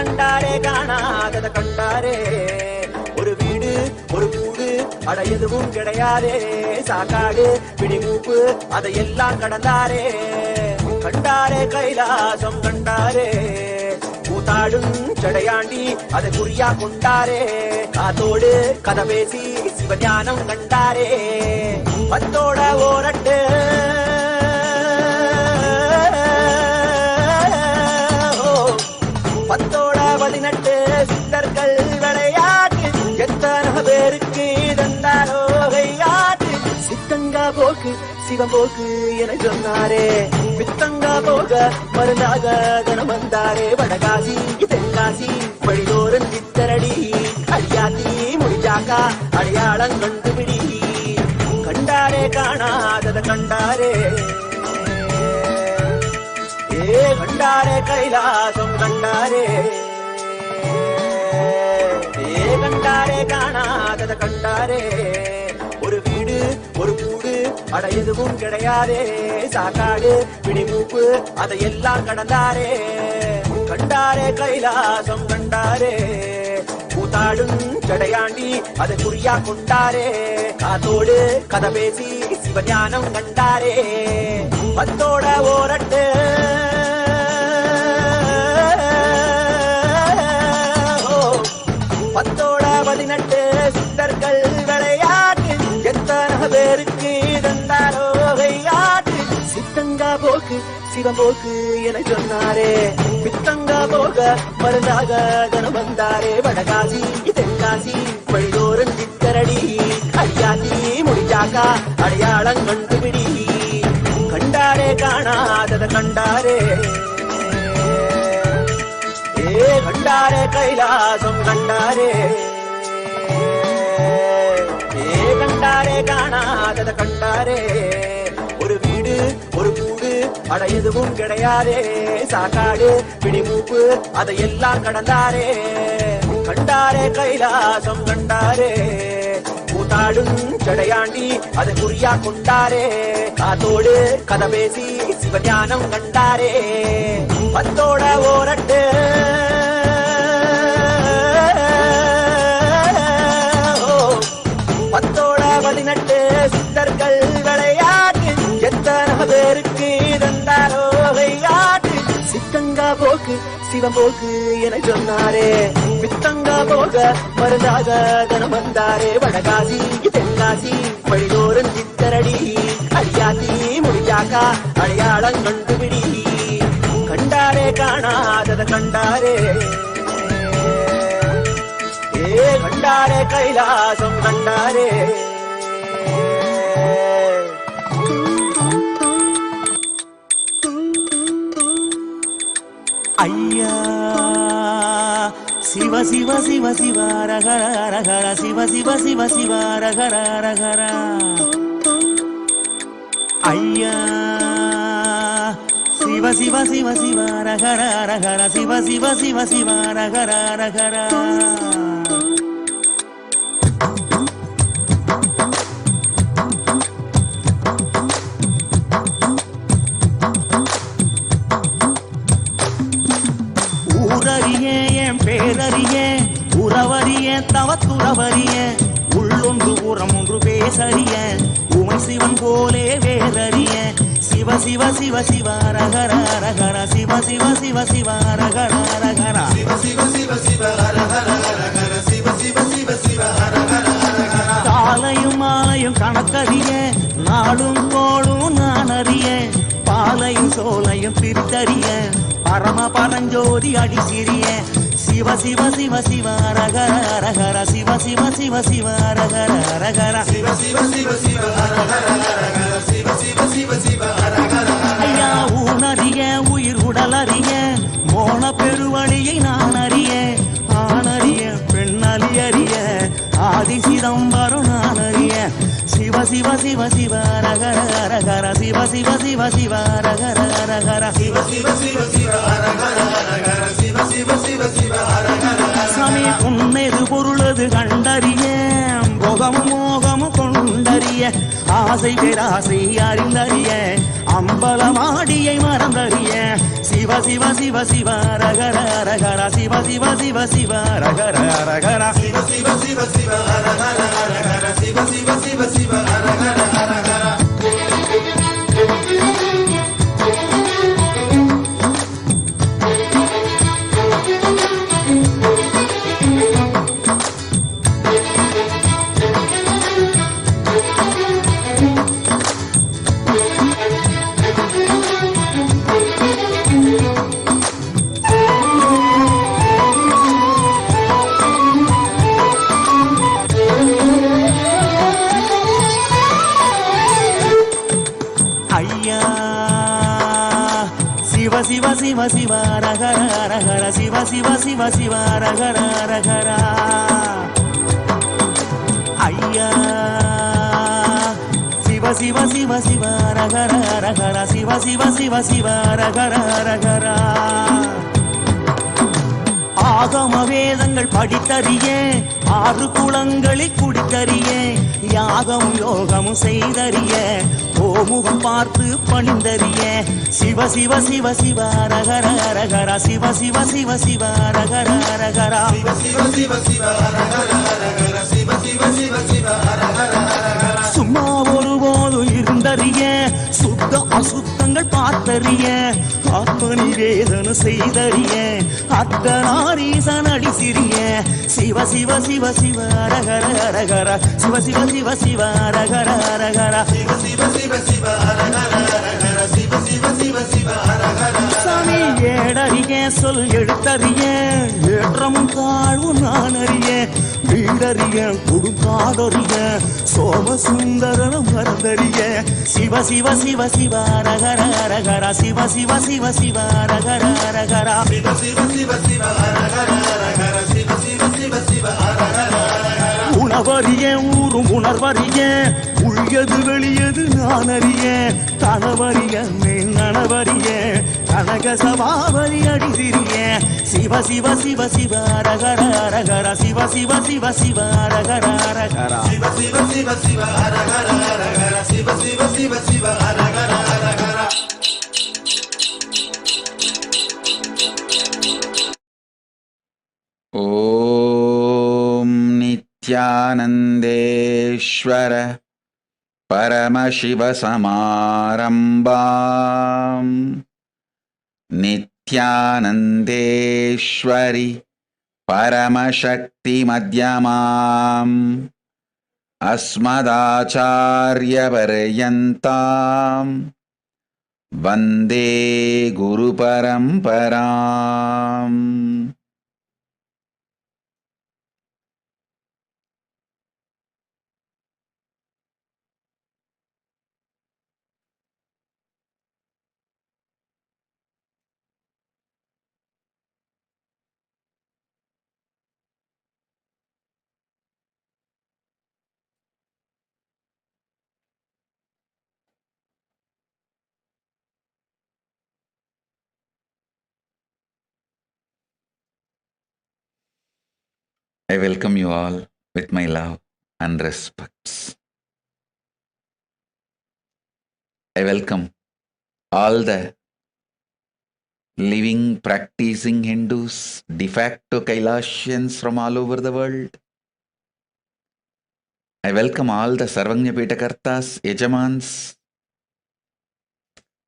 கண்டாரே காணாதத கண்டாரே. ஒரு வீடு ஒரு கூடு அட எதுவும் கிடையாதே. சாக்காடு பிடிமூப்பு அதையெல்லாம் கடந்தாரே. கண்டாரே கைலாசம் கண்டாரே. கூத்தாடும் சடையாண்டி அதை குறியா கொண்டாரே. காத்தோடு கதை பேசி சிவஞானம் கண்டாரே. பத்தோட ஓரட்டு பத்தோட 18 சித்தர்கள் விளையாட்டு. எத்தனை பேருக்கு தந்தாரோ கையாட்டு. சித்தங்கா போக்கு சிவம் போக்கு என சொன்னாரே. பித்தங்கா போக மருந்தாக தனம் வந்தாரே. வடகாசி தென்காசி வழிதோறும் சித்தரடி. அடியாத்தி முடிஞ்சாக்கா அடையாளம் கண்டுபிடி. கண்டாரே காணாதத கண்டாரே. கண்டாரே கைலாசம் கண்டாரே. கண்டாரே காணாதத கண்டாரே. ஒரு வீடு ஒரு கூடு அட எதுவும் கிடையாதே. சாக்காடு பிடிமூப்பு அதையெல்லாம் கடந்தாரே. கண்டாரே கைலாசம் கண்டாரே. கூத்தாடும் சடையாண்டி அதை குறியா கொண்டாரே. காத்தோடு கதை பேசி சிவஞானம் கண்டாரே. பத்தோட ஓரட்டு பத்தோட 18 சித்தர்கள் விளையாட்டு. எத்தனை பேருக்கு தந்தாரோ கையாட்டு. சித்தங்கா போக்கு சிவம் போக்கு என சொன்னாரே. பித்தங்கா போக மருந்தாக தனம் வந்தாரே. வடகாசி தென்காசி வழிதோறும் சித்தரடி. அடியாத்தி முடிஞ்சாக்கா அடையாளம் கண்டுபிடி. கண்டாரே காணாதத கண்டாரே. கண்டாரே கைலாசம் கண்டாரே. கண்டாரே காணாதத கண்டாரே. ஒரு வீடு ஒரு கூடு அட எதுவும் கிடையாதே. சாக்காடு பிடிமூப்பு அதையெல்லாம் கடந்தாரே. கண்டாரே கைலாசம் கண்டாரே. கூத்தாடும் சடையாண்டி அதை குறியா கொண்டாரே. காத்தோடு கதை பேசி சிவஞானம் கண்டாரே. பத்தோட ஓரட்டு பத்தோட 18 சித்தர்கள் விளையாட்டு. எத்தனை பேருக்கு தந்தாரோ கையாட்டு. சித்தங்கா போக்கு சிவம் போக்கு என சொன்னாரே. பித்தங்கா போக மருந்தாக தனம் வந்தாரே. வடகாசி தென்காசி வழிதோறும் சித்தரடி. அடியாத்தி முடிஞ்சாக்கா அடையாளம் கண்டுபிடி. கண்டாரே காணாதத கண்டாரே. கண்டாரே கைலாசம் கண்டாரே. ஐயா சிவ சிவ சிவ சிவ ரகர ரகர. சிவ சிவ சிவ சிவ ரகர ரகர. ஐயா சிவ சிவ சிவ சிவ ரகர ரகர. சிவ சிவ சிவ சிவ ரகர ரகர. ஊரறிய என் பேரறிய உறவறிய தவத்துறவறிய. உள்ளொன்று புறம் ஒன்று பேசறிய. உமை சிவன் போலே வேறறிய. சிவ சிவ சிவ சிவ ரகர ரகர. சிவ சிவ சிவ சிவ ரகர ரகர. சிவ சிவ சிவ சிவ ரகர ரகர. சிவ சிவ சிவ சிவ ரகர ரகர. காலையும் மாலையும் கணக்கறிய. நாளும் கோளும் நான் அறிய. பாலையும் சோலையும் பிரித்தறிய. பரம பரஞ்சோதி அடிசிறிய. சிவ சிவ சிவ சிவ ரகர ரகர. சிவ சிவ சிவ சிவ ரகர ரகர. சிவ சிவ சிவ சிவ ரகர ரகர. சிவ சிவ சிவ சிவ ரகர. ஐயா ஊனறிய உயிர் உடலறிய. மோன பெருவழியை நான் அறிய. ஆணறிய பெண்ணலி அறிய. ஆதி சிதம்பரம் நான் அறிய. சிவ சிவ சிவ சிவ ரகர ரகர. சிவ சிவ சிவ சிவ ரகர ரகர. சிவ சிவ சிவ சிவ ரகர ரகர. சிவ சிவ சிவ சிவ ரகர. சாமி உன்னது பொருளது கண்டறிய. போகமும் மோகமும் கொண்டறிய. ஆசை பேராசை அறிந்தறிய. அம்பலமாடியை மறந்தறிய. சிவ Siva Siva Siva Siva Ragara Ragara Siva Siva Siva Siva Ragara Ragara Siva Siva Siva Siva Ragara Ragara Siva Siva Siva Siva Ragara Ragara. Siva Siva Siva Ragara Ragara Siva Siva Siva Siva Ragara Ragara Ayya Siva Siva Siva Siva Ragara Ragara Siva Siva Siva Siva Ragara Ragara. ஆகம வேதங்கள் படித்தறிய ஆறு குளங்களில் குடித்தறிய யாகம் யோகமும் செய்தறிய கோமுகம் பார்த்து பணிந்தறிய சிவ சிவ சிவ சிவ ரகர ரகர சிவ சிவ சிவ சிவ ரகர ரகர சிவ சிவ சிவ சிவ ரகர ரகர சிவ சிவ சிவ சிவ ரகர ரகர. சும்மா ஒருபோதும் இருந்தறிய சுத்த அசுத்தங்கள் பார்த்தறிய ஆத்ம நிவேதன செய்தறிய அர்த்தநாரீசன் அடி சிறிய சிவ சிவ சிவ சிவ ரகர ரகர சிவ சிவ சிவ சிவ ரகர ரகர சிவ சிவ சிவ சிவ ரகர ரகர சிவ சிவ சிவ சிவ ரகர. சாமி ஏடறிய சொல் எழுத்தறிய ஏற்றமும் தாழ்வும் நான் அறிய வீடறிய குடுங்காடறிய சோமசுந்தரனும் மறந்தறிய சிவ சிவ சிவ சிவ ரகர ரகர சிவ சிவ சிவ சிவ ரகர ரகர சிவ சிவ சிவ சிவ ரகர ரகர சிவ சிவ சிவ சிவ ரகர ரகர. உணவறிய ஊரும் உணர்வறிய உள்யது வெளியது நான் அறிய கணவறிய மேல் நனவறிய கனக சபாவரி அடி சிறிய சிவ சிவ சிவ சிவ ரகர ரகர சிவ சிவ சிவ சிவ ரகர ரகர சிவ சிவ சிவ சிவ ரகர ரகர சிவ சிவ சிவ சிவ ரகர ரகர. ஓம் நித்யானந்தேஸ்வர பரமசிவசமாரம்பாம் நித்யானந்தேஸ்வரி பரமசக்தி மத்யமாம் அஸ்மதாச்சார்ய பர்யந்தாம் வந்தே குரு பரம்பராம். I welcome you all with my love and respects. I welcome all the living, practicing Hindus, de facto Kailasians from all over the world. I welcome all the Sarvagnya Pitakartas, Yajamans,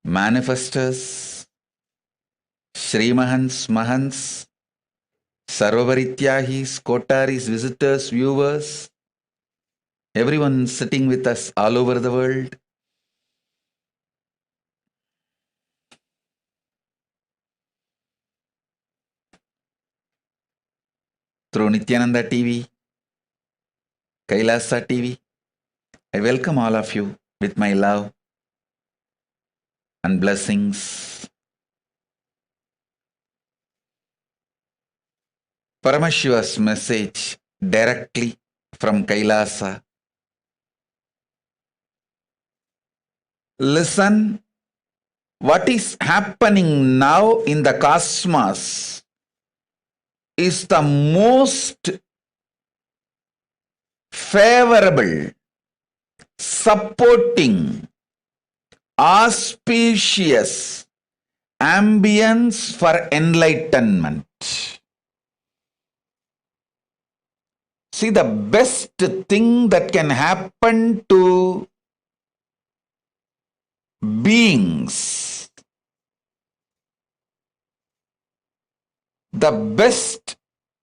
manifestors, Srimahans, Mahants, Sarvavarityahis, Kotaris, visitors, viewers, everyone sitting with us all over the world. Through Nithyananda TV, Kailasa TV, I welcome all of you with my love and blessings. Paramashiva's message directly from Kailasa. Listen, what is happening now in the cosmos is the most favorable, supporting, auspicious ambience for enlightenment. See, the best thing that can happen to beings, the best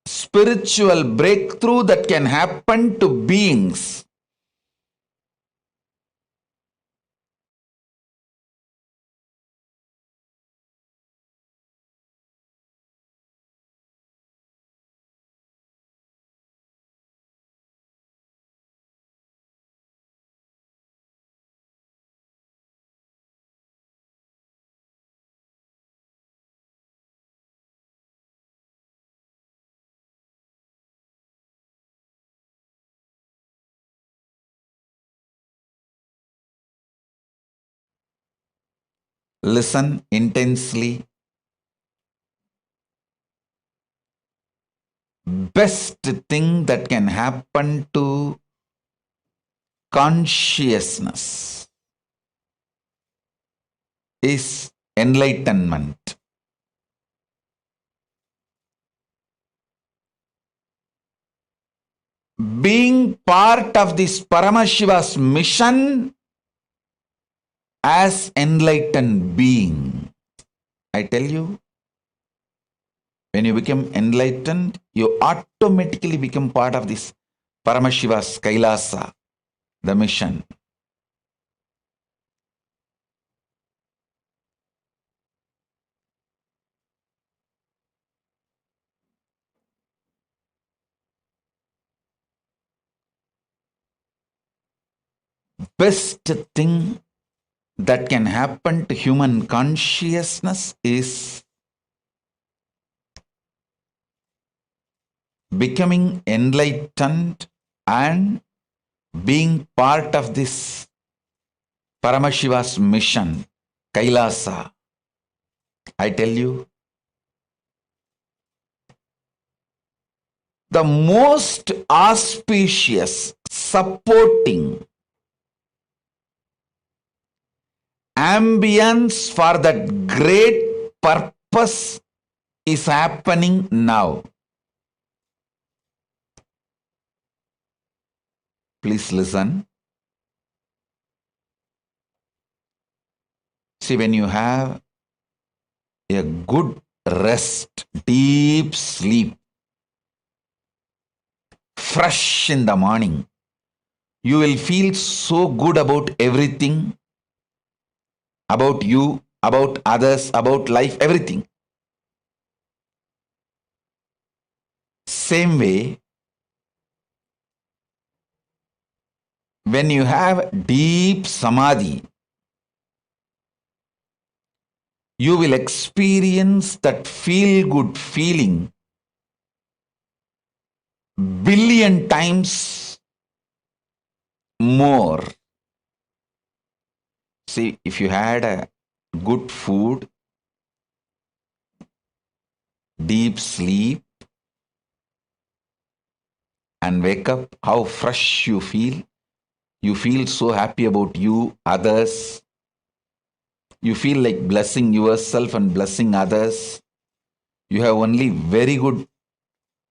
spiritual breakthrough that can happen to beings listen intensely. Best thing that can happen to consciousness is enlightenment. Being part of this Paramashiva's mission as enlightened being. I tell you, when you become enlightened, you automatically become part of this Paramashiva's Kailasa, the mission. Best thing that can happen to human consciousness is becoming enlightened and being part of this Paramashiva's mission, Kailasa. I tell you, the most auspicious, supporting ambience for that great purpose is happening now. Please listen. See, when you have a good rest, deep sleep, fresh in the morning, you will feel so good about everything, about you, about others, about life, everything. Same way, when you have deep samadhi, you will experience that feel-good feeling billion times more. See, if you had a good food, deep sleep, and wake up, how fresh you feel. You feel so happy about you, others. You feel like blessing yourself and blessing others. You have only very good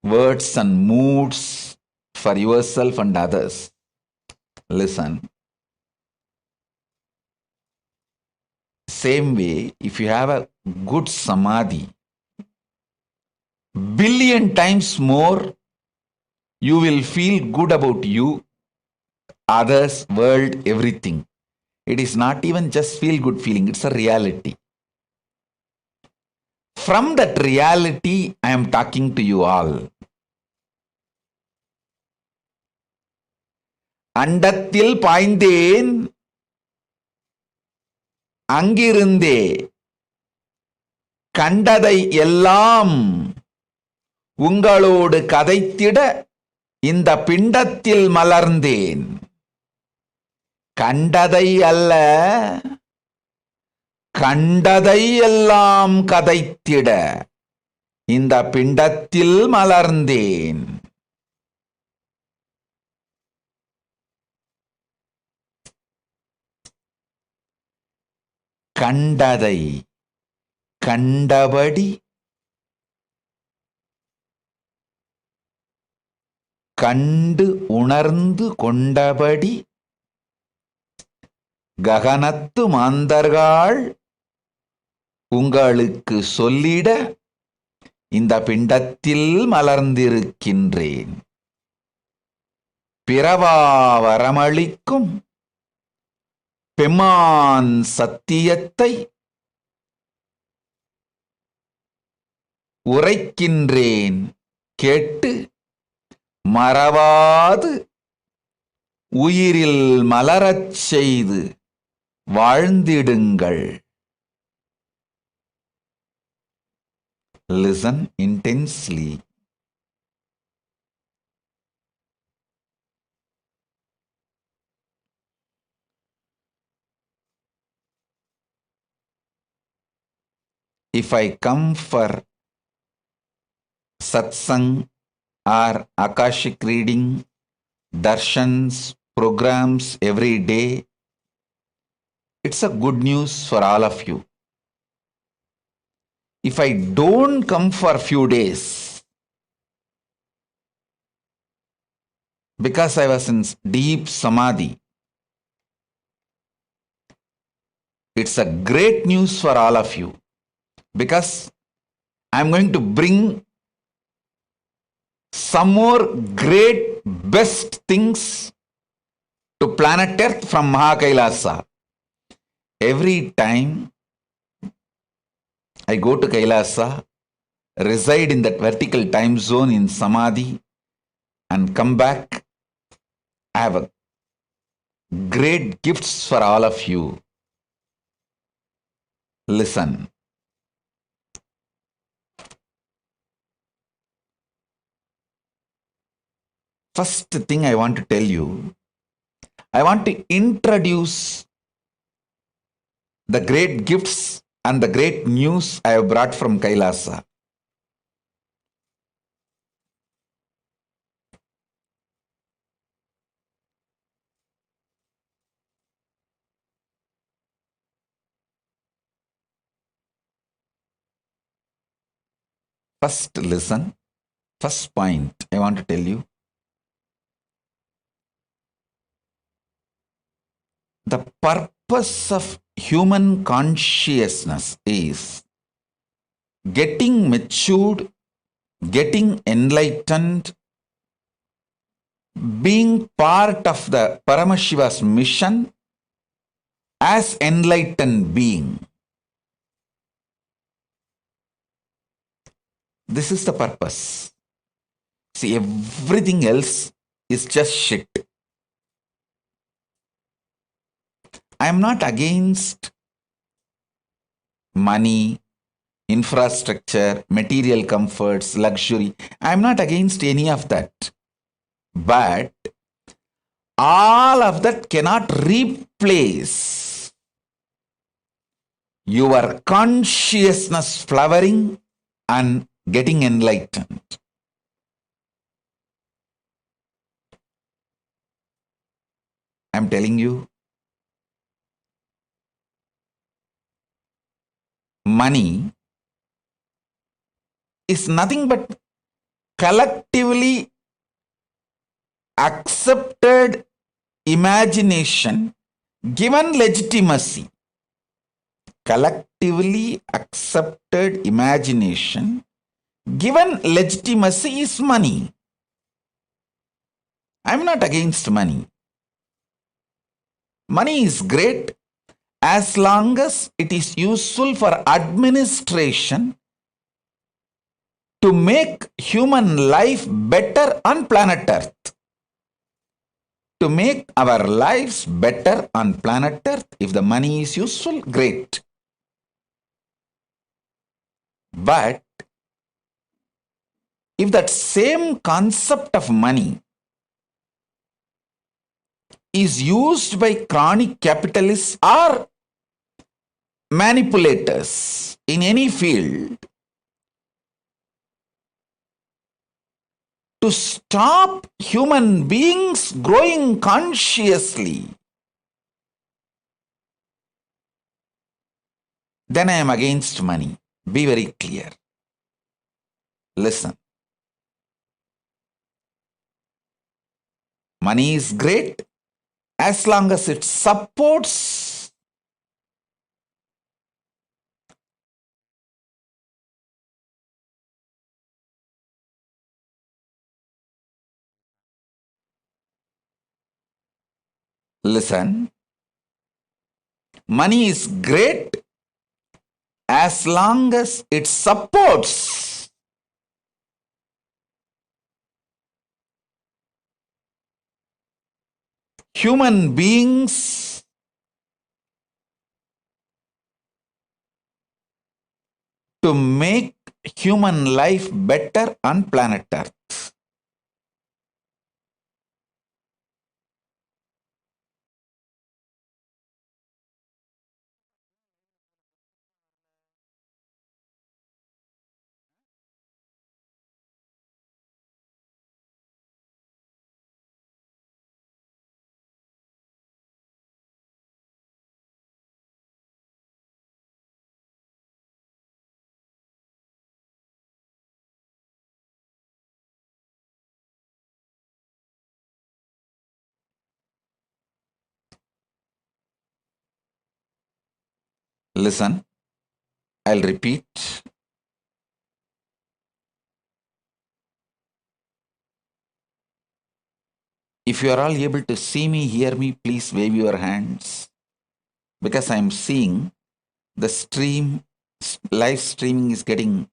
words and moods for yourself and others. Listen. Same way, if you have a good samadhi, billion times more, you will feel good about you, others, world, everything. It is not even just feel good feeling, it's a reality. From that reality, I am talking to you all. அண்டத்தில் பாய்ந்தேன் அங்கிருந்தே கண்டதை எல்லாம் உங்களோடு கதைத்திட இந்த பிண்டத்தில் மலர்ந்தேன். கண்டதை அல்ல, கண்டதை எல்லாம் கதைத்திட இந்த பிண்டத்தில் மலர்ந்தேன். கண்டதை, கண்டபடி கண்டு உணர்ந்து கொண்டபடி ககனத்து மாந்தர்கள் உங்களுக்கு சொல்லிட இந்த பிண்டத்தில் மலர்ந்திருக்கின்றேன். பிறவா வரமளிக்கும் பெம்மான் சத்தியத்தை உரைக்கின்றேன் கேட்டு மறவாது உயிரில் மலரச் செய்து வாழ்ந்திடுங்கள். Listen intensely. If I come for Satsangh or Akashic reading, darshans, programs every day, it's a good news for all of you. If I don't come for few days because I was in deep samadhi, it's a great news for all of you, because I'm going to bring some more great best things to planet Earth from Maha Kailasa. Every time I go to Kailasa, reside in that vertical time zone in Samadhi, and come back, I have a great gifts for all of you. Listen. First thing I want to tell you, I want to introduce the great gifts and the great news I have brought from Kailasa. First, listen. First point I want to tell you. The purpose of human consciousness is getting matured, getting enlightened, being part of the Paramashiva's mission as enlightened being. This is the purpose. See, everything else is just shit. I am not against money, infrastructure, material comforts, luxury. I am not against any of that. But all of that cannot replace your consciousness flowering and getting enlightened. I am telling you, money is nothing but collectively accepted imagination given legitimacy. Collectively accepted imagination given legitimacy is money. I am not against money. Money is great as long as it is useful for administration to make human life better on planet Earth. To make our lives better on planet Earth, if the money is useful, great. But if that same concept of money is used by chronic capitalists or manipulators in any field to stop human beings growing consciously, then I am against money. Be very clear. Listen. Money is great as long as it supports listen. Money is great as long as it supports human beings to make human life better on planet Earth. Listen, I'll repeat. If you are all able to see me, hear me, please wave your hands. Because I'm seeing the live streaming is getting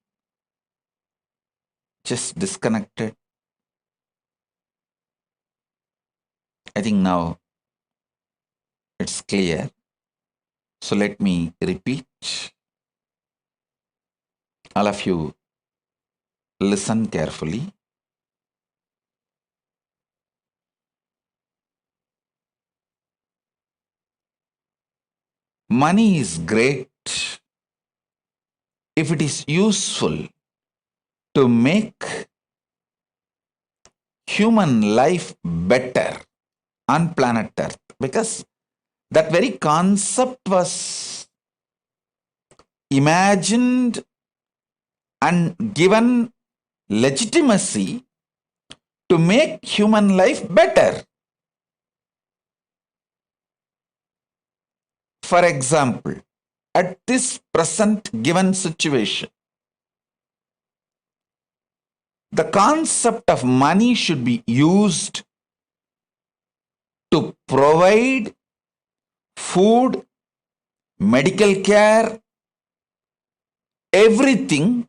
just disconnected. I think now it's clear. So let me repeat. All of you listen carefully. Money is great if it is useful to make human life better on planet Earth, because that very concept was imagined and given legitimacy to make human life better. For example, at this present given situation, the concept of money should be used to provide food, medical care, everything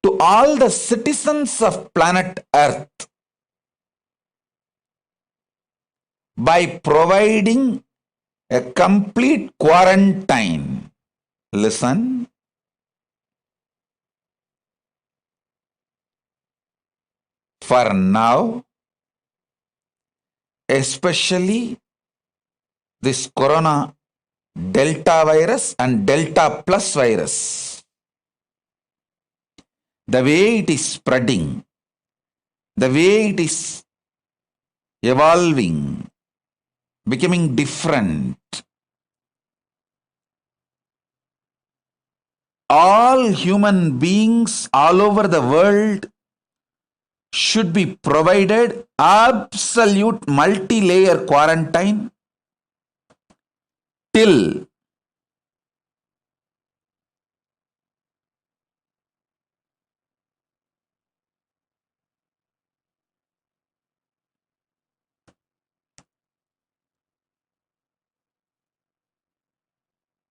to all the citizens of planet Earth by providing a complete quarantine. Listen. For now, especially this corona delta virus and delta plus virus, the way it is spreading, the way it is evolving, becoming different, all human beings all over the world should be provided absolute multi-layer quarantine till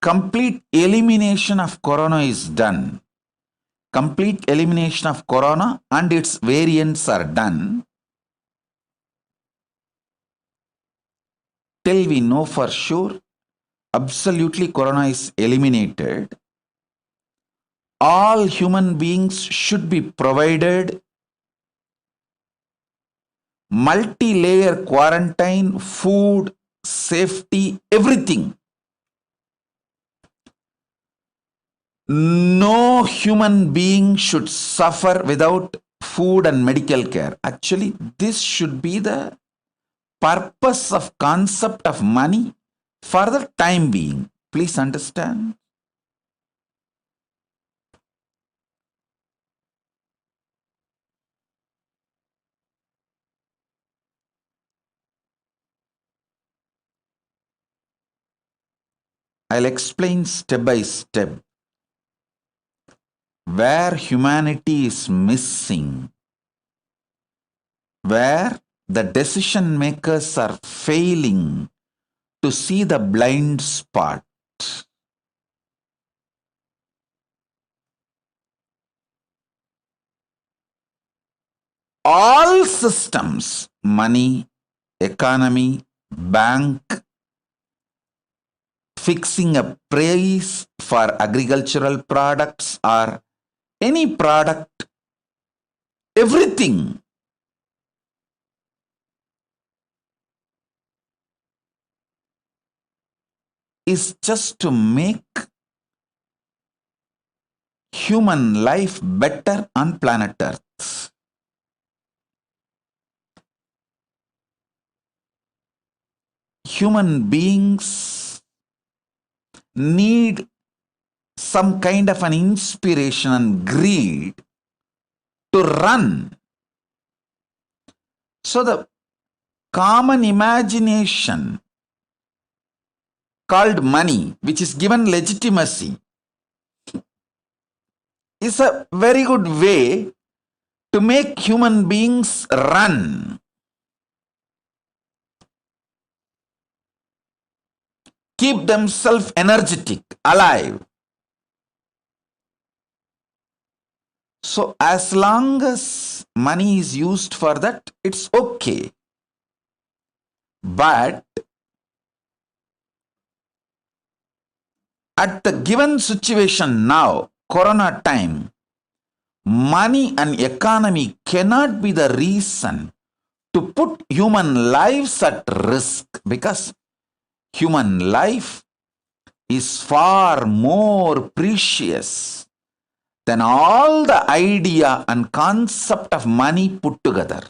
complete elimination of corona is done. Complete elimination of corona and its variants are done. Till we know for sure absolutely corona is eliminated, all human beings should be provided multi-layer quarantine, food, safety, everything. No human being should suffer without food and medical care. Actually, this should be the purpose of concept of money for the time being. Please understand. I'll explain step by step where humanity is missing, where the decision makers are failing to see the blind spot. All systems, money, economy, bank, fixing a price for agricultural products or any product, everything is just to make human life better on planet Earth. Human beings need some kind of an inspiration and greed to run. So the common imagination called money, which is given legitimacy, is a very good way to make human beings run. Keep themselves energetic, alive. So as long as money is used for that, it's okay. But at the given situation now, Corona time, money and economy cannot be the reason to put human lives at risk, because human life is far more precious than all the idea and concept of money put together.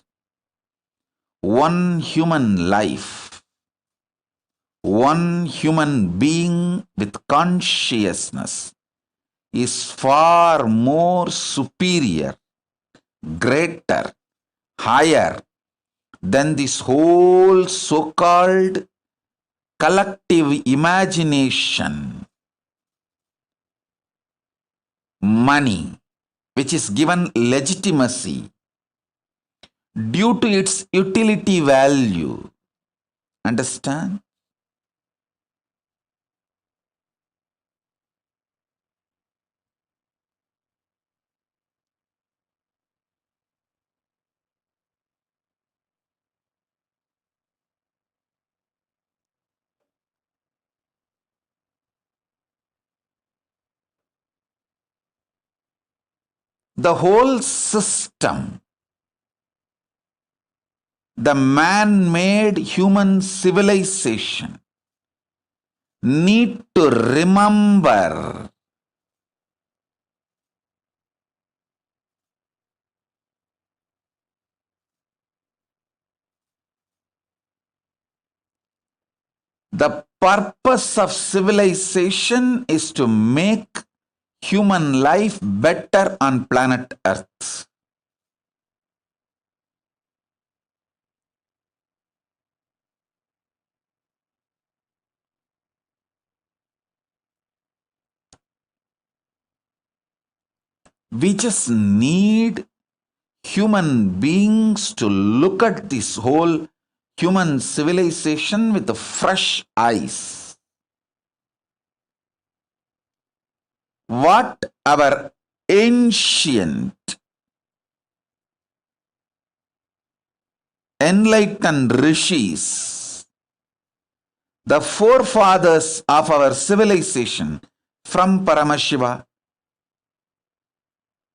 One human life, one human being with consciousness is far more superior, greater, higher than this whole so-called collective imagination. Money, which is given legitimacy due to its utility value. Understand? The whole system, the man-made human civilization, need to remember the purpose of civilization is to make human life better on planet Earth. We just need human beings to look at this whole human civilization with fresh eyes. What our ancient enlightened rishis, the forefathers of our civilization, from Paramashiva,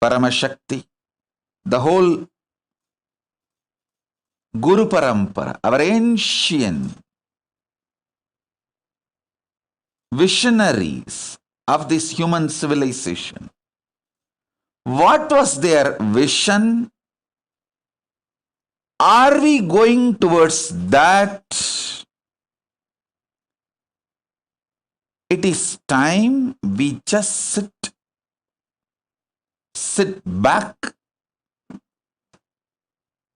Paramashakti, the whole Guru Parampara, our ancient visionaries of this human civilization, what was their vision? Are we going towards that? It is time we just sit back,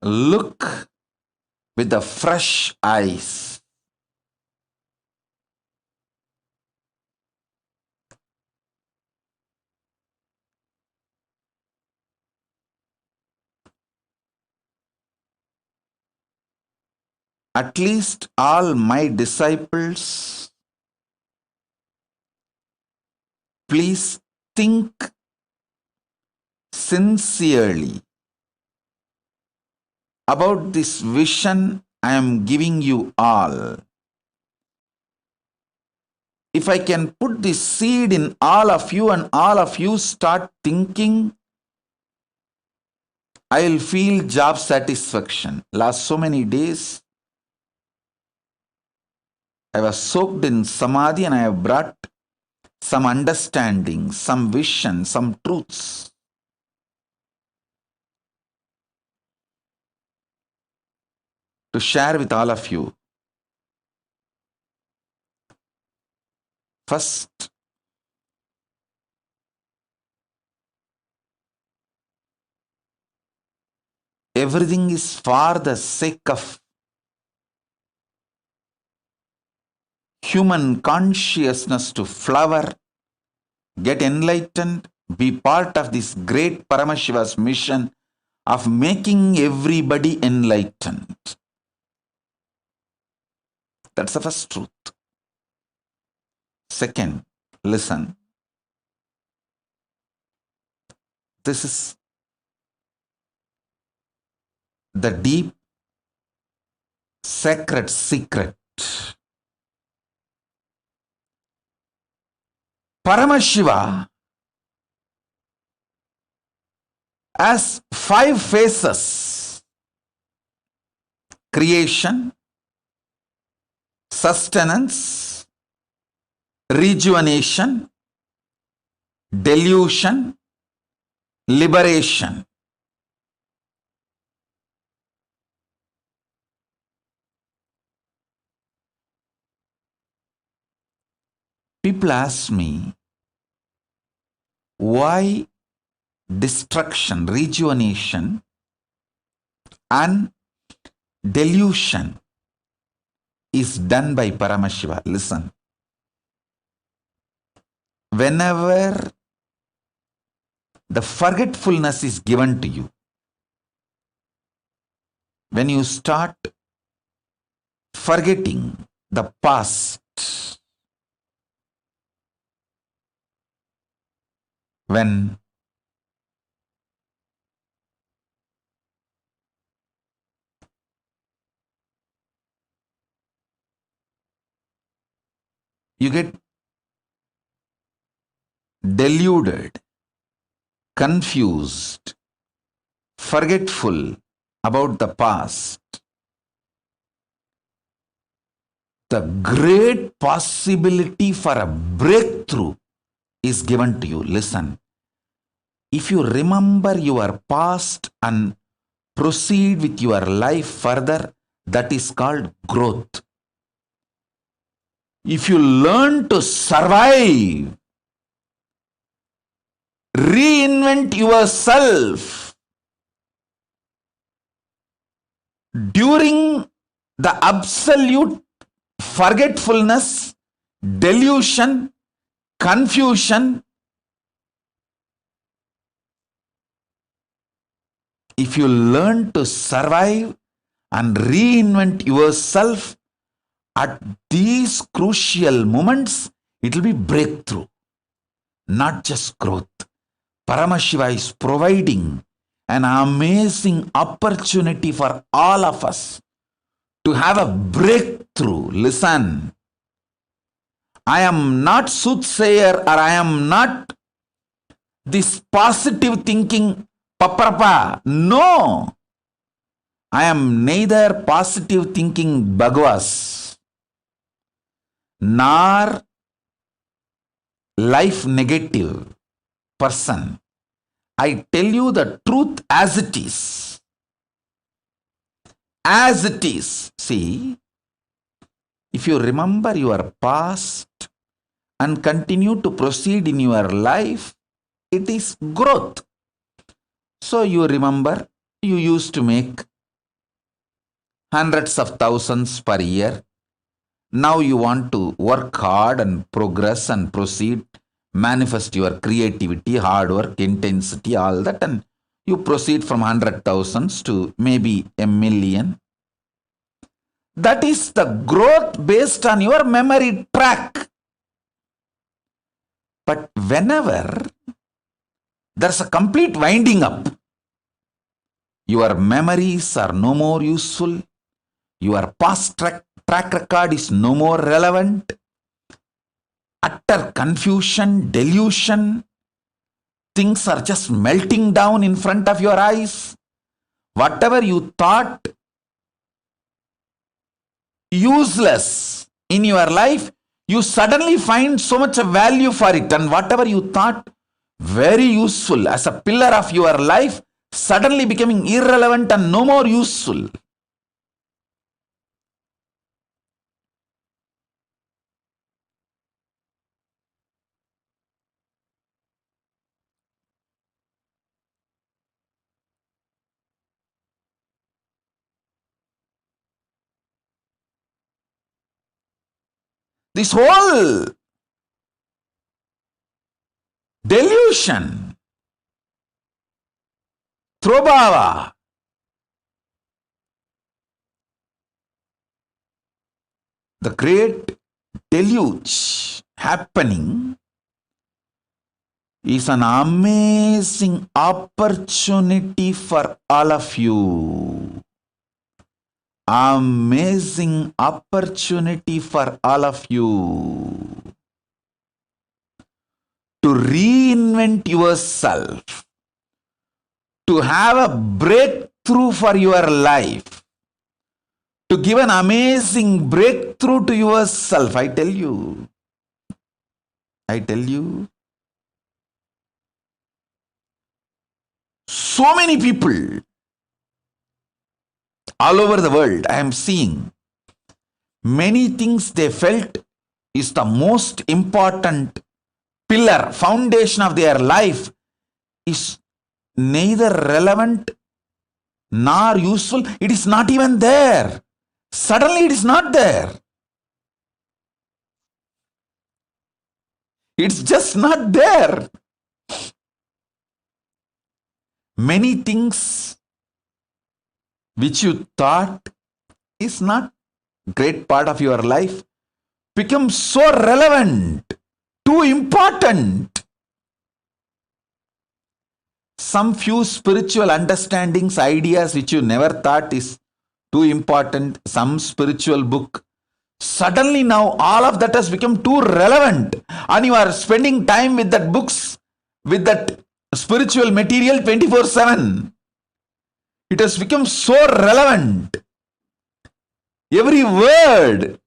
look with the fresh eyes. at least all my disciples, please think sincerely about this vision I am giving you all. If I can put this seed in all of you and all of you start thinking, I will feel job satisfaction. Last so many days, I was soaked in samadhi and I have brought some understanding, some vision, some truths. To share with all of you. First, everything is for the sake of human consciousness to flower, get enlightened, be part of this great Paramashiva's mission of making everybody enlightened. That's the first truth. Second, listen. This is the deep, sacred secret. Paramashiva has 5 phases: creation, sustenance, rejuvenation, delusion, liberation. People ask me, why destruction, rejuvenation, and delusion is done by Paramashiva? Listen. Whenever the forgetfulness is given to you, when you start forgetting the past, when you get deluded, confused, forgetful about the past, the great possibility for a breakthrough is given to you. Listen. If you remember your past and proceed with your life further, that is called growth. If you learn to survive, reinvent yourself during the absolute forgetfulness, delusion, confusion, if you learn to survive and reinvent yourself at these crucial moments, it will be breakthrough, not just growth. Paramashiva is providing an amazing opportunity for all of us to have a breakthrough. Listen. I am not soothsayer, or I am not this positive thinking paprapa. No. I am neither positive thinking Bhagavas nor life negative person. I tell you the truth as it is. As it is. See, if you remember your past and continue to proceed in your life, it is growth. So you remember, you used to make hundreds of thousands per year. Now you want to work hard and progress and proceed, manifest your creativity, hard work, intensity, all that, and you proceed from 100,000 to maybe 1 million. That is the growth based on your memory track. But whenever there's a complete winding up, your memories are no more useful, your past track record is no more relevant, utter confusion, delusion, things are just melting down in front of your eyes. Whatever you thought useless in your life, you suddenly find so much of value for it. And whatever you thought very useful as a pillar of your life, suddenly becoming irrelevant and no more useful. This whole delusion through Bhava, the great deluge happening, is an amazing opportunity for all of you. Amazing opportunity for all of you to reinvent yourself, to have a breakthrough for your life, to give an amazing breakthrough to yourself. I tell you, so many people all over the world, I am seeing many things they felt is the most important pillar, foundation of their life is neither relevant nor useful. It is not even there. Suddenly it is not there. It's just not there. Many things which you thought is not great part of your life become so relevant, too important. Some few spiritual understandings, ideas which you never thought is too important, some spiritual book, suddenly now all of that has become too relevant and you are spending time with that books, with that spiritual material 24/7. It has become so relevant. Every word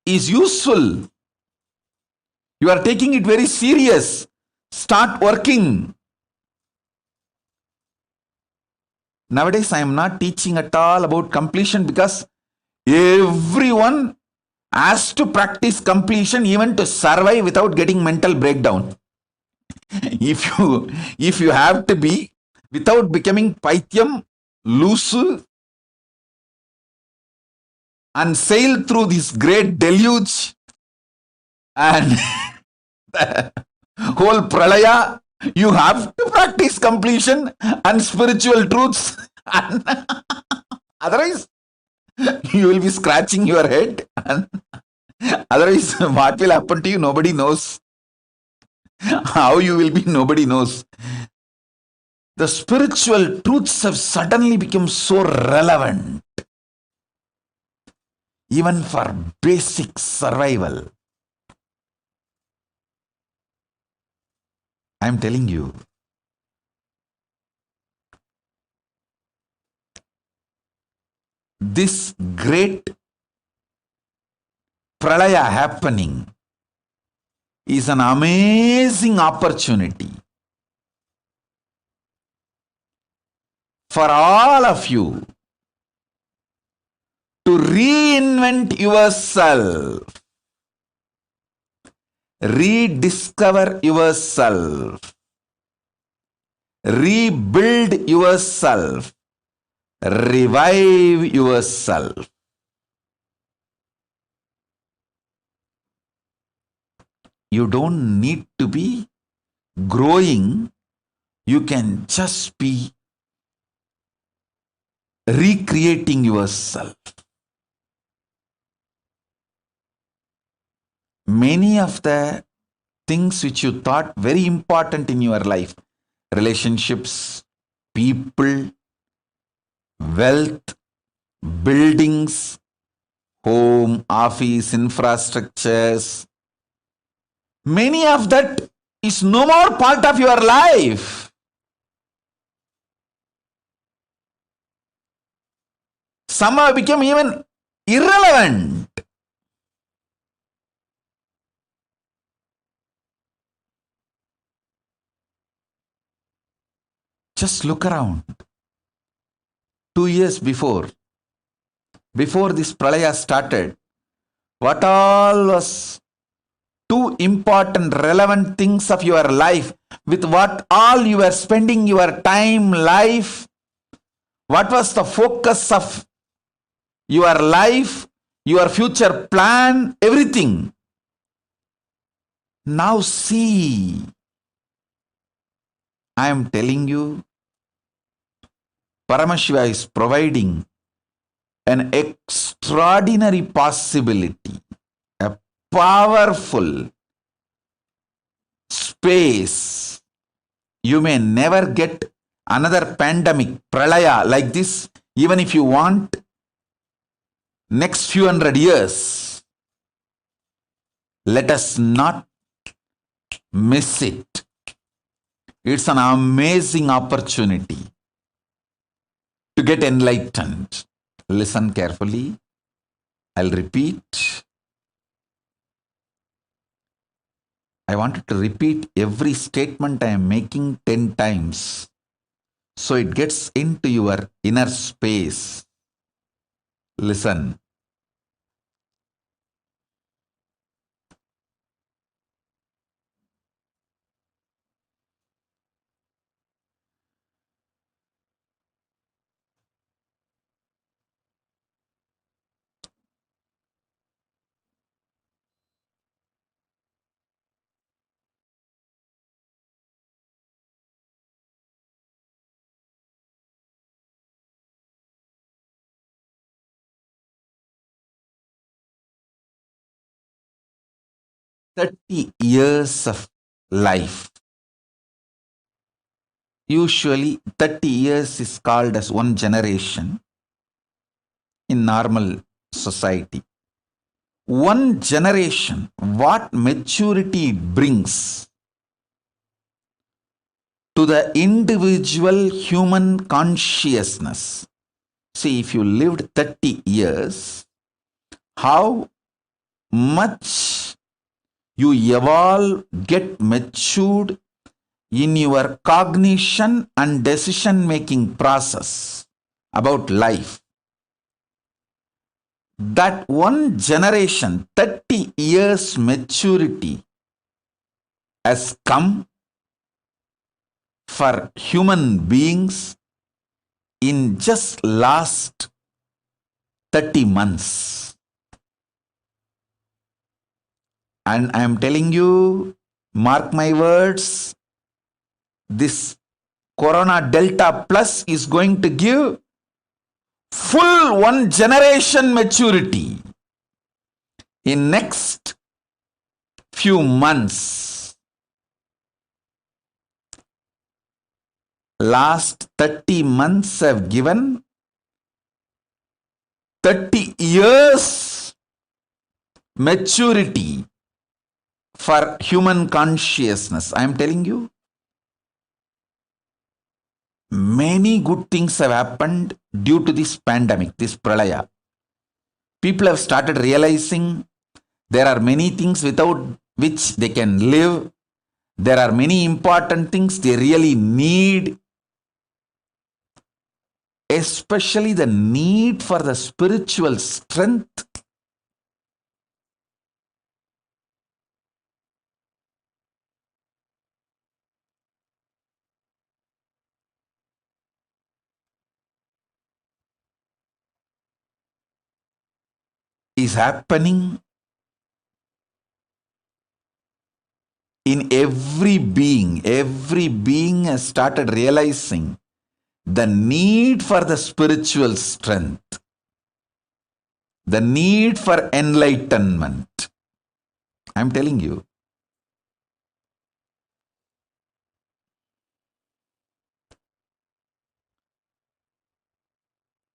is useful. You are taking it very serious. Start working. Nowadays, I am not teaching at all about completion because everyone has to practice completion even to survive without getting mental breakdown. If you have to be without becoming paityam, loose, and sail through this great deluge and the whole pralaya, you have to practice completion and spiritual truths. Otherwise, you will be scratching your head. And otherwise, what will happen to you? Nobody knows. How you will be, nobody knows. The spiritual truths have suddenly become so relevant, even for basic survival. I am telling you, this great pralaya happening is an amazing opportunity for all of you to reinvent yourself, rediscover yourself, rebuild yourself, revive yourself. You don't need to be growing, You can just be recreating yourself. Many of the things which you thought very important in your life, relationships, people, wealth, buildings, home, office, infrastructures, many of that is no more part of your life. Some have become even irrelevant. Just look around. 2 years before this pralaya started, what all was two important relevant things of your life, with what all you were spending your time, life, what was the focus of your life, your future plan, everything. Now see, I am telling you, Paramashiva is providing an extraordinary possibility, a powerful space. You may never get another pandemic, pralaya like this, even if you want, next few hundred years. Let us not miss it. It's an amazing opportunity to get enlightened. Listen carefully. I'll repeat. I wanted to repeat every statement I am making 10 times, so it gets into your inner space. Listen. "30 years of life." Usually 30 years is called as one generation in normal society. One generation, what maturity it brings to the individual human consciousness. See, if you lived 30 years, how much you evolve, get matured in your cognition and decision making process about life. That one generation, 30 years maturity has come for human beings in just last 30 months. And I am telling you, mark my words, this Corona Delta Plus is going to give full one generation maturity in next few months. Last 30 months have given 30 years maturity for human consciousness. I am telling you, many good things have happened due to this pandemic, this pralaya. People have started realizing there are many things without which they can live. There are many important things they really need, especially the need for the spiritual strength. Is happening in every being has started realizing the need for the spiritual strength, the need for enlightenment. I'm telling you.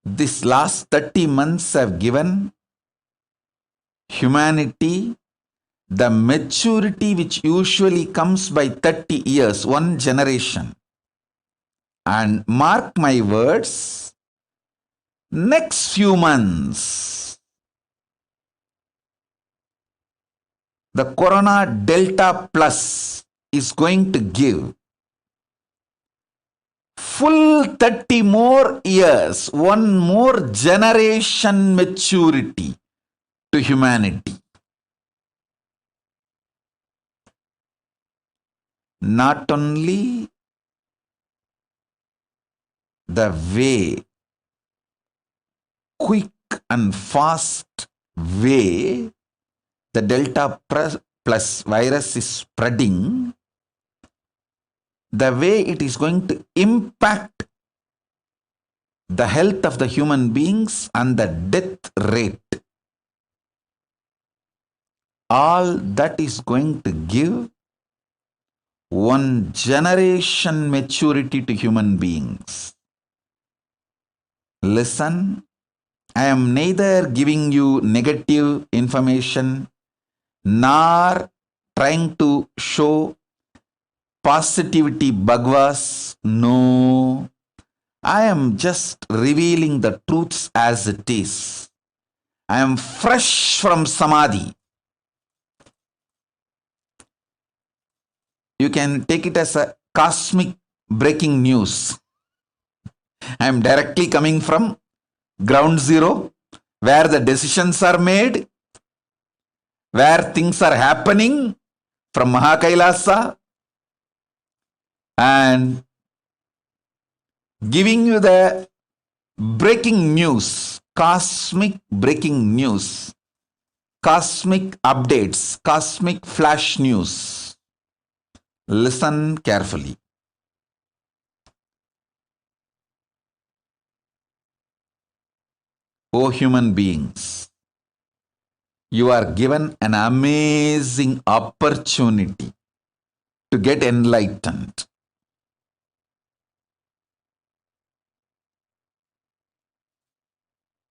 This last 30 months have given humanity the maturity which usually comes by 30 years, one generation. And mark my words, next few months, the Corona Delta Plus is going to give full 30 more years, one more generation maturity to humanity. Not only the way, quick and fast way the Delta plus virus is spreading, the way it is going to impact the health of the human beings and the death rate, all that is going to give one generation maturity to human beings. Listen, I am neither giving you negative information nor trying to show positivity Bhagavas. No, I am just revealing the truths as it is. I am fresh from Samadhi. You can take it as a cosmic breaking news. I am directly coming from ground zero, where the decisions are made, where things are happening from Maha Kailasa, and giving you the breaking news, cosmic breaking news, cosmic updates, cosmic flash news. Listen carefully. O human beings, you are given an amazing opportunity to get enlightened.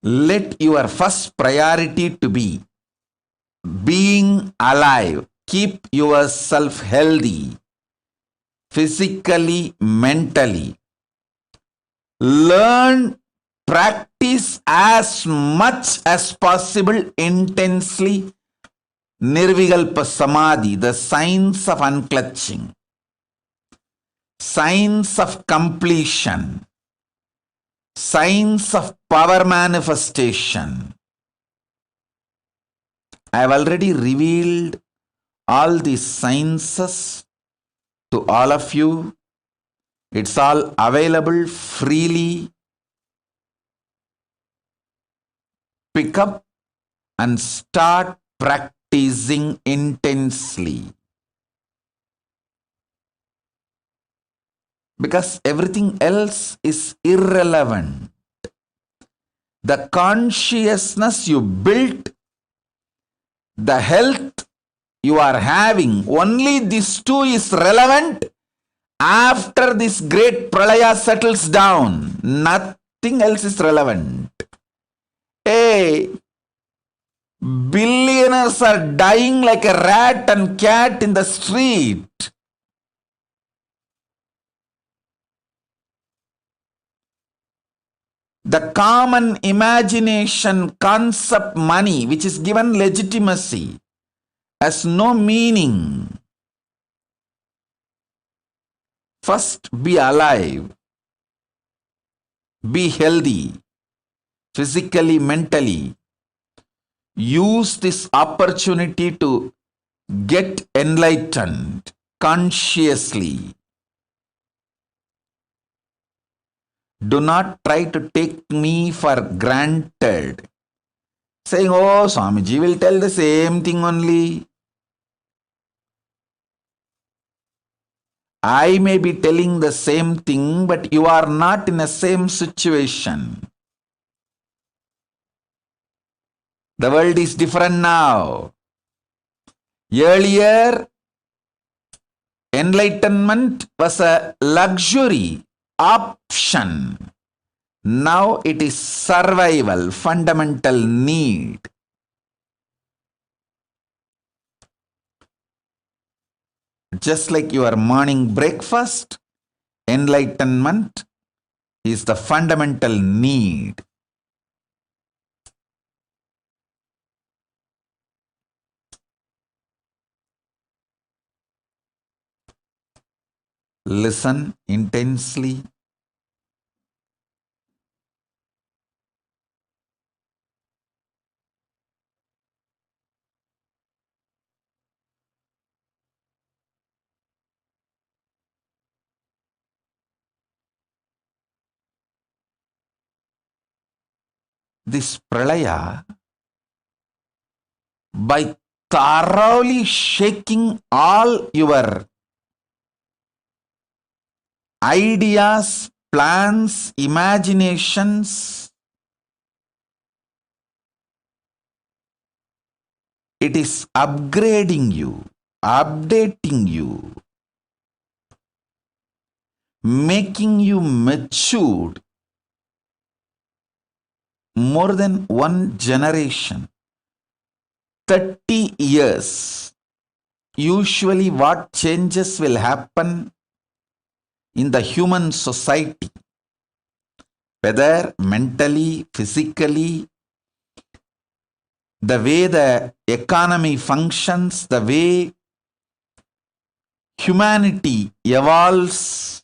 Let your first priority to be being alive. Keep yourself healthy, physically, mentally. Learn, practice as much as possible intensely Nirvikalpa Samadhi, the science of unclutching, science of completion, science of power manifestation. I have already revealed all these sciences to all of you. It's all available freely. Pick up and start practicing intensely. Because everything else is irrelevant. The consciousness you built, the health you are having, only these two is relevant after this great pralaya settles down. Nothing else is relevant. Hey, billionaires are dying like a rat and cat in the street. The common imagination concept money, which is given legitimacy, has no meaning. First, be alive. Be healthy, physically, mentally. Use this opportunity to get enlightened consciously. Do not try to take me for granted, saying, oh, Swamiji will tell the same thing only. I may be telling the same thing, but you are not in the same situation. The world is different now. Earlier, enlightenment was a luxury, option. Now it is survival, fundamental need. Just like your morning breakfast, enlightenment is the fundamental need. Listen intensely. This pralaya, by thoroughly shaking all your ideas, plans, imaginations, it is upgrading you, updating you, making you matured more than one generation. 30 years. Usually what changes will happen in the human society, whether mentally, physically, the way the economy functions, the way humanity evolves.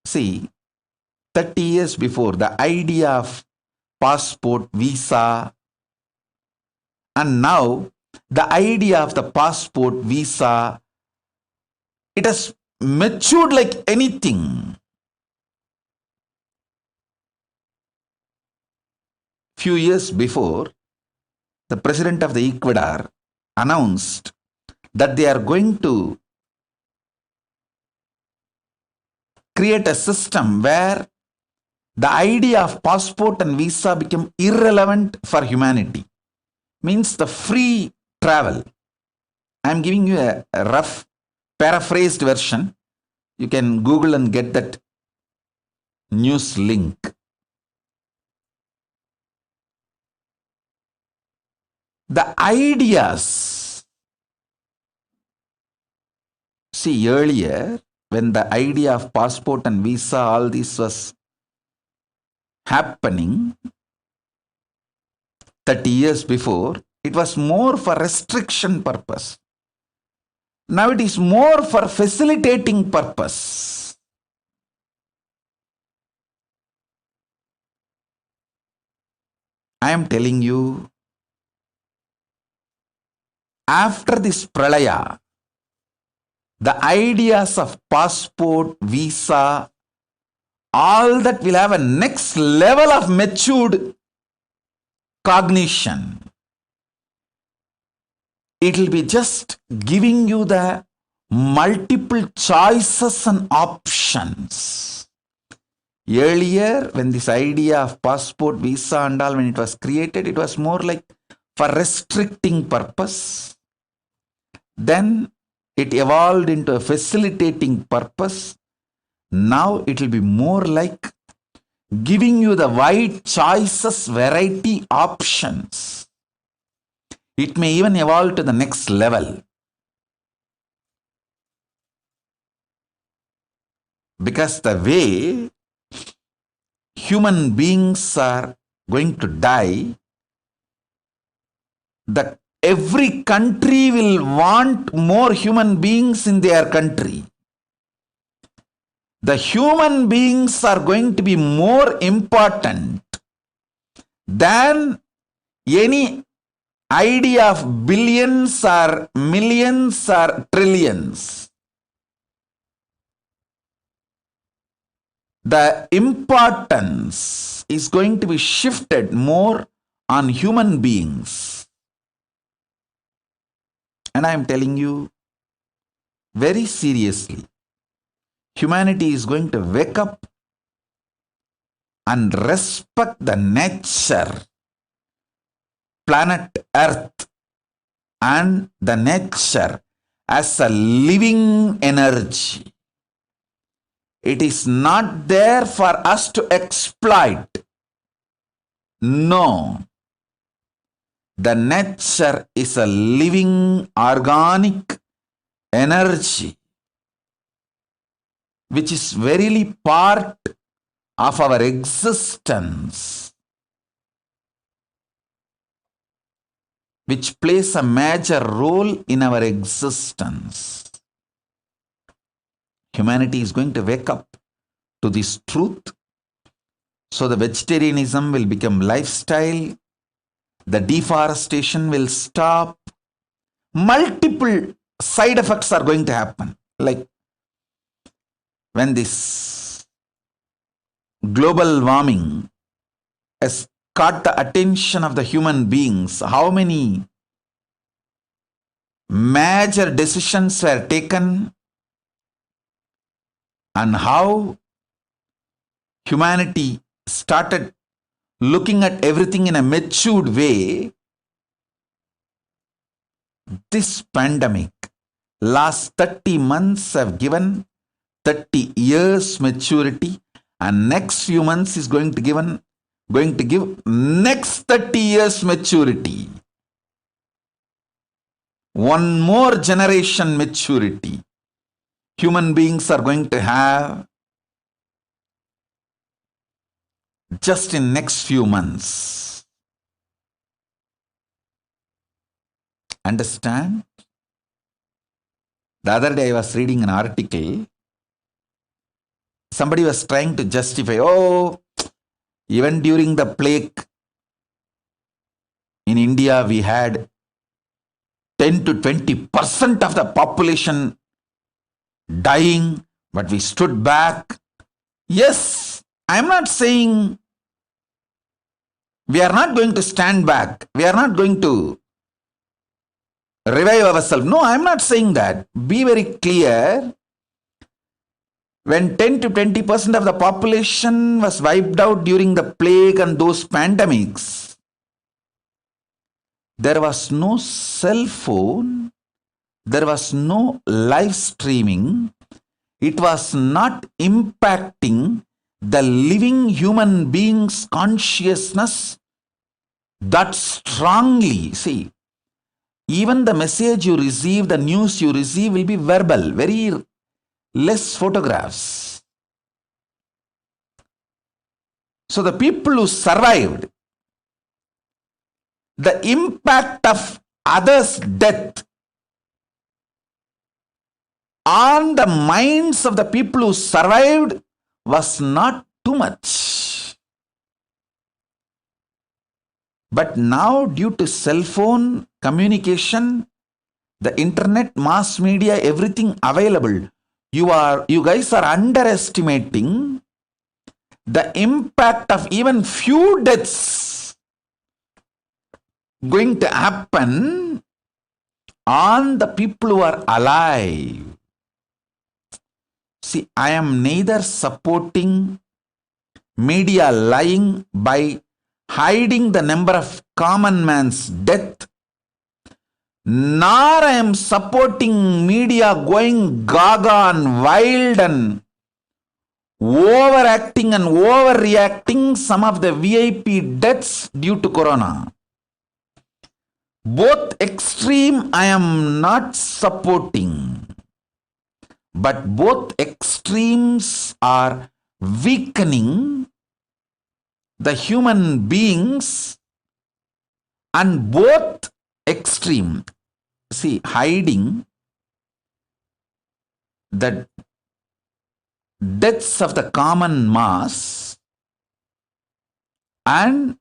See, 30 years before, the idea of passport, visa, and now the idea of the passport, visa, it has matured like anything. Few years before, the president of the Ecuador announced that they are going to create a system where the idea of passport and visa become irrelevant for humanity. Means the free travel. I am giving you a rough paraphrased version. You can Google and get that news link. The ideas. See, earlier, when the idea of passport and visa, all this was happening, 30 years before, it was more for restriction purpose. Now it is more for facilitating purpose. I am telling you, after this pralaya, the ideas of passport, visa, all that will have a next level of matured cognition. It will be just giving you the multiple choices and options. Earlier, when this idea of passport, visa and all, when it was created, it was more like for restricting purpose. Then it evolved into a facilitating purpose. Now it will be more like giving you the wide choices, variety, options. It may even evolve to the next level. Because the way human beings are going to die, every country will want more human beings in their country. The human beings are going to be more important than any idea of billions or millions or trillions. The importance is going to be shifted more on human beings. And I am telling you, very seriously. Humanity is going to wake up and respect the nature, planet Earth, and the nature as a living energy. It is not there for us to exploit. No. The nature is a living organic energy which is verily part of our existence, which plays a major role in our existence. Humanity is going to wake up to this truth. So the vegetarianism will become lifestyle. The deforestation will stop. Multiple side effects are going to happen. Like when this global warming has caught the attention of the human beings, how many major decisions were taken and how humanity started looking at everything in a matured way. This pandemic, last 30 months have given 30 years maturity, and next few months is going to give next 30 years maturity. One more generation maturity. Human beings are going to have just in next few months. Understand? The other day I was reading an article. Somebody was trying to justify, even during the plague in India, we had 10 to 20% of the population dying, but we stood back. Yes, I am not saying we are not going to stand back. We are not going to revive ourselves. No, I am not saying that. Be very clear. When 10 to 20% of the population was wiped out during the plague and those pandemics, there was no cell phone, there was no live streaming, it was not impacting the living human being's consciousness that strongly. See, even the message you receive, the news you receive will be verbal, very less photographs. So the people who survived, the impact of others' death on the minds of the people who survived was not too much. But now, due to cell phone communication, the internet, mass media, everything available, you guys are underestimating the impact of even few deaths going to happen on the people who are alive. See, I am neither supporting media lying by hiding the number of common man's death, nor I am supporting media going gaga and wild and overacting and overreacting some of the VIP deaths due to corona. Both extreme I am not supporting, but both extremes are weakening the human beings, and both extreme, see, hiding the deaths of the common mass and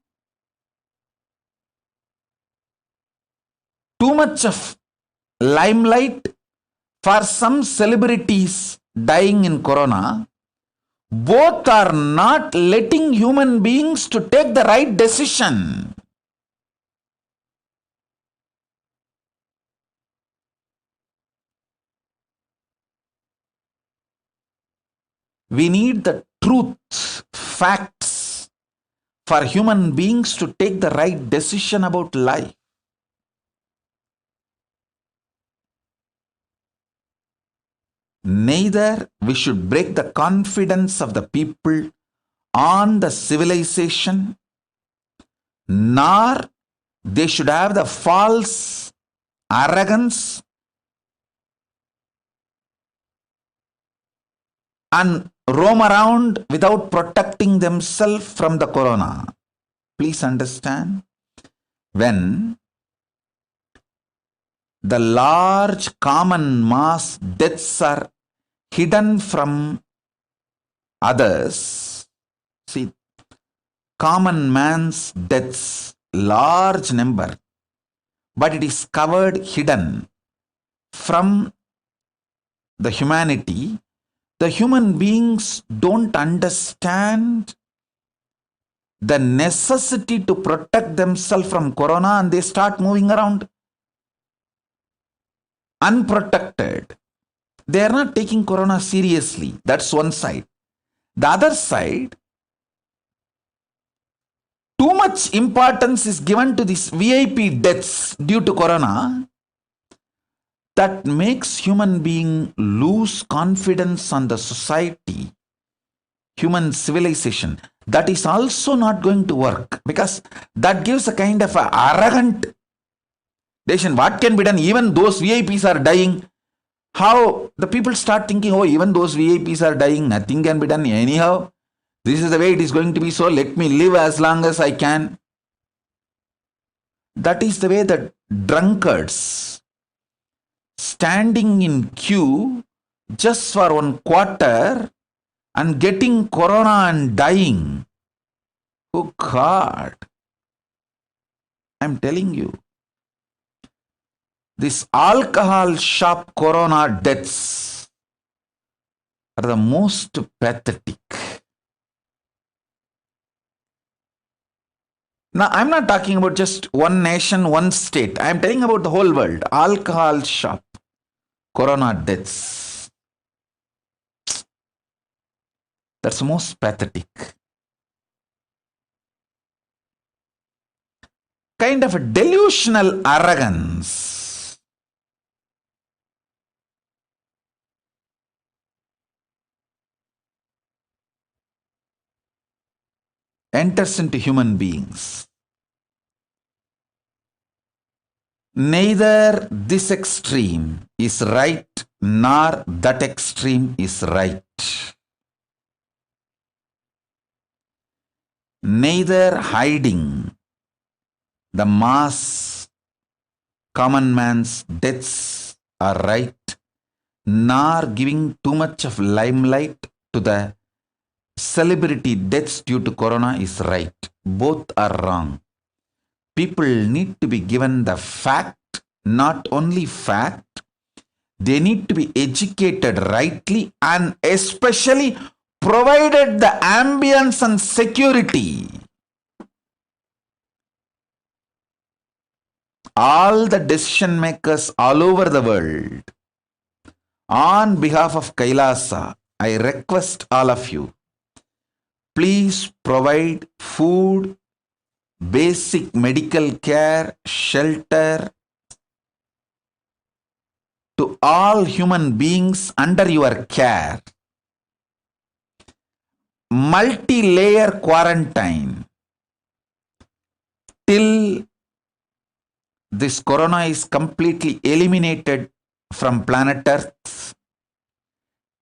too much of limelight for some celebrities dying in corona, both are not letting human beings to take the right decision. We need the truth, facts, for human beings to take the right decision about life. Neither we should break the confidence of the people on the civilization, nor they should have the false arrogance and roam around without protecting themselves from the corona. Please understand, when the large common mass deaths are hidden from others, see, common man's deaths, large number, but it is covered, hidden from the humanity. The human beings don't understand the necessity to protect themselves from corona, and they start moving around unprotected. They are not taking corona seriously. That's one side. The other side, too much importance is given to these VIP deaths due to corona, that makes human being lose confidence on the society, human civilization. That is also not going to work, because that gives a kind of a arrogant decision. What can be done? Even those VIPs are dying. How the people start thinking, oh, even those VIPs are dying, nothing can be done anyhow. This is the way it is going to be, so let me live as long as I can. That is the way that drunkards standing in queue just for 1 quarter and getting corona and dying. Oh God, I'm telling you, this alcohol shop corona deaths are the most pathetic. Now, I'm not talking about just one nation, one state. I'm telling about the whole world. Alcohol shop corona deaths. That's most pathetic. Kind of a delusional arrogance. Enters into human beings. Neither this extreme is right, nor that extreme is right. Neither hiding the mass common man's deaths are right, nor giving too much of limelight to the celebrity deaths due to corona is right. Both are wrong. People need to be given the fact, not only fact, they need to be educated rightly, and especially provided the ambience and security. All the decision makers all over the world, on behalf of Kailasa, I request all of you, please provide food, basic medical care, shelter to all human beings under your care. Multi-layer quarantine till this corona is completely eliminated from planet Earth,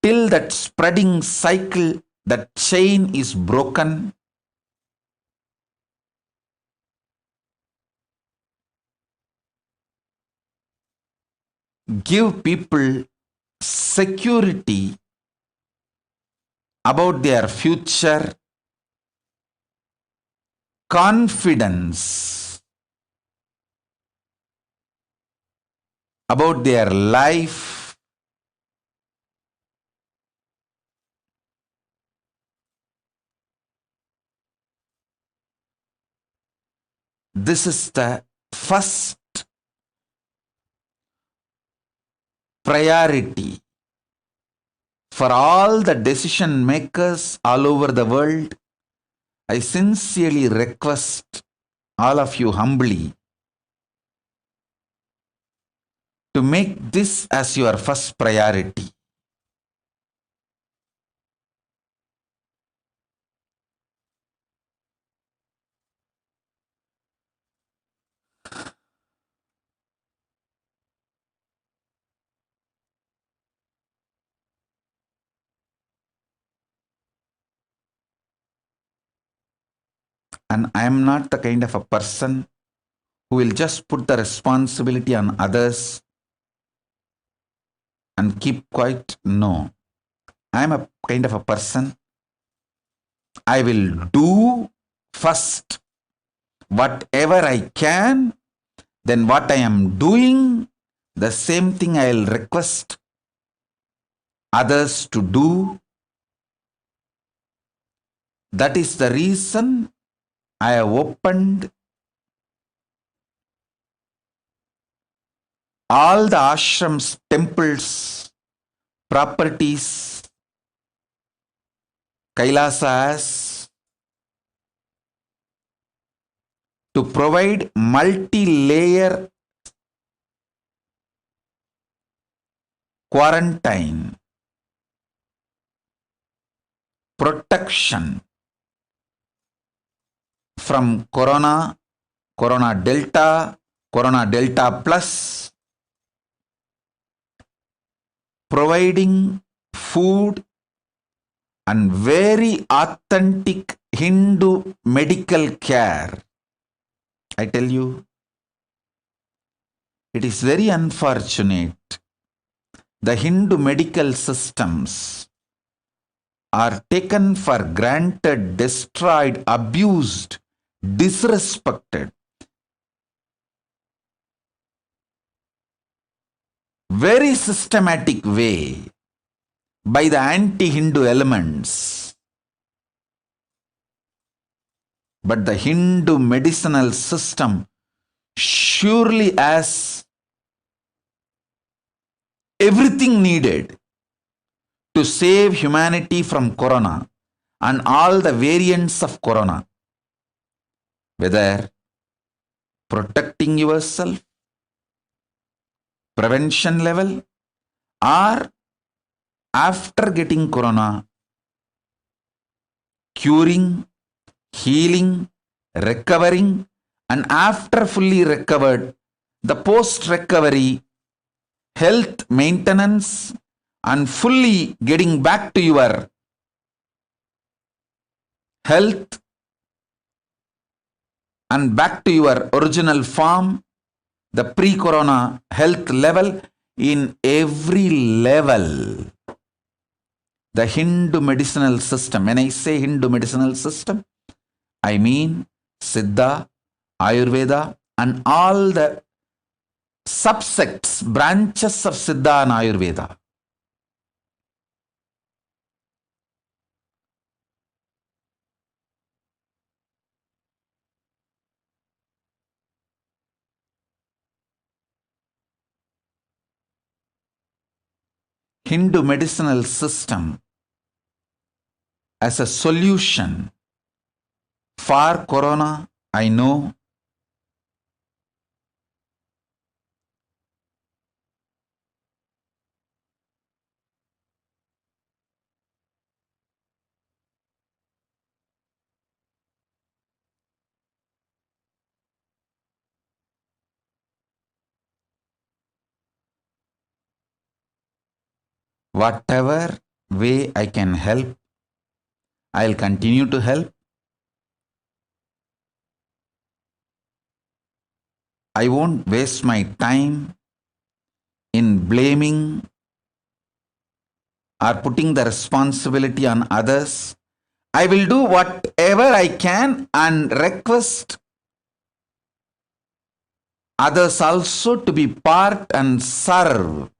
till that spreading cycle, that chain is broken. Give people security about their future, confidence about their life, this is the first priority For all the decision makers all over the world, I sincerely request all of you humbly to make this as your first priority. And I am not the kind of a person who will just put the responsibility on others and keep quiet. No. I am a kind of a person, I will do first whatever I can, then what I am doing, the same thing I will request others to do. That is the reason I have opened all the ashrams, temples, properties, Kailasa has to provide multi-layer quarantine, protection from corona, corona delta plus, providing food and very authentic Hindu medical care. I tell you, it is very unfortunate. The Hindu medical systems are taken for granted, destroyed, abused, disrespected. Very systematic way by the anti-Hindu elements. But the Hindu medicinal system surely has everything needed to save humanity from corona and all the variants of corona. Whether protecting yourself, prevention level, or after getting corona, curing, healing, recovering, and after fully recovered, the post-recovery health maintenance and fully getting back to your health and back to your original form, the pre-corona health level, in every level. The Hindu medicinal system, when I say Hindu medicinal system, I mean Siddha, Ayurveda, and all the subsects, branches of Siddha and Ayurveda. Hindu medicinal system as a solution for corona, I know. Whatever way I can help, I'll continue to help. I won't waste my time in blaming or putting the responsibility on others. I will do whatever I can and request others also to be part and serve.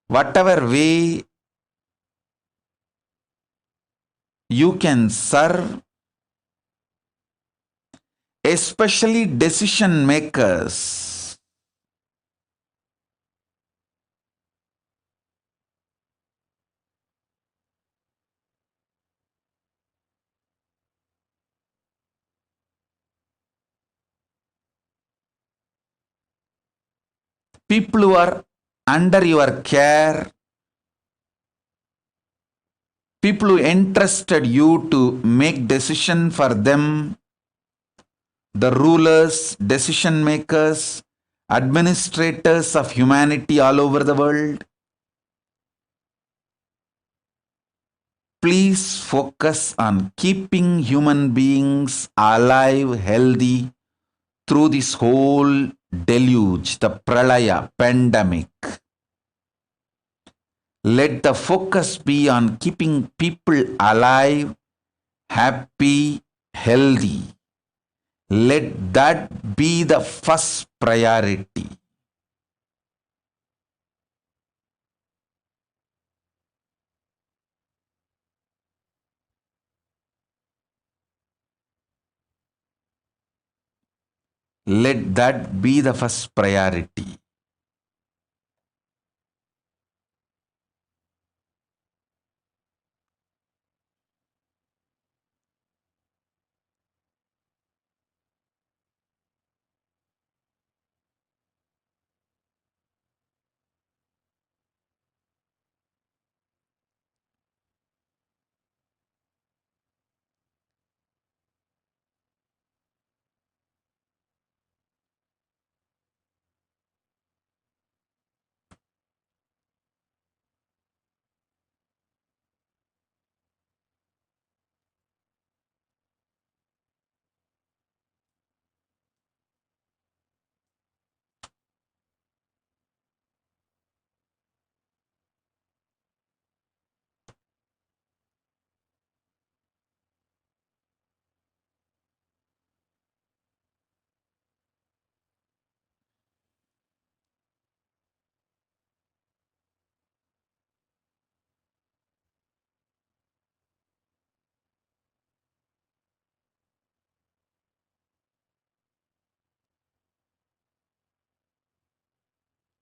Whatever way you can serve, especially decision makers. people who are under your care, people who entrusted you to make decision for them, the rulers, decision makers, administrators of humanity all over the world. Please focus on keeping human beings alive, healthy through this whole deluge, the pralaya, pandemic. Let the focus be on keeping people alive, happy, healthy. Let that be the first priority. Let that be the first priority.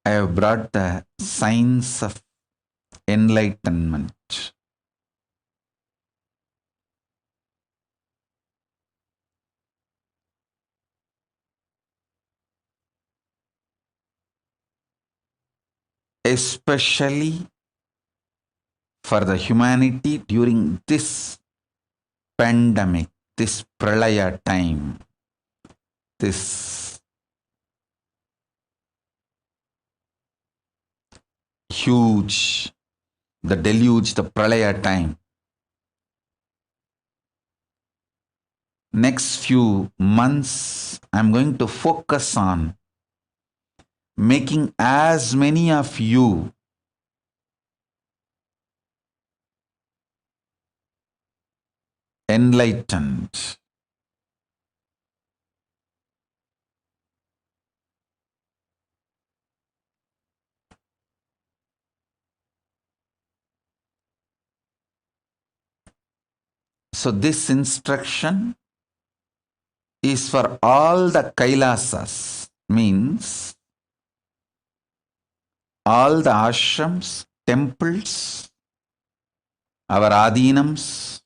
I have brought the science of enlightenment. Especially for the humanity during this pandemic, this pralaya time, this huge, the deluge, the pralaya time. Next few months, I'm going to focus on making as many of you enlightened. So this instruction is for all the Kailasas, means all the ashrams, temples, our adhinams,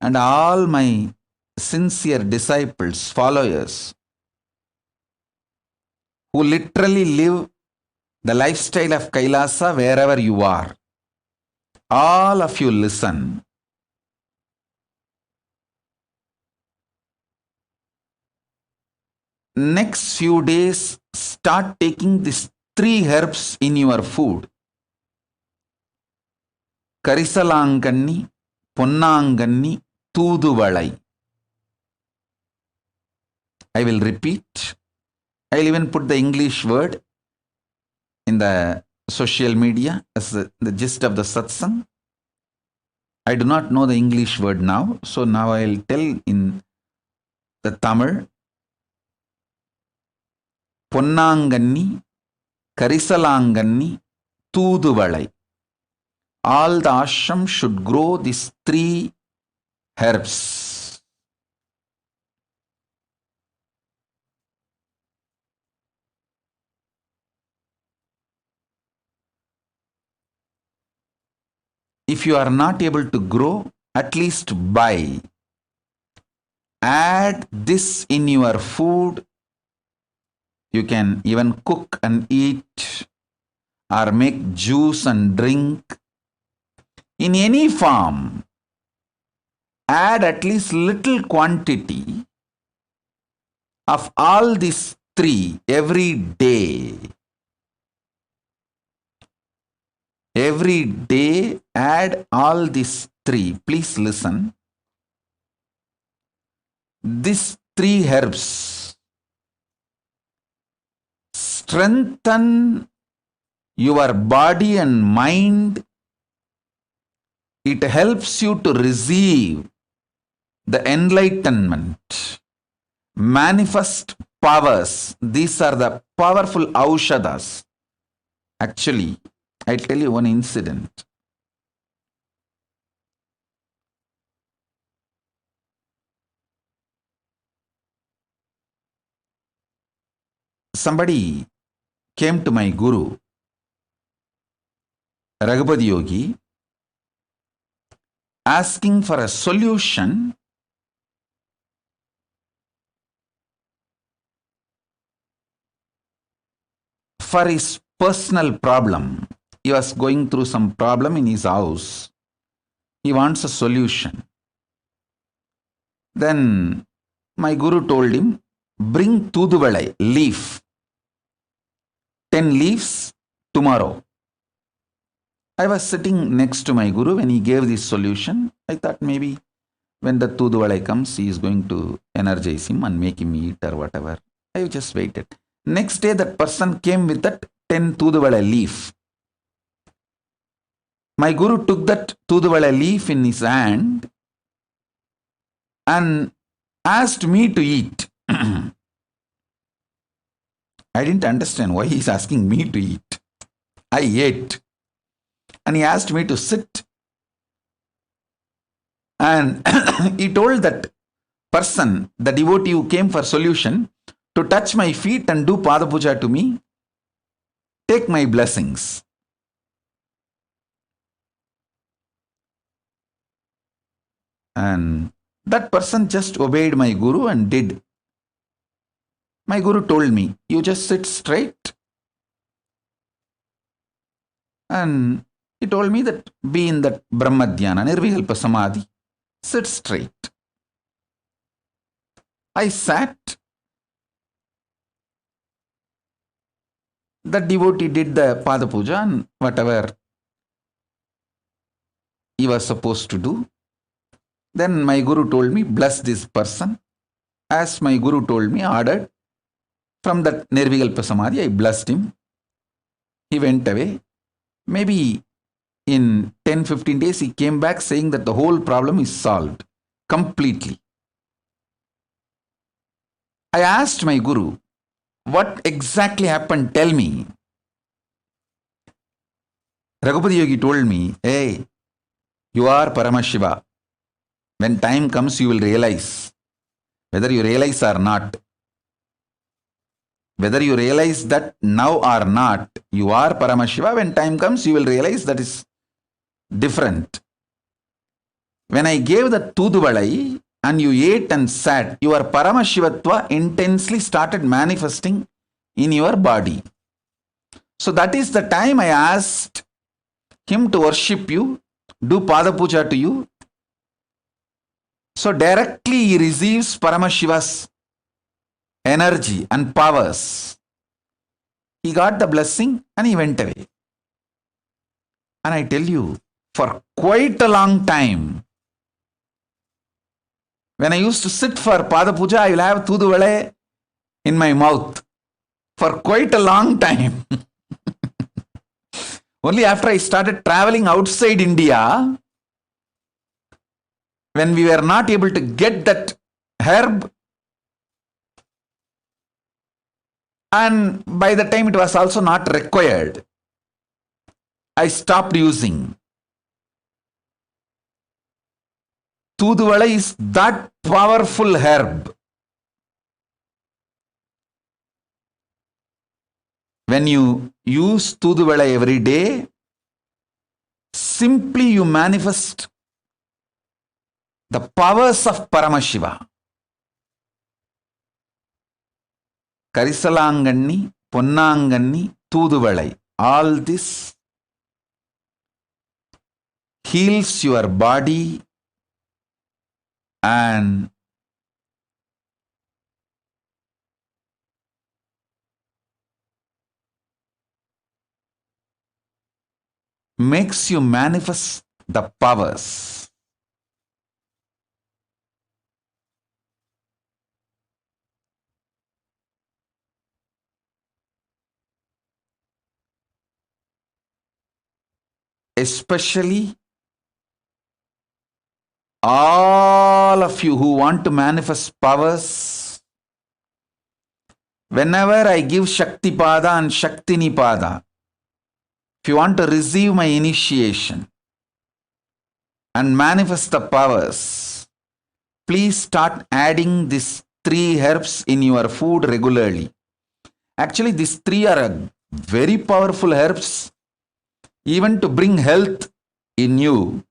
and all my sincere disciples, followers, who literally live the lifestyle of Kailasa wherever you are. All of you listen. Next few days, start taking these 3 herbs in your food. Karisalanganni, Ponnanganni, Thuduvalai. I will repeat. I will even put the English word in the social media as the gist of the Satsangh. I do not know the English word now, so now I will tell in the Tamil. Ponnanganni, Karisalanganni, Thuduvalai. All the ashrams should grow these 3 herbs. If you are not able to grow, at least buy. Add this in your food. You can even cook and eat or make juice and drink. In any form, add at least little quantity of all these three every day. Every day, add all these three. Please listen. These three herbs strengthen your body and mind. It helps you to receive the enlightenment, manifest powers. These are the powerful aushadas. Actually, I'll tell you one incident. Somebody came to my guru, Raghupati Yogi, asking for a solution for his personal problem. He was going through some problem in his house. He wants a solution. Then my guru told him, bring Tuduvalai leaf, 10 leaves tomorrow. I was sitting next to my guru when he gave this solution. I thought maybe when the Tuduvalai comes, he is going to energize him and make him eat or whatever. I just waited. Next day, that person came with that 10 Tuduvalai leaf. My guru took that Tuduvalai leaf in his hand and asked me to eat. I didn't understand why he's asking me to eat. I ate. And he asked me to sit. And he told that person, the devotee who came for solution, to touch my feet and do Pada Puja to me. Take my blessings. And that person just obeyed my guru and did. My guru told me, you just sit straight. And he told me that be in that Brahma Dhyana, Nirvikalpa Samadhi. Sit straight. I sat. The devotee did the Pada Puja and whatever he was supposed to do. Then my guru told me, bless this person. As my guru told me, ordered, from that Nirvikalpa Samadhi, I blessed him. He went away. Maybe in 10-15 days, he came back saying that the whole problem is solved completely. I asked my guru, what exactly happened? Tell me. Raghupati Yogi told me, hey, you are Paramashiva. When time comes, you will realize, whether you realize or not. Whether you realize that now or not, you are Paramashiva. When time comes, you will realize that is different. When I gave the Tuduvalai and you ate and sat, your Paramashivatva intensely started manifesting in your body. So that is the time I asked him to worship you, do Pada Puja to you. So directly he receives Paramashiva's energy and powers. He got the blessing and he went away. And I tell you, for quite a long time, when I used to sit for Pada Puja, I will have Tuduvalai in my mouth for quite a long time. Only after I started traveling outside India, when we were not able to get that herb, and by the time it was also not required, I stopped using. Tuduvalai is that powerful herb. When you use Tuduvalai every day, simply you manifest the powers of Paramashiva. Karisalanganni, Ponnanganni, Thuduvalai. All this heals your body and makes you manifest the powers. Especially all of you who want to manifest powers, whenever I give Shakti Pada and Shakti Nipada, if you want to receive my initiation and manifest the powers, please start adding these 3 herbs in your food regularly. Actually, these 3 are very powerful herbs, even to bring health in you.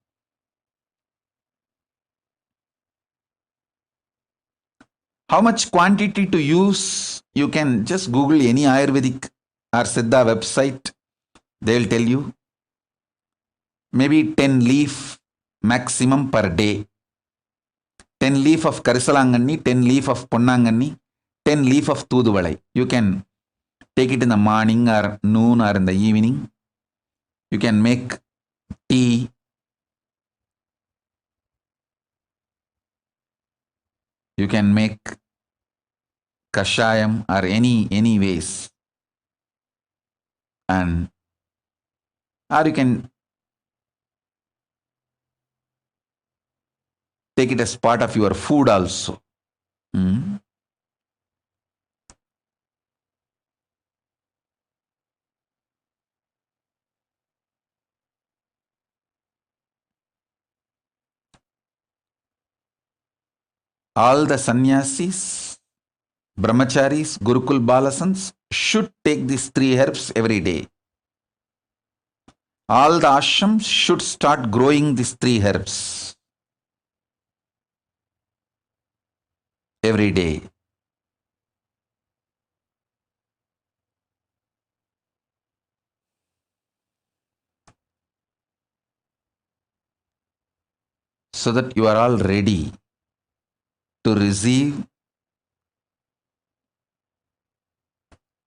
How much quantity to use? You can just Google any Ayurvedic or Siddha website. They'll tell you. Maybe 10 leaf maximum per day. 10 leaf of Karisalanganni, 10 leaf of Ponnanganni, 10 leaf of Thuduvalai. You can take it in the morning or noon or in the evening. You can make tea. You can make kashayam or any ways. And or you can take it as part of your food also. All the sannyasis, brahmacharis, Gurukul Balasans should take these 3 herbs every day. All the ashrams should start growing these 3 herbs every day. So that you are all ready to receive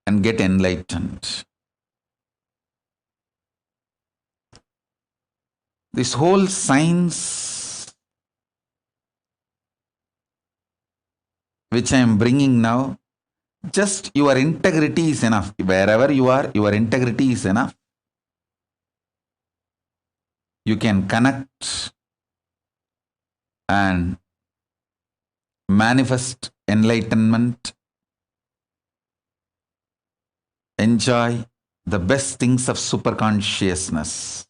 and get enlightened. This whole science which I am bringing now, just your integrity is enough. Wherever you are, your integrity is enough. You can connect and manifest enlightenment, enjoy the best things of superconsciousness,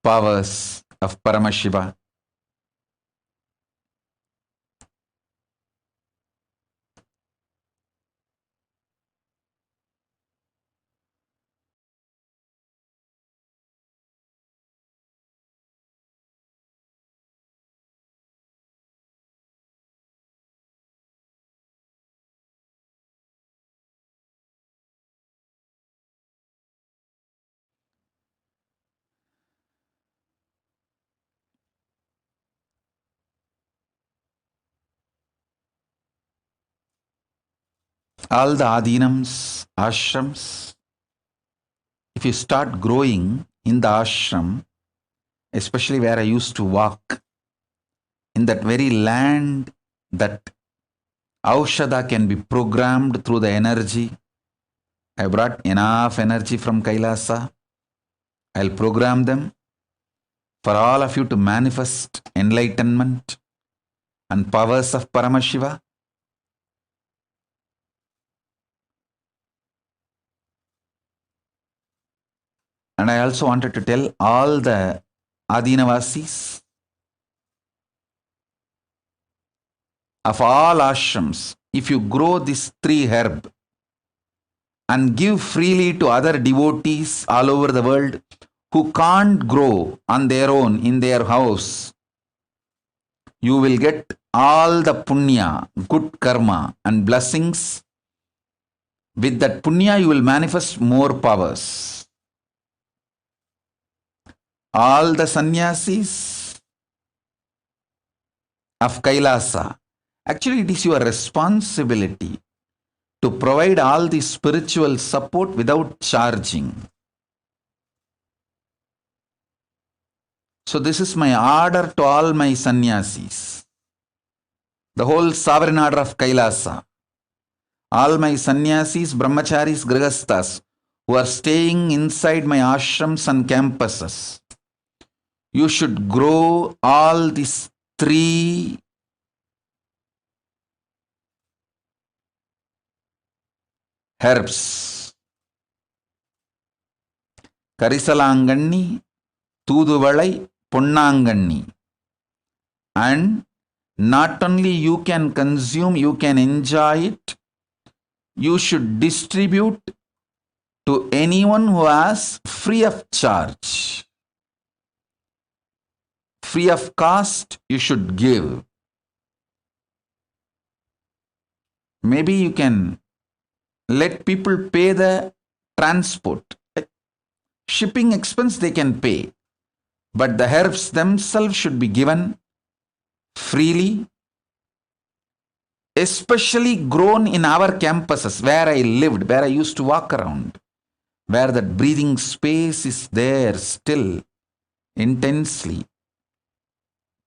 powers of Paramashiva. All the adinams, ashrams, if you start growing in the ashram, especially where I used to walk, in that very land that Aushadha can be programmed through the energy. I brought enough energy from Kailasa. I'll program them for all of you to manifest enlightenment and powers of Paramashiva. And I also wanted to tell all the Adinavasis of all ashrams, if you grow this 3 herb and give freely to other devotees all over the world who can't grow on their own in their house, you will get all the punya, good karma and blessings. With that punya, you will manifest more powers. All the sannyasis of Kailasa, actually it is your responsibility to provide all the spiritual support without charging. So this is my order to all my sannyasis, the whole sovereign order of Kailasa. All my sannyasis, brahmacharis, grihasthas who are staying inside my ashrams and campuses, you should grow all these 3 herbs. Karisalanganni, Tuduvalai, Punnanganni. And not only you can consume, you can enjoy it, you should distribute to anyone who has free of charge. Free of cost, you should give. Maybe you can let people pay the transport. Shipping expense they can pay. But the herbs themselves should be given freely, especially grown in our campuses where I lived, where I used to walk around, where that breathing space is there still intensely.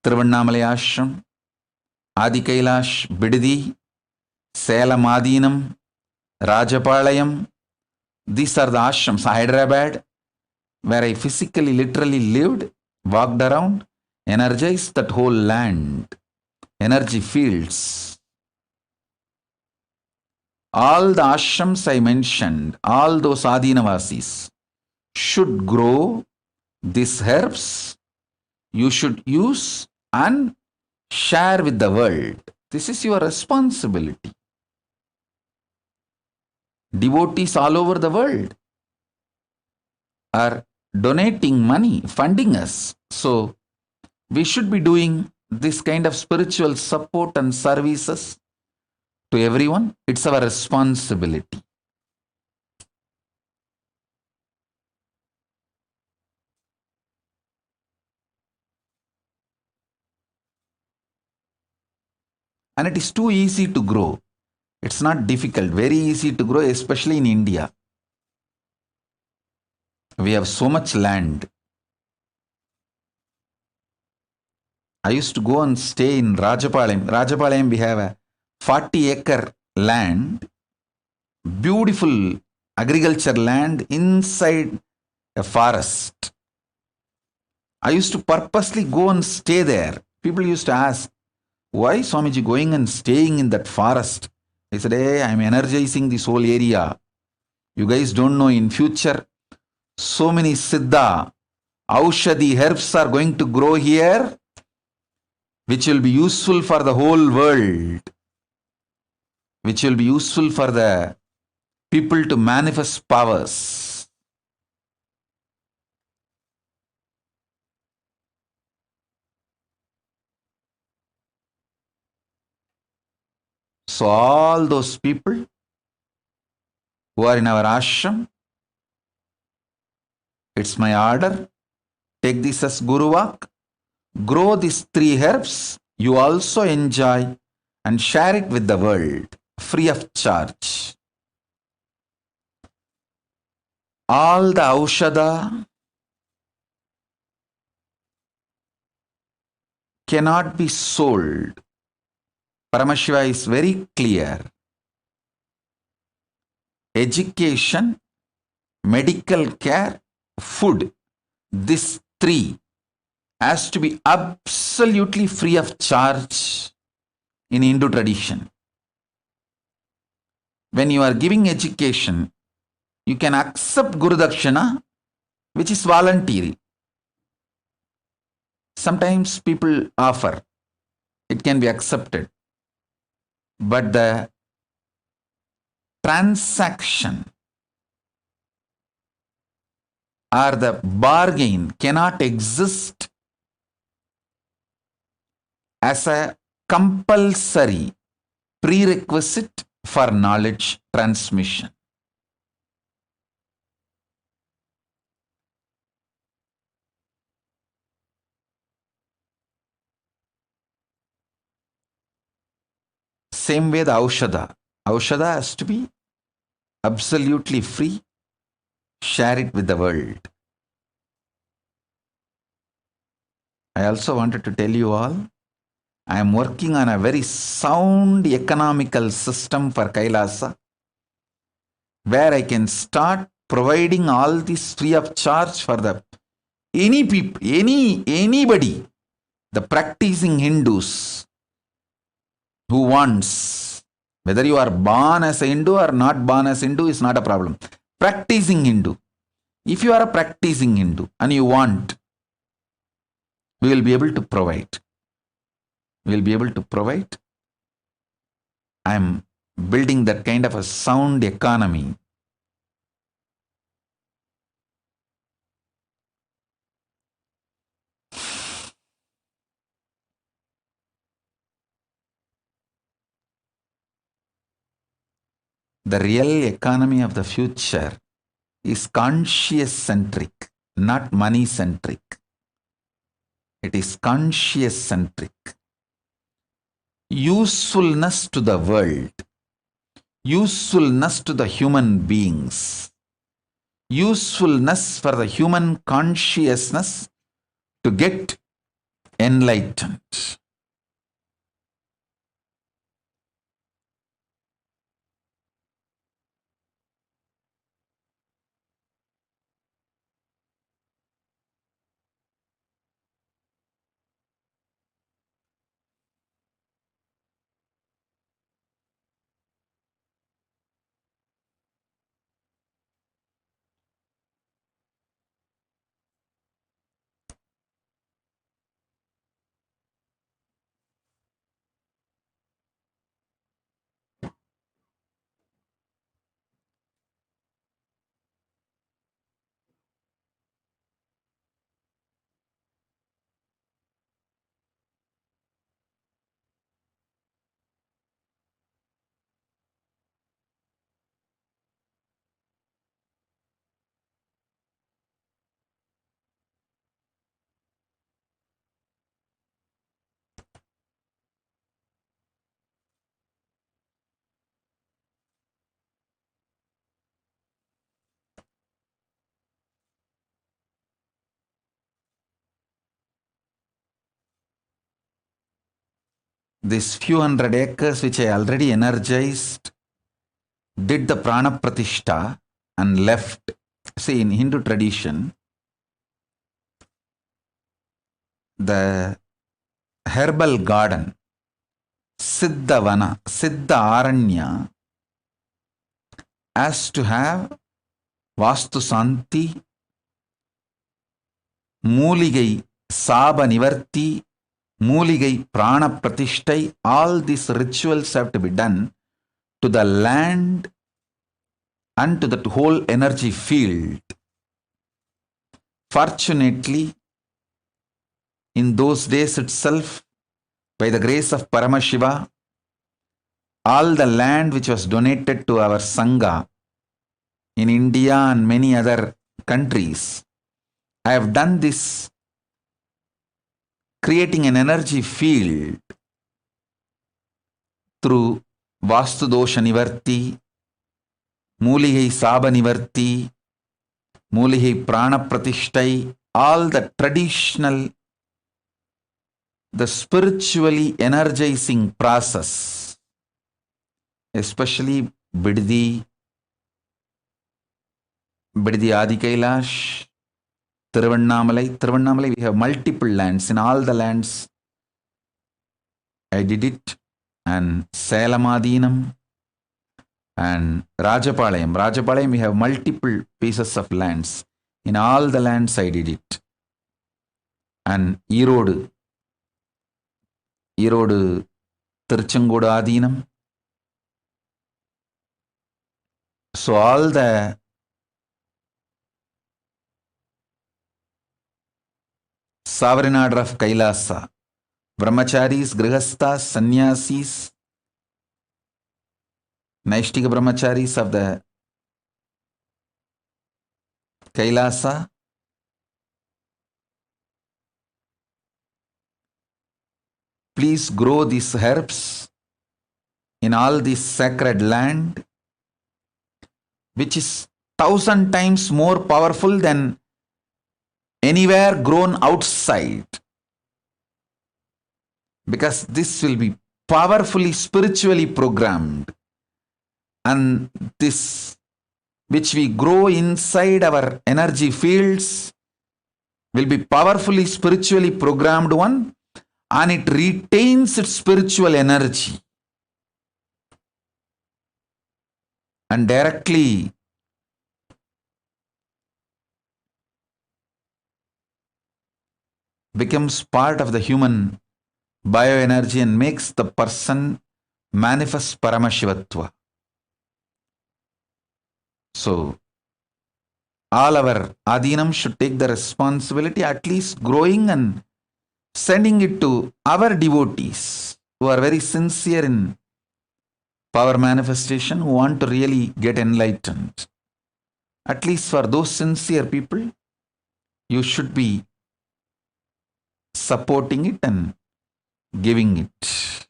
Tiruvannamalai Ashram, Adi Kailash, Bididi, Salem Adinam, Rajapalayam. These are the ashrams. Hyderabad, where I physically, literally lived, walked around, energized that whole land, energy fields. All the ashrams I mentioned, all those Adinavasis should grow these herbs. You should use and share with the world. This is your responsibility. Devotees all over the world are donating money, funding us. So we should be doing this kind of spiritual support and services to everyone. It's our responsibility. And it is too easy to grow. It's not difficult, very easy to grow, especially in India. We have so much land. I used to go and stay in Rajapalayam. Rajapalayam, we have a 40-acre land, beautiful agriculture land inside a forest. I used to purposely go and stay there. People used to ask, why Swamiji going and staying in that forest? I said, hey, I'm energizing this whole area. You guys don't know, in future, so many Siddha, Aushadhi herbs are going to grow here, which will be useful for the whole world, which will be useful for the people to manifest powers. So all those people who are in our ashram, it's my order, take this as Guru Vak, grow these 3 herbs, you also enjoy and share it with the world, free of charge. All the Aushadha cannot be sold. Paramashiva is very clear. Education, medical care, food, these 3 has to be absolutely free of charge in Hindu tradition. When you are giving education, you can accept Guru Dakshina, which is voluntary. Sometimes people offer, it can be accepted. But the transaction or the bargain cannot exist as a compulsory prerequisite for knowledge transmission. Same way the Aushadha. Aushadha has to be absolutely free. Share it with the world. I also wanted to tell you all, I am working on a very sound economical system for Kailasa, where I can start providing all this free of charge for the anybody, the practicing Hindus who wants, whether you are born as a Hindu or not born as Hindu is not a problem. Practicing Hindu. If you are a practicing Hindu and you want, we will be able to provide. We will be able to provide. I am building that kind of a sound economy. The real economy of the future is conscious-centric, not money-centric. It is conscious-centric. Usefulness to the world, usefulness to the human beings, usefulness for the human consciousness to get enlightened. This few hundred acres which I already energized, did the prana pratishta and left. See, in Hindu tradition, the herbal garden, Siddhavana, Siddha Aranya, has to have Vastu Santi, Mooligai Saba Nivarti, Mooligai Prana Pratishtai. All these rituals have to be done to the land and to the whole energy field. Fortunately, in those days itself, by the grace of Paramashiva, all the land which was donated to our Sangha in India and many other countries, I have done this, creating an energy field through Vastu Dosha Nivarti, Mooligai Saba Nivarti, Mooligai Prana Pratishtai, all the traditional, the spiritually energizing process, especially Biddi Adi Kailash, Tiruvannamalai, we have multiple lands. In all the lands, I did it. And Salamadinam and Rajapalayam, we have multiple pieces of lands. In all the lands, I did it. And Erode, Tiruchengodu Adinam. So all the sovereign order of Kailasa, brahmacharis, grihasthas, sannyasis, Naishtika brahmacharis of the Kailasa, please grow these herbs in all this sacred land, which is 1,000 times more powerful than anywhere grown outside. Because this will be powerfully spiritually programmed. And this, which we grow inside our energy fields, will be powerfully spiritually programmed one, and it retains its spiritual energy. And directly becomes part of the human bioenergy and makes the person manifest Paramashivatva. So, all our Adinam should take the responsibility, at least growing and sending it to our devotees who are very sincere in power manifestation, who want to really get enlightened. At least for those sincere people, you should be supporting it and giving it.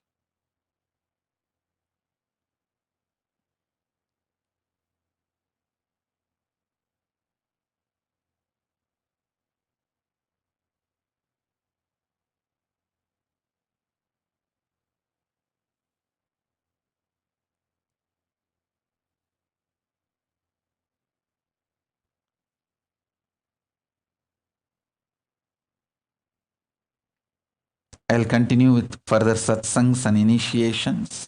I'll continue with further satsangs and initiations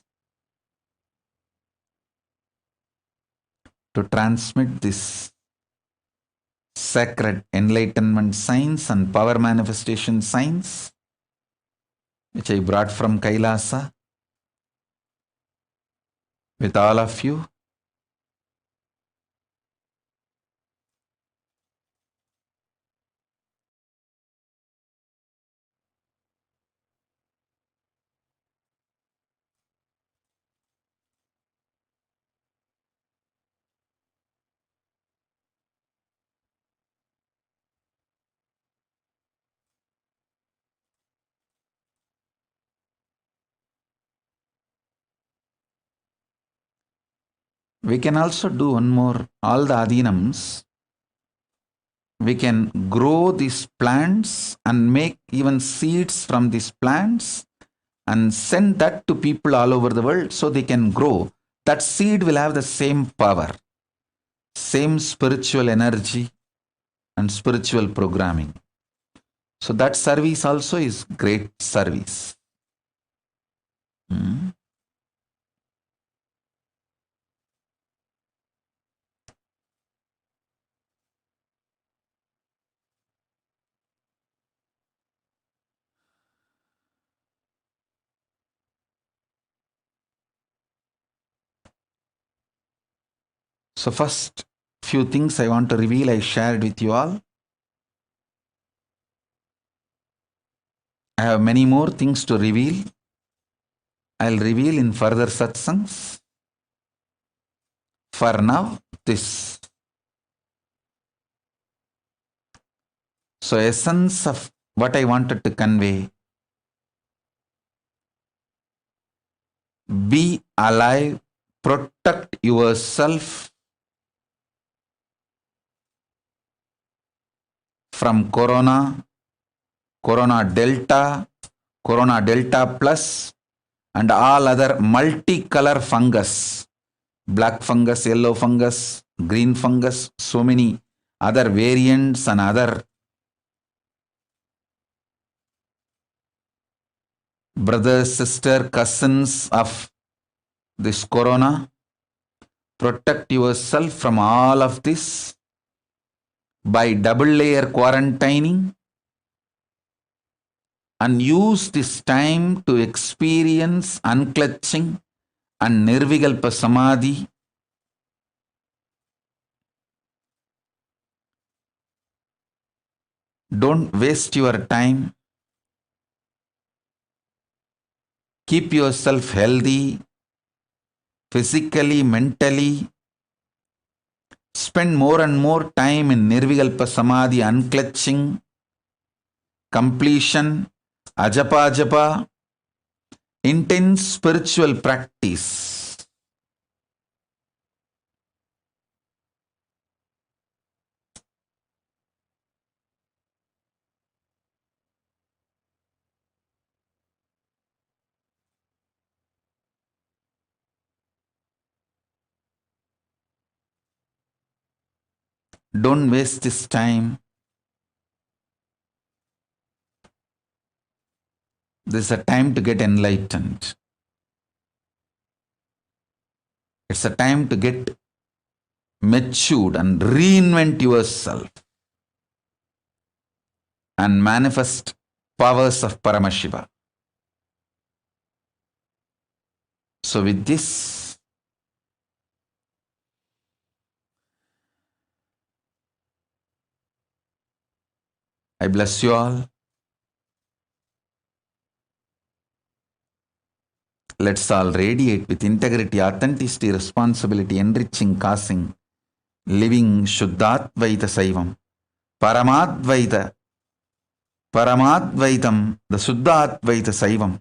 to transmit this sacred enlightenment science and power manifestation science, which I brought from Kailasa with all of you. We can also do one more, all the adinams. We can grow these plants and make even seeds from these plants and send that to people all over the world so they can grow. That seed will have the same power, same spiritual energy and spiritual programming. So that service also is great service. So first few things I want to reveal, I shared with you all. I have many more things to reveal. I'll reveal in further satsangs. For now, this. So essence of what I wanted to convey. Be alive, protect yourself from corona, corona delta plus, and all other multicolor fungus, black fungus, yellow fungus, green fungus, so many other variants and other brothers, sisters, cousins of this corona. Protect yourself from all of this by double layer quarantining, and use this time to experience unclutching and nirvikalpa samadhi. Don't waste your time. Keep yourself healthy, physically, mentally. Spend more and more time in Nirvikalpa Samadhi, unclutching, completion, ajapa japa, intense spiritual practice. Don't waste this time. This is a time to get enlightened. It's a time to get matured and reinvent yourself and manifest powers of Paramashiva. So with this, I bless you all. Let's all radiate with integrity, authenticity, responsibility, enriching, causing, living Shuddhatvaita Saivam, Paramadvaita, Paramadvaitam, the Shuddhatvaita Saivam,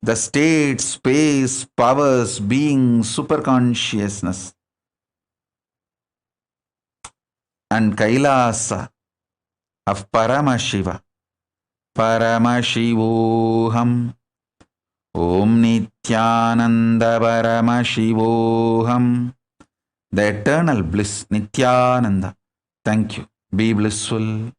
the state, space, powers, being, superconsciousness, and Kailasa of Paramashiva, Paramashivoham, Om Nithyananda Paramashivoham, the eternal bliss, Nithyananda. Thank you. Be blissful.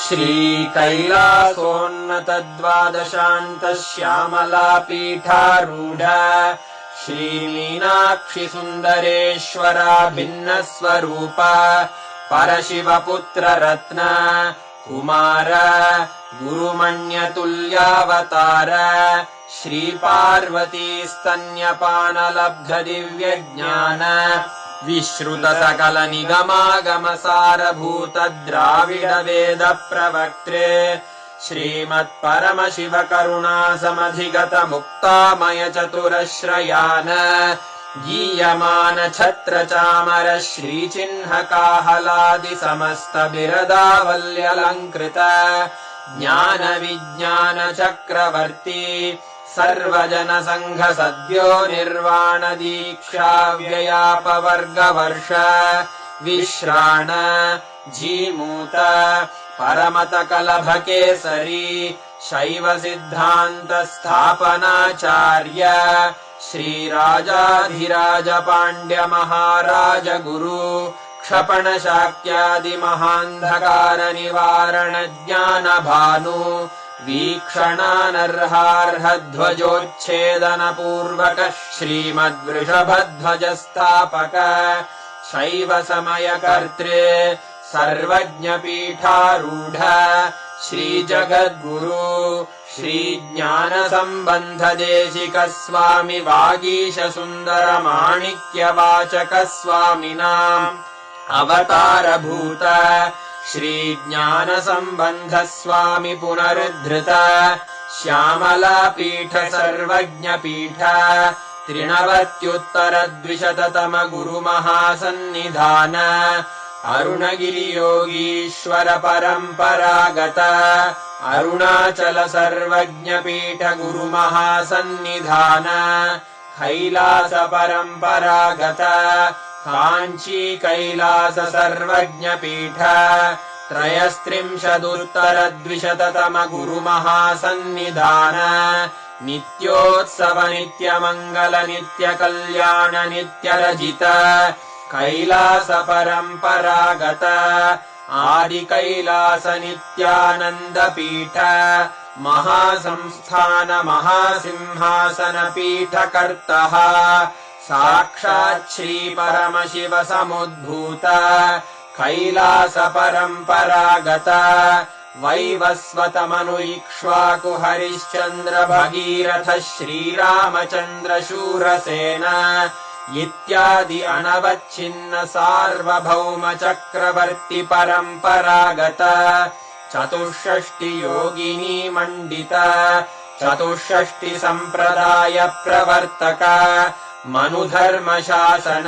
Shri कैलासोन्नत द्वादशान्त Shyamala पीठारूढ़ Shri Meenakshi सुंदरेश्वरा भिन्न स्वरूप परशिव पुत्र रत्न कुमार गुरुमण्यतुल्यावतार श्री पार्वती स्तन्यपान लब्ध दिव्य ज्ञान विश्रुत सकल निगमागम सारभूत द्राविड वेद प्रवक्त्रे श्रीमत् परमशिव करुणा समधिगत मुक्तामय चतुरश्रयान गीयमान छत्र चामर श्री चिन्ह काहलादि समस्त बिरदावल्यलंकृत ज्ञान विज्ञान चक्रवर्ती सर्वजन संघ सद्यो निर्वाण दीक्षा व्ययापवर्ग वर्ष विश्राण जीमूत परमत कलभ केसरी शैव सिद्धांत स्थापनाचार्य श्री राजाधिराज पांड्य महाराज गुरु क्षपण शाक्यादि महांधकार निवारण ज्ञान भानु वीक्षणानर्हार्हध्वजोच्छेदन पूर्वक श्रीमद्वृषभध्वजस्थापक शैव समय कर्त्रे सर्वज्ञ पीठारूढ़ श्री जगद्गुरु श्री ज्ञान संबंध देशिक स्वामी वागीश सुंदर माणिक्य वाचक स्वामिनाम् अवतार भूत श्री ज्ञान संबंध स्वामी पुनरुद्धृत श्यामला पीठ सर्वज्ञ पीठ त्रिनवत्युत्तर द्विशततम गुरु महासन्निधान अरुणगिरि योगीश्वर परंपरागत अरुणाचल सर्वज्ञ पीठ गुरु महासन्निधान कैलास परंपरागत कांची कैलास सर्वज्ञ पीठ त्रयस्त्रिंशदुत्तर द्विशततम गुरु महासन्निधान नित्योत्सव नित्य मंगल नित्य कल्याण नित्य रजित कैलास परंपरागत आदि कैलास नित्यानंद पीठ महासंस्थान महासिंहासन पीठ कर्तः साक्षात् श्री परमशिव समुद्भूत कैलास परम्परागत वैवस्वतमनु इक्ष्वाकु हरिश्चन्द्र भगीरथ श्रीरामचन्द्र शूरसेन इत्यादि अनवच्छिन्न सार्वभौम चक्रवर्ति परम्परागत चतुष्षष्टि योगिनी मण्डित चतुष्षष्टि सम्प्रदाय प्रवर्तक मनुधर्म शासन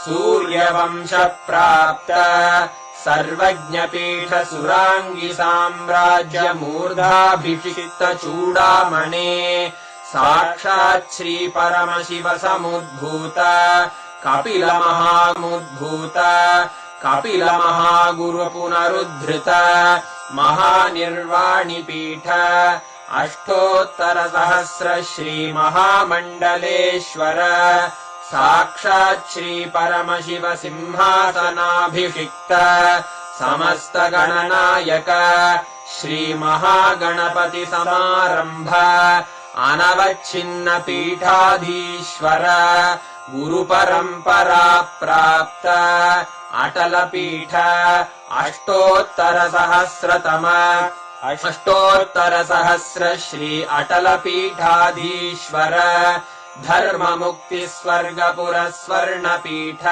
सूर्यवंश प्राप्त सर्वज्ञपीठ सुराङ्गी साम्राज्य मूर्धाभिषिक्त चूडामणे साक्षात् श्री परमशिव समुद्भूत कपिल महामुद्भूत कपिल महागुरु पुनरुद्धृत महानिर्वाणि पीठ अष्टोत्तर सहस्र श्री महामण्डलेश्वर साक्षात् श्री परमशिव सिंहासनाभिषिक्त समस्त गणनायक श्री महागणपति समारंभ अनवच्छिन्न पीठाधीश्वर गुरु परंपरा प्राप्त अटल पीठ अष्टोत्तर सहस्र श्री अटल पीठाधीश्वर धर्म मुक्ति स्वर्ग पुरस्वर्ण पीठ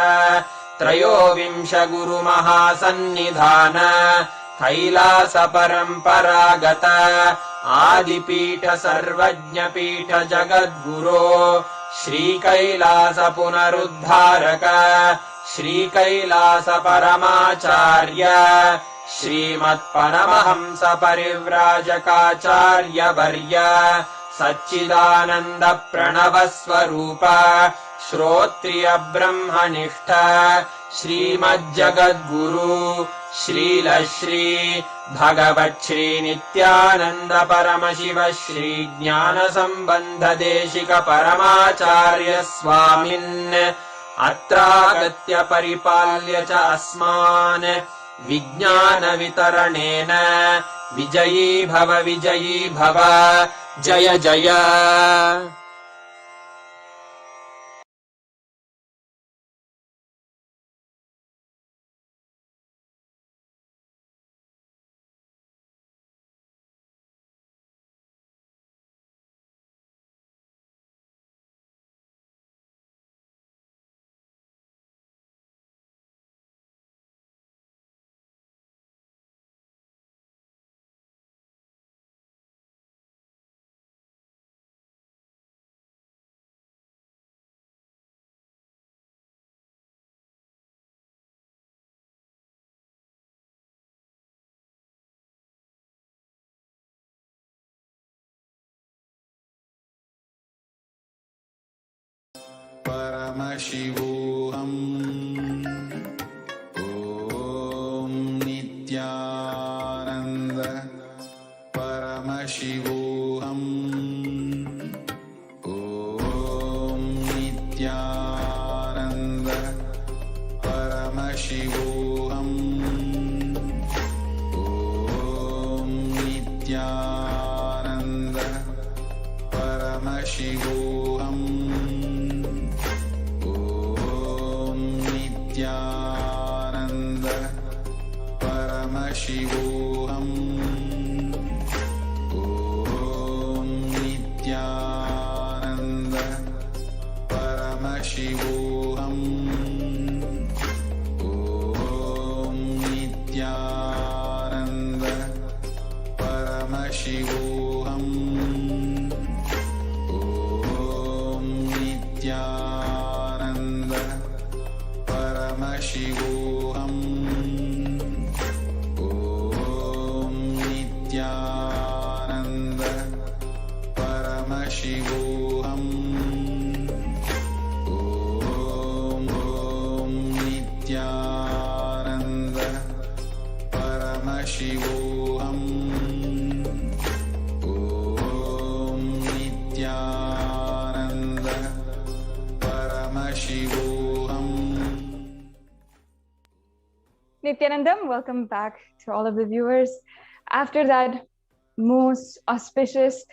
त्रयोविंश गुरु महासन्निधान कैलास परम्परागत आदिपीठ सर्वज्ञ पीठ जगद्गुरो श्री कैलास पुनरुद्धारक श्री कैलास परमाचार्य श्रीमत्परमहंस परिव्राजकाचार्य वर्य सच्चिदानन्द प्रणव स्वरूप श्रोत्रिय ब्रह्मनिष्ठ श्रीमज्जगद्गुरु श्रील श्री भगवत् श्री नित्यानंद परमशिव श्री ज्ञान संबंध देशिक परमाचार्य स्वामिन् अत्रागत्य परिपाल्य च अस्मान् विज्ञान वितरणेन विजयी भव जय जय। Paramashivoham Om Nithyananda Paramashivoham Om Nithyananda Paramashivoham Om Nithyananda Paramashivoham Nithyananda Paramashivoham Om Nithyananda Paramashivoham Om Nithyananda Paramashivoham Om Nithyananda Paramashivoham Om Nithyananda Paramashivoham Om Nithyananda Paramashivoham Om Nithyananda Paramashivoham. Nithyanandam, welcome back to all of the viewers. After that most auspicious,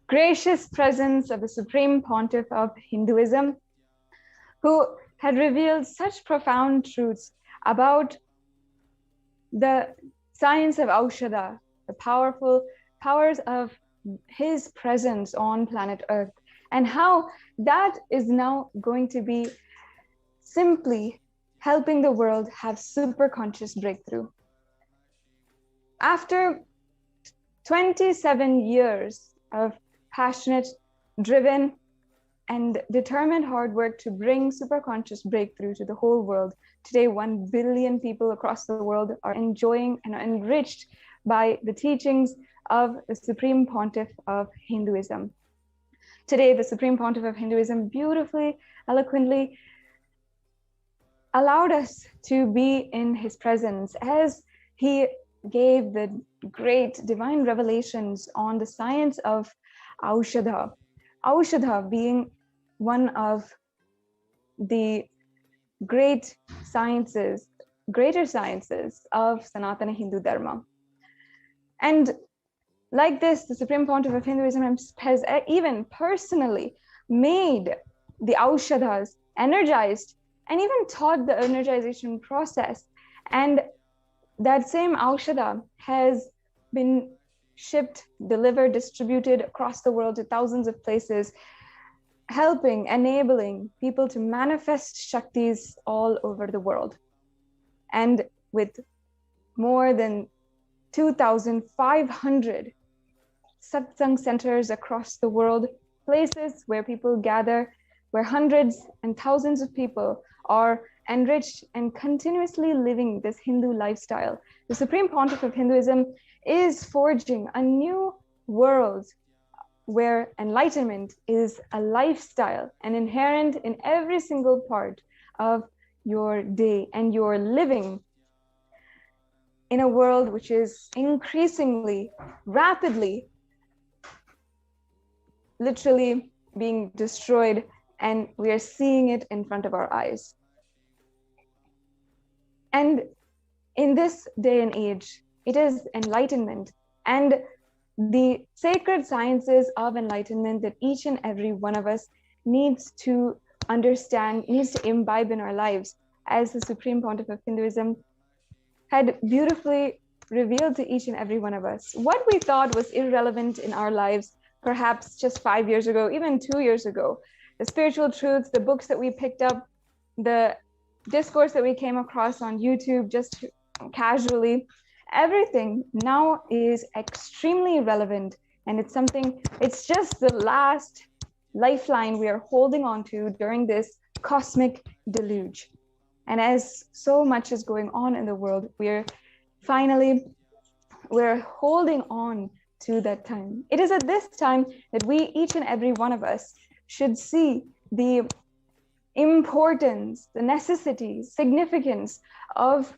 gracious presence of the Supreme Pontiff of Hinduism, who had revealed such profound truths about the science of Aushadha, the powerful powers of his presence on planet Earth, and how that is now going to be simply helping the world have super conscious breakthrough. After 27 years of passionate, driven, and determined hard work to bring superconscious breakthrough to the whole world, today 1 billion people across the world are enjoying and are enriched by the teachings of the Supreme Pontiff of Hinduism. Today, the Supreme Pontiff of Hinduism beautifully, eloquently allowed us to be in his presence as he gave the great divine revelations on the science of Aushadha. Aushadha being one of the greater sciences of Sanatana Hindu Dharma. And like this, the Supreme Pontiff of Hinduism has even personally made the Aushadhas, energized, and even taught the energization process. And that same Aushadha has been shipped, delivered, distributed across the world to thousands of places, helping, enabling people to manifest Shaktis all over the world. And with more than 2,500 Satsangh centers across the world, places where people gather, where hundreds and thousands of people are enriched and continuously living this Hindu lifestyle. The Supreme Pontiff of Hinduism is forging a new world where enlightenment is a lifestyle and inherent in every single part of your day, and you're living in a world which is increasingly, rapidly, literally being destroyed, and we are seeing it in front of our eyes. And in this day and age, it is enlightenment and the sacred sciences of enlightenment that each and every one of us needs to understand, needs to imbibe in our lives, as the Supreme Pontiff of Hinduism had beautifully revealed to each and every one of us. What we thought was irrelevant in our lives, perhaps just 5 years ago, even 2 years ago, the spiritual truths, the books that we picked up, the discourse that we came across on YouTube just casually, everything now is extremely relevant. And it's just the last lifeline we are holding on to during this cosmic deluge. And as so much is going on in the world, we're holding on to that time. It is at this time that we, each and every one of us, should see the importance, the necessity, significance of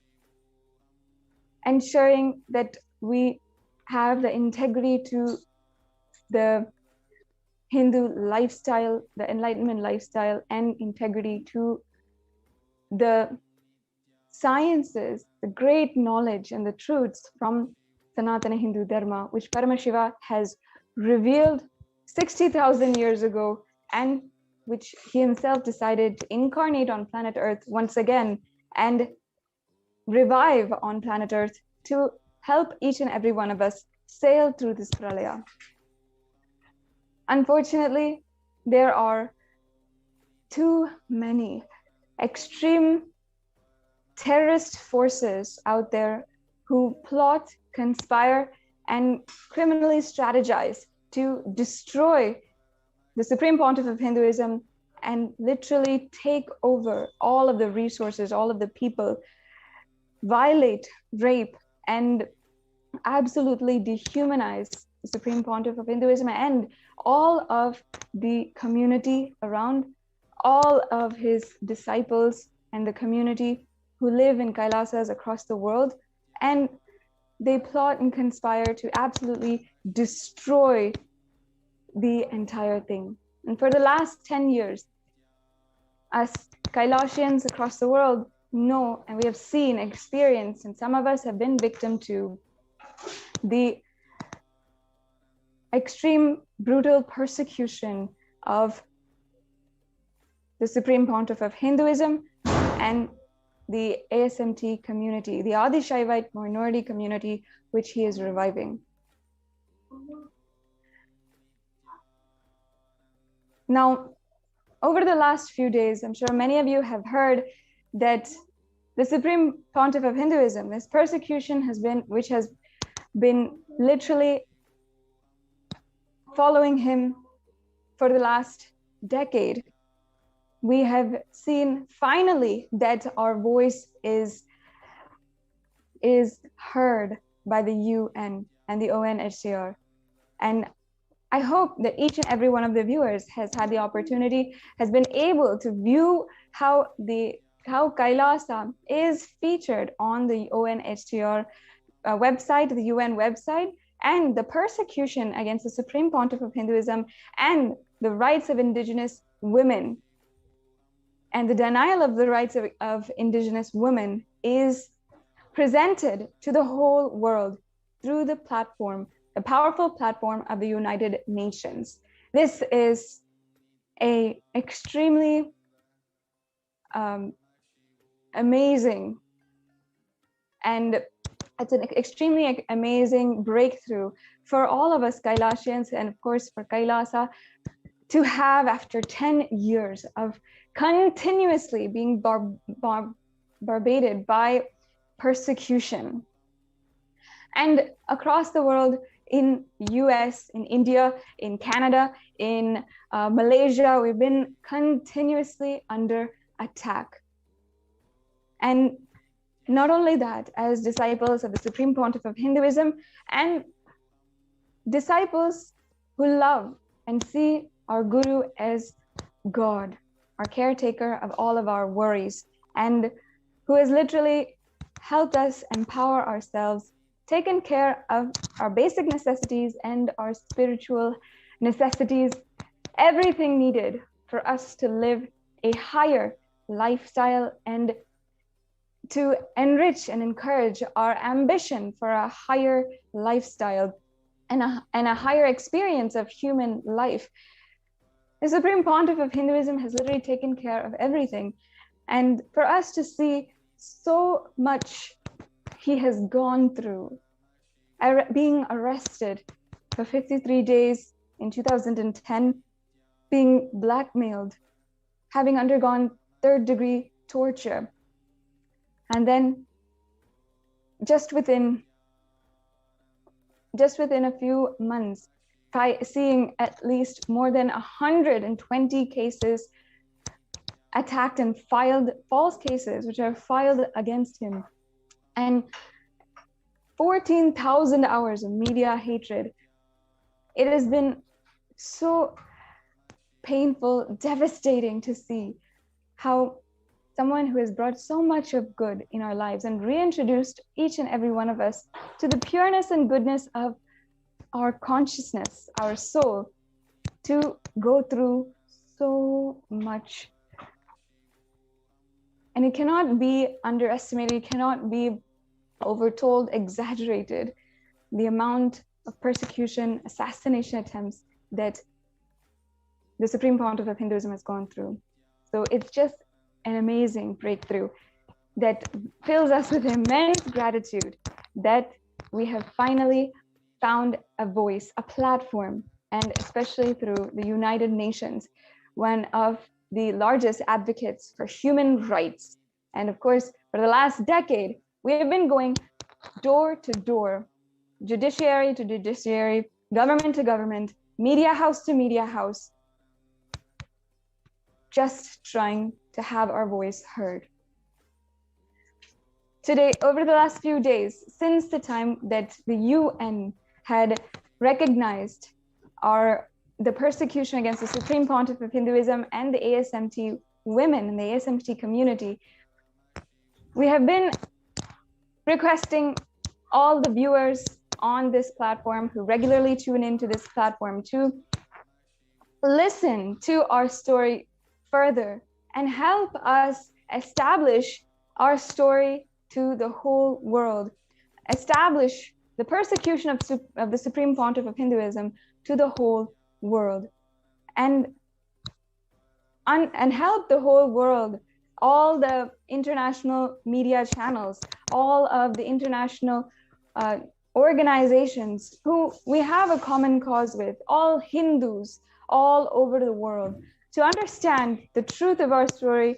ensuring that we have the integrity to the Hindu lifestyle, the enlightenment lifestyle, and integrity to the sciences, the great knowledge and the truths from Sanatana Hindu Dharma, which Paramashiva has revealed 60,000 years ago, and which he himself decided to incarnate on planet Earth once again and revive on planet Earth to help each and every one of us sail through this pralaya. Unfortunately, there are too many extreme terrorist forces out there who plot, conspire, and criminally strategize to destroy the Supreme Pontiff of Hinduism and literally take over all of the resources, all of the people, violate, rape, and absolutely dehumanize the Supreme Pontiff of Hinduism and all of the community around, all of his disciples and the community who live in Kailasas across the world. And they plot and conspire to absolutely destroy the entire thing. And for the last 10 years, us Kailasians across the world know, and we have seen, experienced, and some of us have been victim to the extreme brutal persecution of the Supreme Pontiff of Hinduism and the ASMT community, the Adi Shaivite minority community, which he is reviving. Now, over the last few days, I'm sure many of you have heard that the Supreme Pontiff of Hinduism, this persecution which has been literally following him for the last decade. We have seen finally that our voice is heard by the UN and the ONHCR. And I hope that each and every one of the viewers has had the opportunity, has been able to view how Kailasa is featured on the ONHCR website, the UN website, and the persecution against the Supreme Pontiff of Hinduism and the rights of indigenous women and the denial of the rights of indigenous women is presented to the whole world through the platform, the powerful platform of the United Nations. This is an extremely amazing, and it's an extremely amazing breakthrough for all of us Kailasians, and of course for Kailasa, to have, after 10 years of continuously being barbated by persecution. And across the world, in US, in India, in Canada, in Malaysia, we've been continuously under attack. And not only that, as disciples of the Supreme Pontiff of Hinduism and disciples who love and see our Guru as God, our caretaker of all of our worries, and who has literally helped us empower ourselves, taken care of our basic necessities and our spiritual necessities, everything needed for us to live a higher lifestyle and to enrich and encourage our ambition for a higher lifestyle and a higher experience of human life. The Supreme Pontiff of Hinduism has literally taken care of everything. And for us to see so much he has gone through, being arrested for 53 days in 2010, being blackmailed, having undergone third-degree torture, and then just within a few months, seeing at least more than 120 cases attacked and filed, false cases which are filed against him, and 14,000 hours of media hatred. It has been so painful, devastating to see how someone who has brought so much of good in our lives and reintroduced each and every one of us to the pureness and goodness of our consciousness, our soul, to go through so much. And it cannot be underestimated, it cannot be overtold, exaggerated, the amount of persecution, assassination attempts that the Supreme Pontiff of Hinduism has gone through. So it's just an amazing breakthrough that fills us with immense gratitude that we have finally found a voice, a platform, and especially through the United Nations, one of the largest advocates for human rights. And of course, for the last decade, we have been going door to door, judiciary to judiciary, government to government, media house to media house, just trying to have our voice heard. Today, over the last few days, since the time that the UN had recognized the persecution against the Supreme Pontiff of Hinduism and the ASMT women in the ASMT community, we have been requesting all the viewers on this platform who regularly tune into this platform to listen to our story further and help us establish our story to the whole world, establish the persecution of the Supreme Pontiff of Hinduism to the whole world. And and help the whole world, all the international media channels, all of the international organizations who we have a common cause with, all Hindus all over the world, to understand the truth of our story,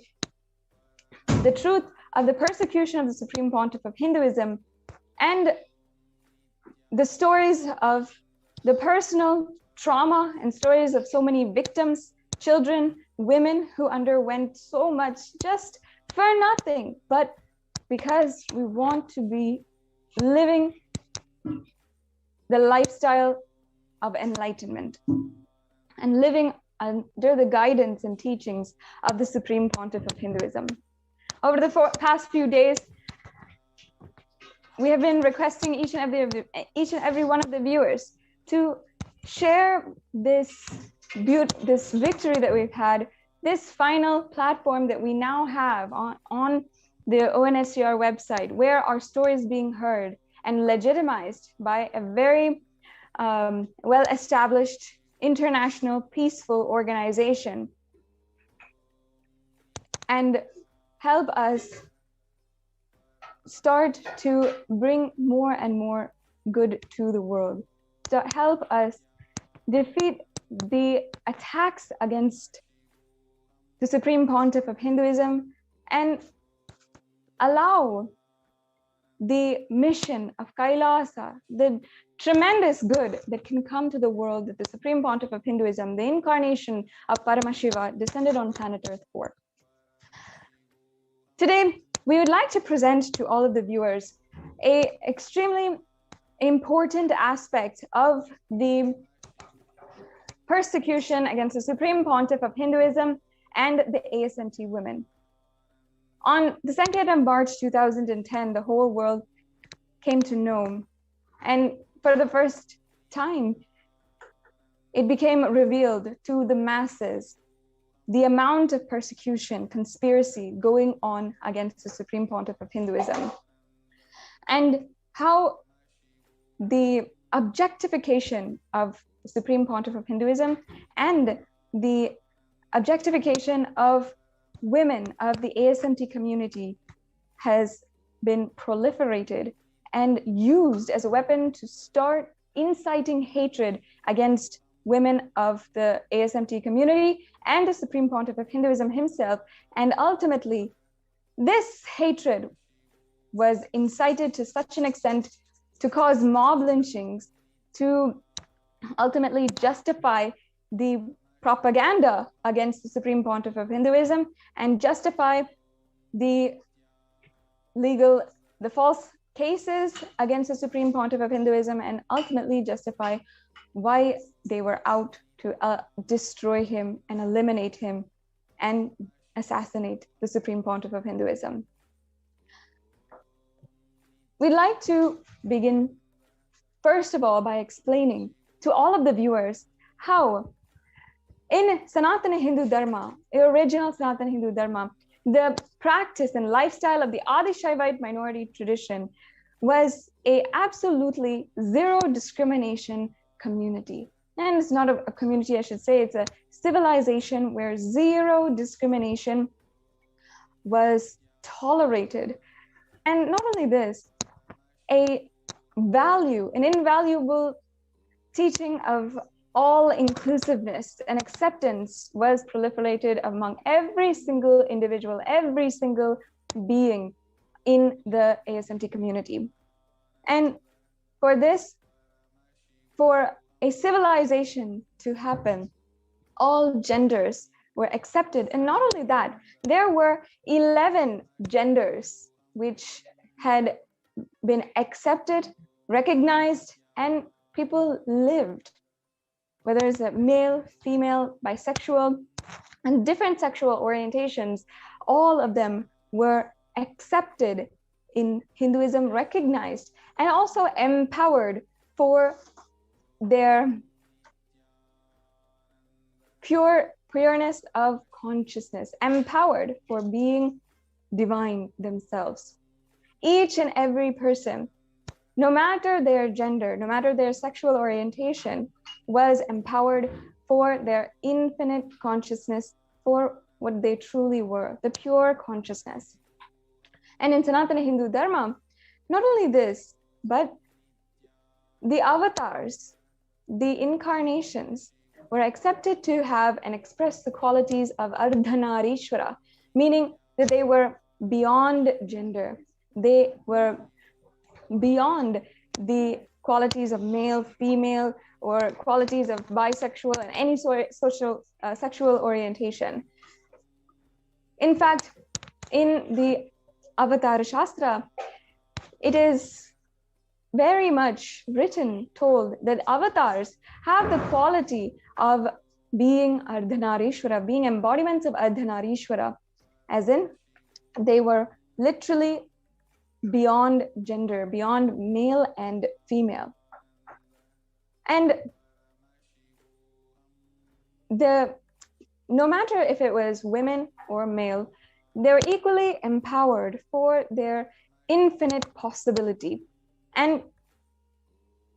the truth of the persecution of the Supreme Pontiff of Hinduism, and the stories of the personal trauma and stories of so many victims, children, women who underwent so much just for nothing, but because we want to be living the lifestyle of enlightenment and living under the guidance and teachings of the Supreme Pontiff of Hinduism. Over the past few days, we have been requesting each and every one of the viewers to share this victory that we've had, this final platform that we now have on the ONSCR website, where our story is being heard and legitimized by a very well-established international peaceful organization, and help us start to bring more and more good to the world, to help us defeat the attacks against the Supreme Pontiff of Hinduism, and allow the mission of Kailasa, the tremendous good that can come to the world that the Supreme Pontiff of Hinduism, the incarnation of Paramashiva, descended on planet Earth for. Today, we would like to present to all of the viewers an extremely important aspect of the persecution against the Supreme Pontiff of Hinduism and the ASNT women. On the 2nd of March 2010, the whole world came to know, and for the first time, it became revealed to the masses the amount of persecution, conspiracy going on against the Supreme Pontiff of Hinduism, and how the objectification of the Supreme Pontiff of Hinduism and the objectification of women of the ASNT community has been proliferated and used as a weapon to start inciting hatred against women of the ASNT community and the Supreme Pontiff of Hinduism himself. And ultimately, this hatred was incited to such an extent to cause mob lynchings, to ultimately justify the propaganda against the Supreme Pontiff of Hinduism and justify the false cases against the Supreme Pontiff of Hinduism, and ultimately justify why they were out to destroy him and eliminate him and assassinate the Supreme Pontiff of Hinduism. We'd like to begin, first of all, by explaining to all of the viewers how in Sanatana Hindu Dharma, original Sanatana Hindu Dharma, the practice and lifestyle of the Adi Shaivite minority tradition was a absolutely zero discrimination community. And it's not a community, I should say, it's a civilization where zero discrimination was tolerated. And not only this, an invaluable teaching of all inclusiveness and acceptance was proliferated among every single individual, every single being in the ASNT community. And for a civilization to happen, all genders were accepted. And not only that, there were 11 genders which had been accepted, recognized, and people lived, whether it's a male, female, bisexual, and different sexual orientations, all of them were accepted in Hinduism, recognized, and also empowered for their pureness of consciousness, empowered for being divine themselves. Each and every person, no matter their gender, no matter their sexual orientation, was empowered for their infinite consciousness for what they truly were, the pure consciousness. And in Sanatana Hindu Dharma, not only this, but the avatars, the incarnations, were accepted to have and express the qualities of Ardhanarishwara, meaning that they were beyond gender. They were beyond the qualities of male, female, or qualities of bisexual and any social sexual orientation. In fact, in the Avatar Shastra, it is very much written, told that avatars have the quality of being Ardhanarishwara, being embodiments of Ardhanarishwara, as in they were literally beyond gender, beyond male and female. And no matter if it was women or male, they were equally empowered for their infinite possibility. And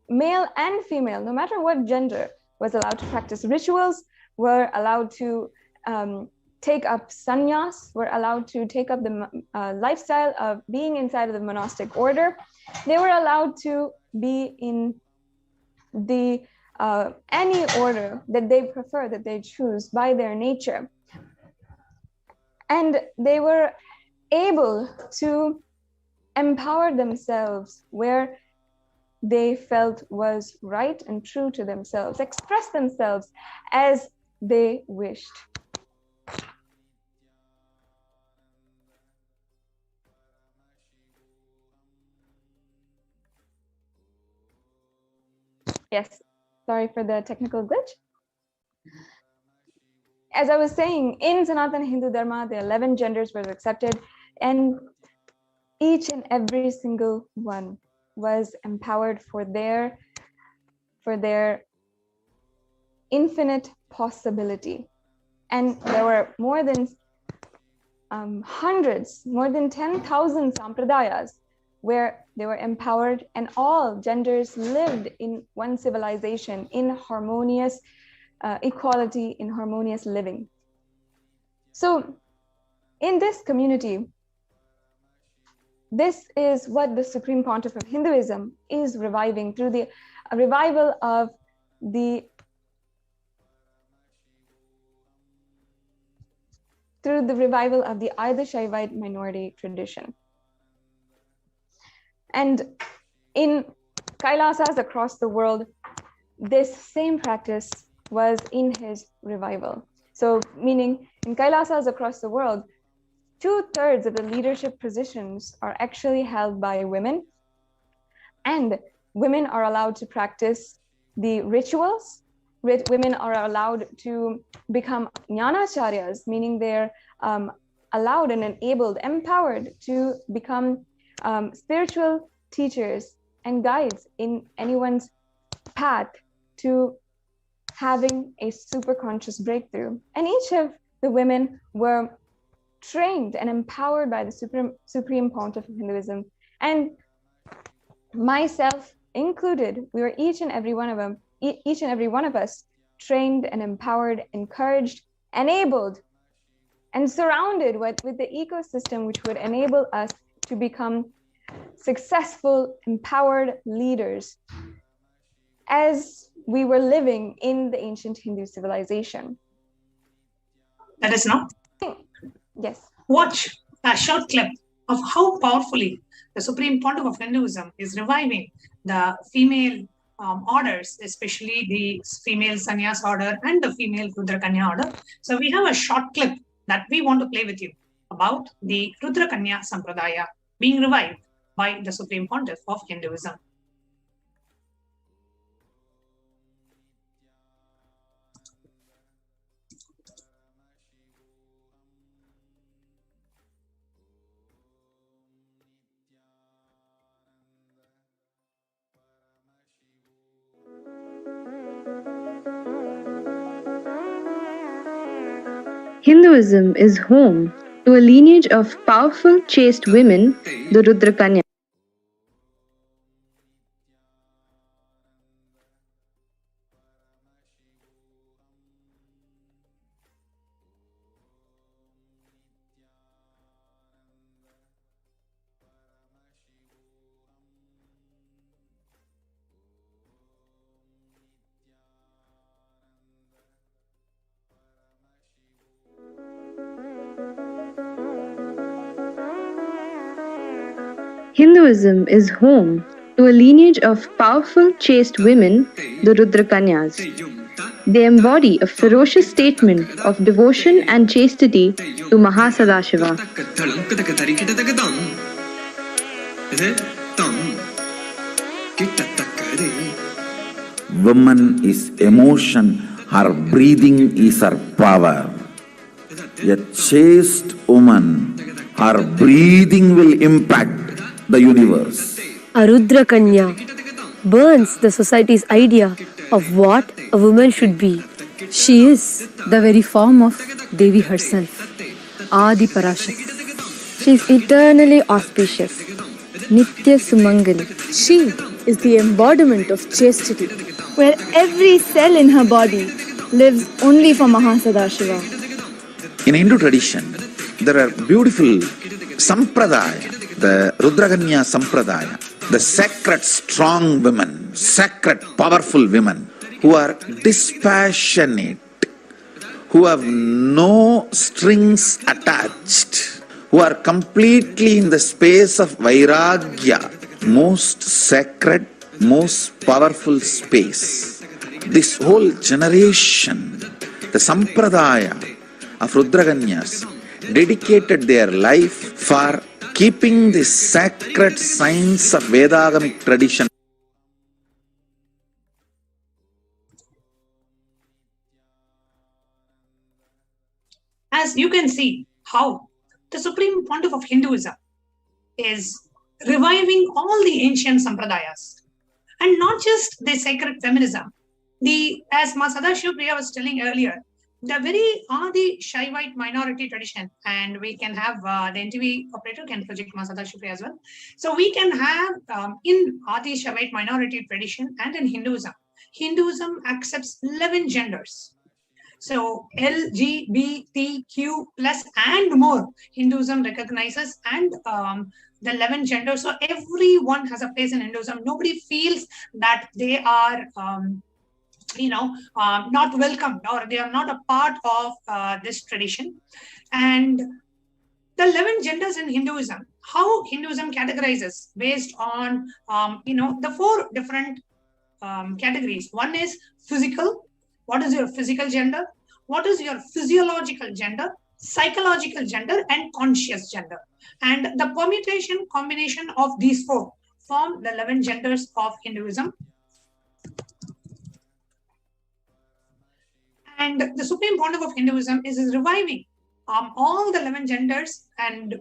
male and female, no matter what gender, was allowed to practice rituals, were allowed to take up sannyas, were allowed to take up the lifestyle of being inside of the monastic order. They were allowed to be in the any order that they prefer, that they choose by their nature. And they were able to empower themselves where they felt was right and true to themselves, express themselves as they wished. Yes, sorry for the technical glitch. As I was saying, in Sanatana Hindu Dharma, the 11 genders were accepted, and each and every single one was empowered for their infinite possibility. And there were more than hundreds, more than 10,000 sampradayas where they were empowered, and all genders lived in one civilization in harmonious equality, in harmonious living. So in this community, this is what the Supreme Pontiff of Hinduism is reviving through the revival of the Ida Shaivite minority tradition. And in Kailasas across the world, this same practice was in his revival. So meaning in Kailasas across the world, 2/3 of the leadership positions are actually held by women, and women are allowed to practice the rituals. Women are allowed to become jnanacharyas, meaning they're allowed and enabled, empowered to become spiritual teachers and guides in anyone's path to having a super conscious breakthrough. And each of the women were trained and empowered by the Supreme Pontiff of Hinduism, and myself included. We were each and every one of us trained and empowered, encouraged, enabled, and surrounded with the ecosystem which would enable us to become successful, empowered leaders as we were living in the ancient Hindu civilization. Let us now watch a short clip of how powerfully the Supreme Pontiff of Hinduism is reviving the female orders, especially the female sannyas order and the female Rudrakanya order. So we have a short clip that we want to play with you about the Rudrakanya Sampradaya being revived by the Supreme Pontiff of Hinduism. Hinduism is home to a lineage of powerful, chaste women, the Rudrakanya. Hinduism is home to a lineage of powerful, chaste women, the Rudrakanyas. They embody a ferocious statement of devotion and chastity to Maha Kalabhairava. Woman is emotion, her breathing is her power. A chaste woman, her breathing will impact the universe. A Rudra Kanya burns the society's idea of what a woman should be. She is the very form of Devi herself, Adi Parashakti. She is eternally auspicious, Nitya Sumangali. She is the embodiment of chastity, where every cell in her body lives only for Mahasannidhanam. In Hindu tradition, there are beautiful sampradaya, the Rudrakanya sampradaya, the sacred strong women, sacred powerful women who are dispassionate, who have no strings attached, who are completely in the space of Vairagya, most sacred, most powerful space. This whole generation, the sampradaya of Rudrakanyas, dedicated their life for keeping the sacred science of Vedagamic tradition. As you can see how the Supreme Pontiff of Hinduism is reviving all the ancient sampradayas, and not just the sacred feminism. As Sadashiva Priya was telling earlier, the very Adi Shaivite minority tradition, and we can have the NTV operator can project Sadashiva Priya as well. So we can have in Adi Shaivite minority tradition and in Hinduism, Hinduism accepts 11 genders. So LGBTQ plus and more, Hinduism recognizes, and the 11 genders. So everyone has a place in Hinduism. Nobody feels that they are not welcomed, or they are not a part of this tradition. And the 11 genders in Hinduism, how Hinduism categorizes based on the 4 different categories. One is physical. What is your physical gender? What is your physiological gender, psychological gender, and conscious gender? And the permutation combination of these 4 form the 11 genders of Hinduism. And the Supreme Pontiff of Hinduism is reviving all the 11 genders and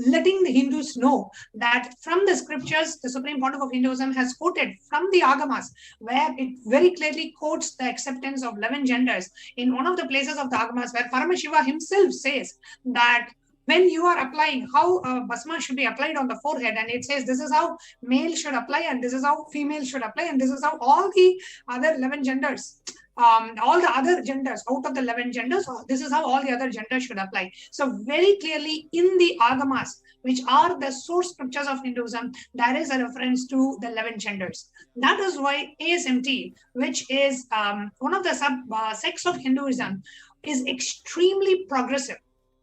letting the Hindus know that from the scriptures, the Supreme Pontiff of Hinduism has quoted from the Agamas, where it very clearly quotes the acceptance of 11 genders. In one of the places of the Agamas, where Paramashiva himself says that when you are applying, how Bhasma should be applied on the forehead, and it says this is how male should apply, and this is how female should apply, and this is how all the other 11 genders, all the other genders out of the 11 genders, this is how all the other genders should apply. So very clearly in the Agamas, which are the source scriptures of Hinduism, there is a reference to the 11 genders. That is why ASMT, which is one of the sects of Hinduism, is extremely progressive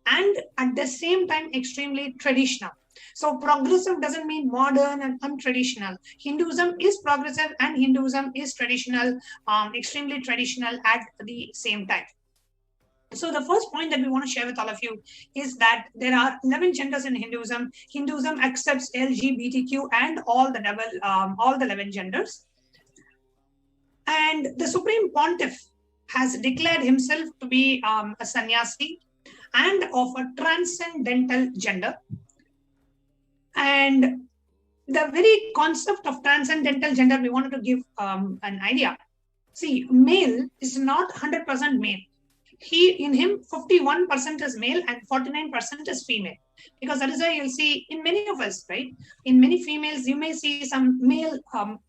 and at the same time extremely traditional. So progressive doesn't mean modern and untraditional. Hinduism is progressive and Hinduism is traditional, extremely traditional at the same time. So the first point that we want to share with all of you is that there are 11 genders in Hinduism. Hinduism accepts LGBTQ and all the 11 genders. And the Supreme Pontiff has declared himself to be a sannyasi and of a transcendental gender. And the very concept of transcendental gender, we wanted to give an idea. See, male is not 100% male. In him, 51% is male and 49% is female. Because that is why you'll see in many of us, right? In many females, you may see some male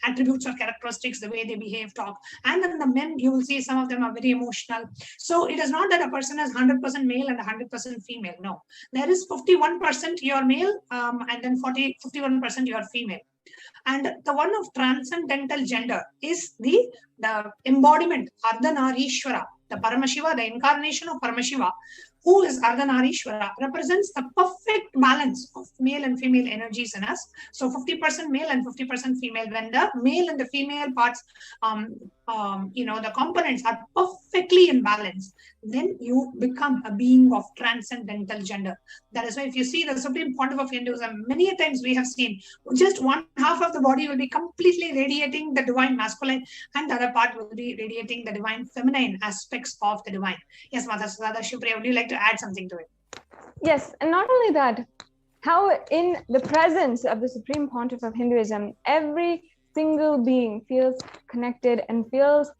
attributes or characteristics, the way they behave, talk. And then the men, you will see some of them are very emotional. So it is not that a person is 100% male and 100% female. No, there is 51% you are male and then 51% you are female. And the one of transcendental gender is the embodiment, Ardhanarishwara, the Paramashiva, the incarnation of Paramashiva, who is Ardhanarishwara, represents the perfect balance of male and female energies in us. So 50% male and 50% female. When the male and the female parts, the components are perfectly in balance, then you become a being of transcendental gender. That is why if you see the Supreme Pontiff of Hinduism, many times we have seen just one half of the body will be completely radiating the divine masculine, and the other part will be radiating the divine feminine aspects of the divine. Yes, Mother Shivpriya, would you like to add something to it? Yes, and not only that, how in the presence of the Supreme Pontiff of Hinduism, every single being feels connected and feels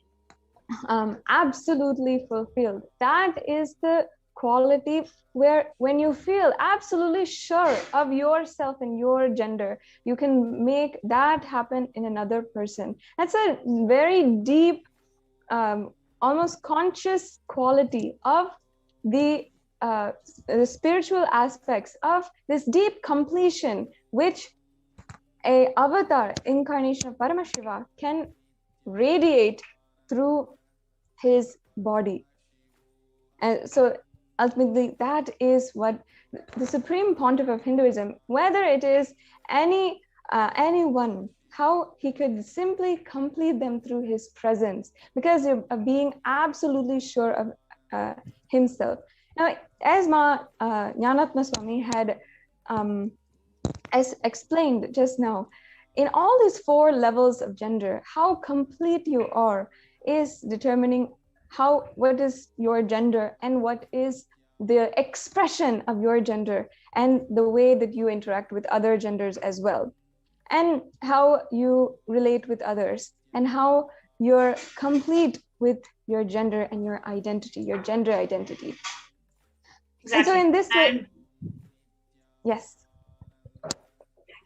absolutely fulfilled. That is the quality where when you feel absolutely sure of yourself and your gender, you can make that happen in another person. That's a very deep, almost conscious quality of the spiritual aspects of this deep completion, which a avatar incarnation of Paramashiva can radiate through his body. And so ultimately that is what the Supreme Pontiff of Hinduism, whether it is anyone, how he could simply complete them through his presence, because of being absolutely sure of himself. Now, as Jnanatma Swami had as explained just now, in all these 4 levels of gender, how complete you are is determining what is your gender and what is the expression of your gender and the way that you interact with other genders as well, and how you relate with others, and how you're complete with your gender and your identity, your gender identity. Exactly. And so in this way, yes.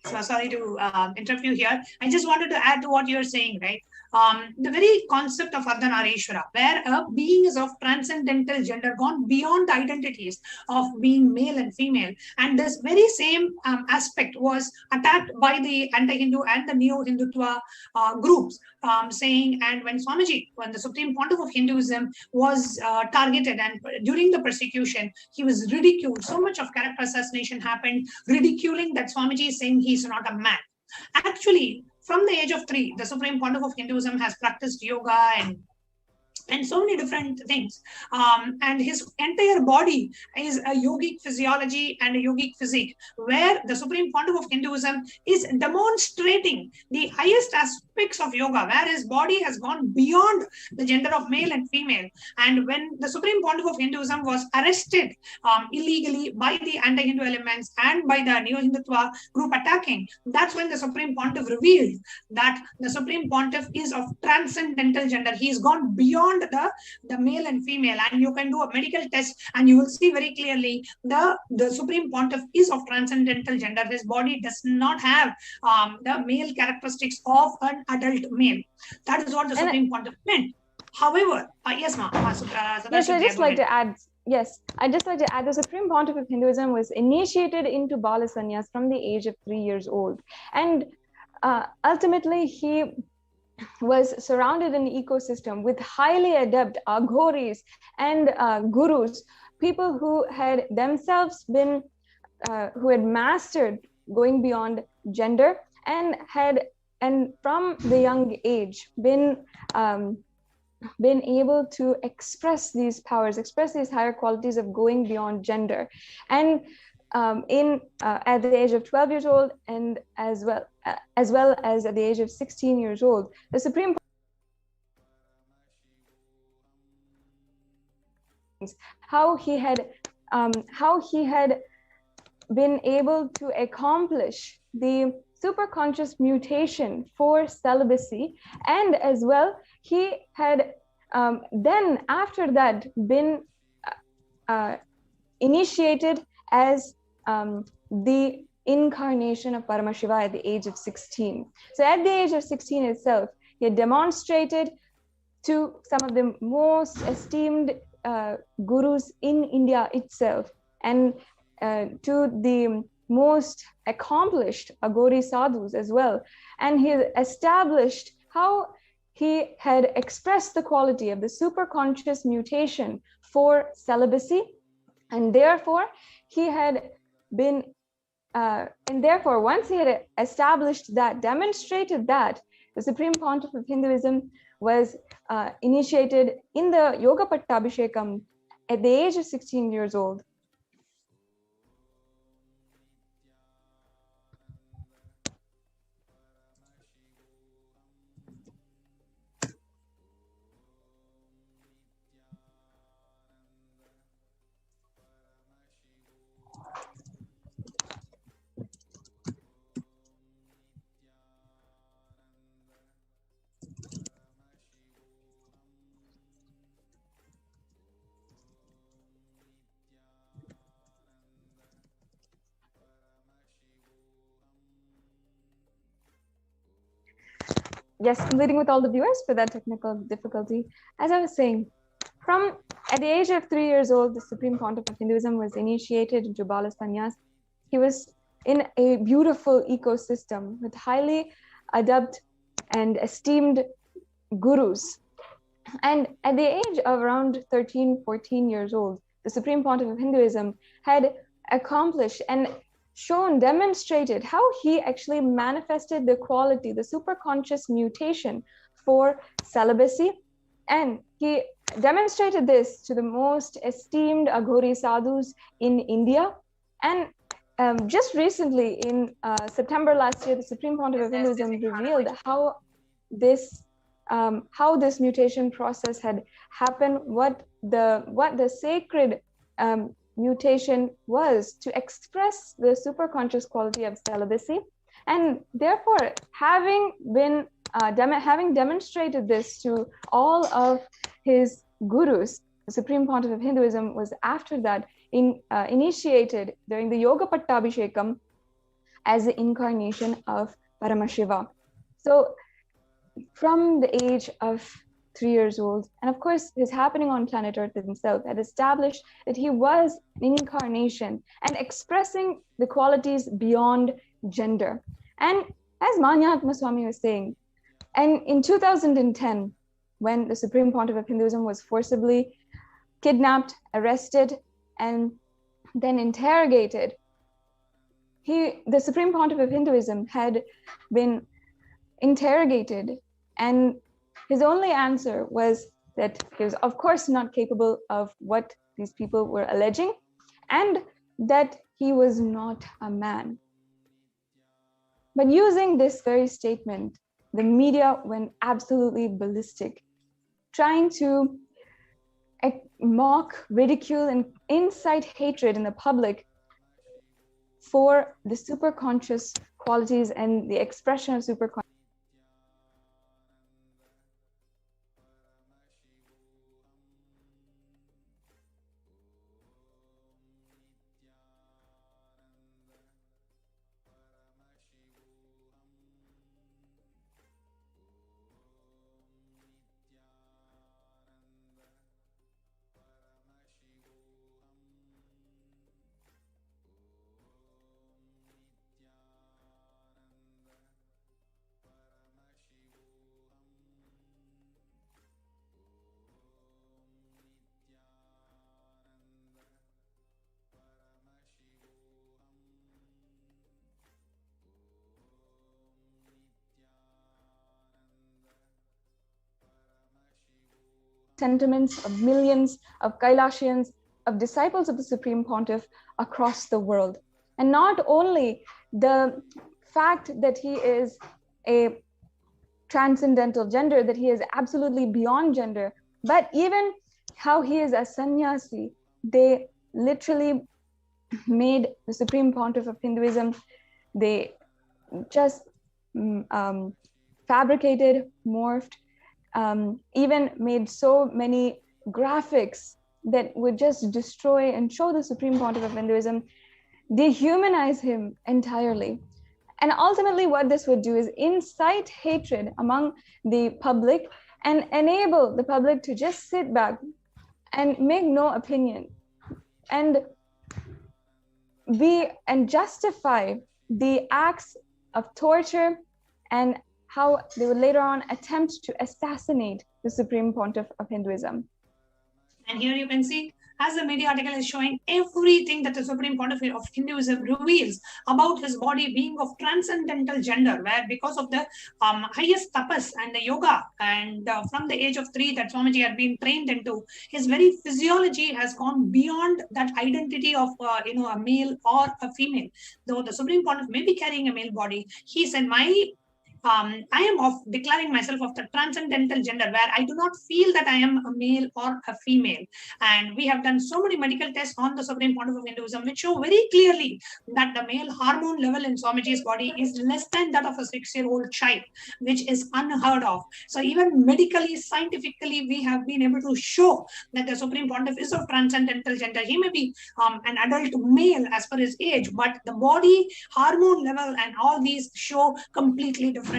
So sorry to interrupt you here. I just wanted to add to what you're saying, right? The very concept of Ardhanarishwara, where a being is of transcendental gender, gone beyond the identities of being male and female. And this very same aspect was attacked by the anti-Hindu and the neo-Hindutva groups, saying, and when the Supreme Pontiff of Hinduism was targeted, and during the persecution, he was ridiculed. So much of character assassination happened, ridiculing that Swamiji, saying he's not a man. Actually, from the age of 3, the Supreme Pontiff of Hinduism has practiced yoga and so many different things. And his entire body is a yogic physiology and a yogic physique, where the Supreme Pontiff of Hinduism is demonstrating the highest aspects of yoga, where his body has gone beyond the gender of male and female. And when the Supreme Pontiff of Hinduism was arrested illegally by the anti-Hindu elements and by the neo-Hindutva group attacking, that's when the Supreme Pontiff revealed that the Supreme Pontiff is of transcendental gender. He's gone beyond the male and female, and you can do a medical test and you will see very clearly the Supreme Pontiff is of transcendental gender. His body does not have the male characteristics of an adult male. That is what the Supreme Pontiff meant. However, yes, ma'am. Yes, I'd just like to add. Yes, I'd just like to add, the Supreme Pontiff of Hinduism was initiated into Bala Sannyas from the age of 3 years old, and ultimately he was surrounded in an ecosystem with highly adept aghoris and gurus, people who had themselves been, who had mastered going beyond gender and from the young age been able to express these powers, express these higher qualities of going beyond gender. And at the age of 12 years old, and as well as at the age of 16 years old, the Supreme how he had been able to accomplish the superconscious mutation for celibacy, and as well he had then after that been initiated as the incarnation of Paramashiva at the age of 16. So at the age of 16 itself, he had demonstrated to some of the most esteemed gurus in India itself, and to the most accomplished Aghori sadhus as well. And he established how he had expressed the quality of the superconscious mutation for celibacy, And therefore, he had been, and therefore, once he had established that, demonstrated that, the Supreme Pontiff of Hinduism was initiated in the Yoga Pattabhishekam at the age of 16 years old. Yes, completing with all the viewers for that technical difficulty. As I was saying, at the age of 3 years old, the Supreme Pontiff of Hinduism was initiated into Bala Sannyas. He was in a beautiful ecosystem with highly adept and esteemed gurus. And at the age of around 13, 14 years old, the Supreme Pontiff of Hinduism had accomplished and demonstrated how he actually manifested the quality, the superconscious mutation for celibacy. And he demonstrated this to the most esteemed Aghori sadhus in India. And just recently, in September last year, the Supreme Pontiff of Hinduism revealed how this mutation process had happened, what the sacred mutation was to express the superconscious quality of celibacy. And therefore, having demonstrated this to all of his gurus, the Supreme Pontiff of Hinduism was after that initiated during the Yoga Pattabhishekam as the incarnation of Paramashiva. So from the age of 3 years old, and of course his happening on planet Earth himself had established that he was an incarnation and expressing the qualities beyond gender. And as Manyatma Swami was saying, and in 2010, when the Supreme Pontiff of Hinduism was forcibly kidnapped, arrested, and then interrogated, the Supreme Pontiff of Hinduism had been interrogated, and his only answer was that he was of course not capable of what these people were alleging, and that he was not a man. But using this very statement, the media went absolutely ballistic, trying to mock, ridicule, and incite hatred in the public for the superconscious qualities and the expression of superconscious. Sentiments of millions of Kailasians, of disciples of the Supreme Pontiff across the world. And not only the fact that he is a transcendental gender, that he is absolutely beyond gender, but even how he is a sannyasi. They literally made the Supreme Pontiff of Hinduism, they just fabricated, morphed, even made so many graphics that would just destroy and show the Supreme Pontiff of Hinduism, dehumanize him entirely. And ultimately what this would do is incite hatred among the public and enable the public to just sit back and make no opinion and justify the acts of torture and how they would later on attempt to assassinate the Supreme Pontiff of Hinduism. And here you can see as the media article is showing, everything that the Supreme Pontiff of Hinduism reveals about his body being of transcendental gender, where because of the highest tapas and the yoga, and from the age of 3 that Swamiji had been trained into, his very physiology has gone beyond that identity of a male or a female. Though the Supreme Pontiff may be carrying a male body, he said, I am of declaring myself of the transcendental gender, where I do not feel that I am a male or a female. And we have done so many medical tests on the Supreme Pontiff of Hinduism, which show very clearly that the male hormone level in Swamiji's body is less than that of a 6-year-old child, which is unheard of. So even medically, scientifically, we have been able to show that the Supreme Pontiff is of transcendental gender. He may be an adult male as per his age, but the body, hormone level, and all these show completely differently.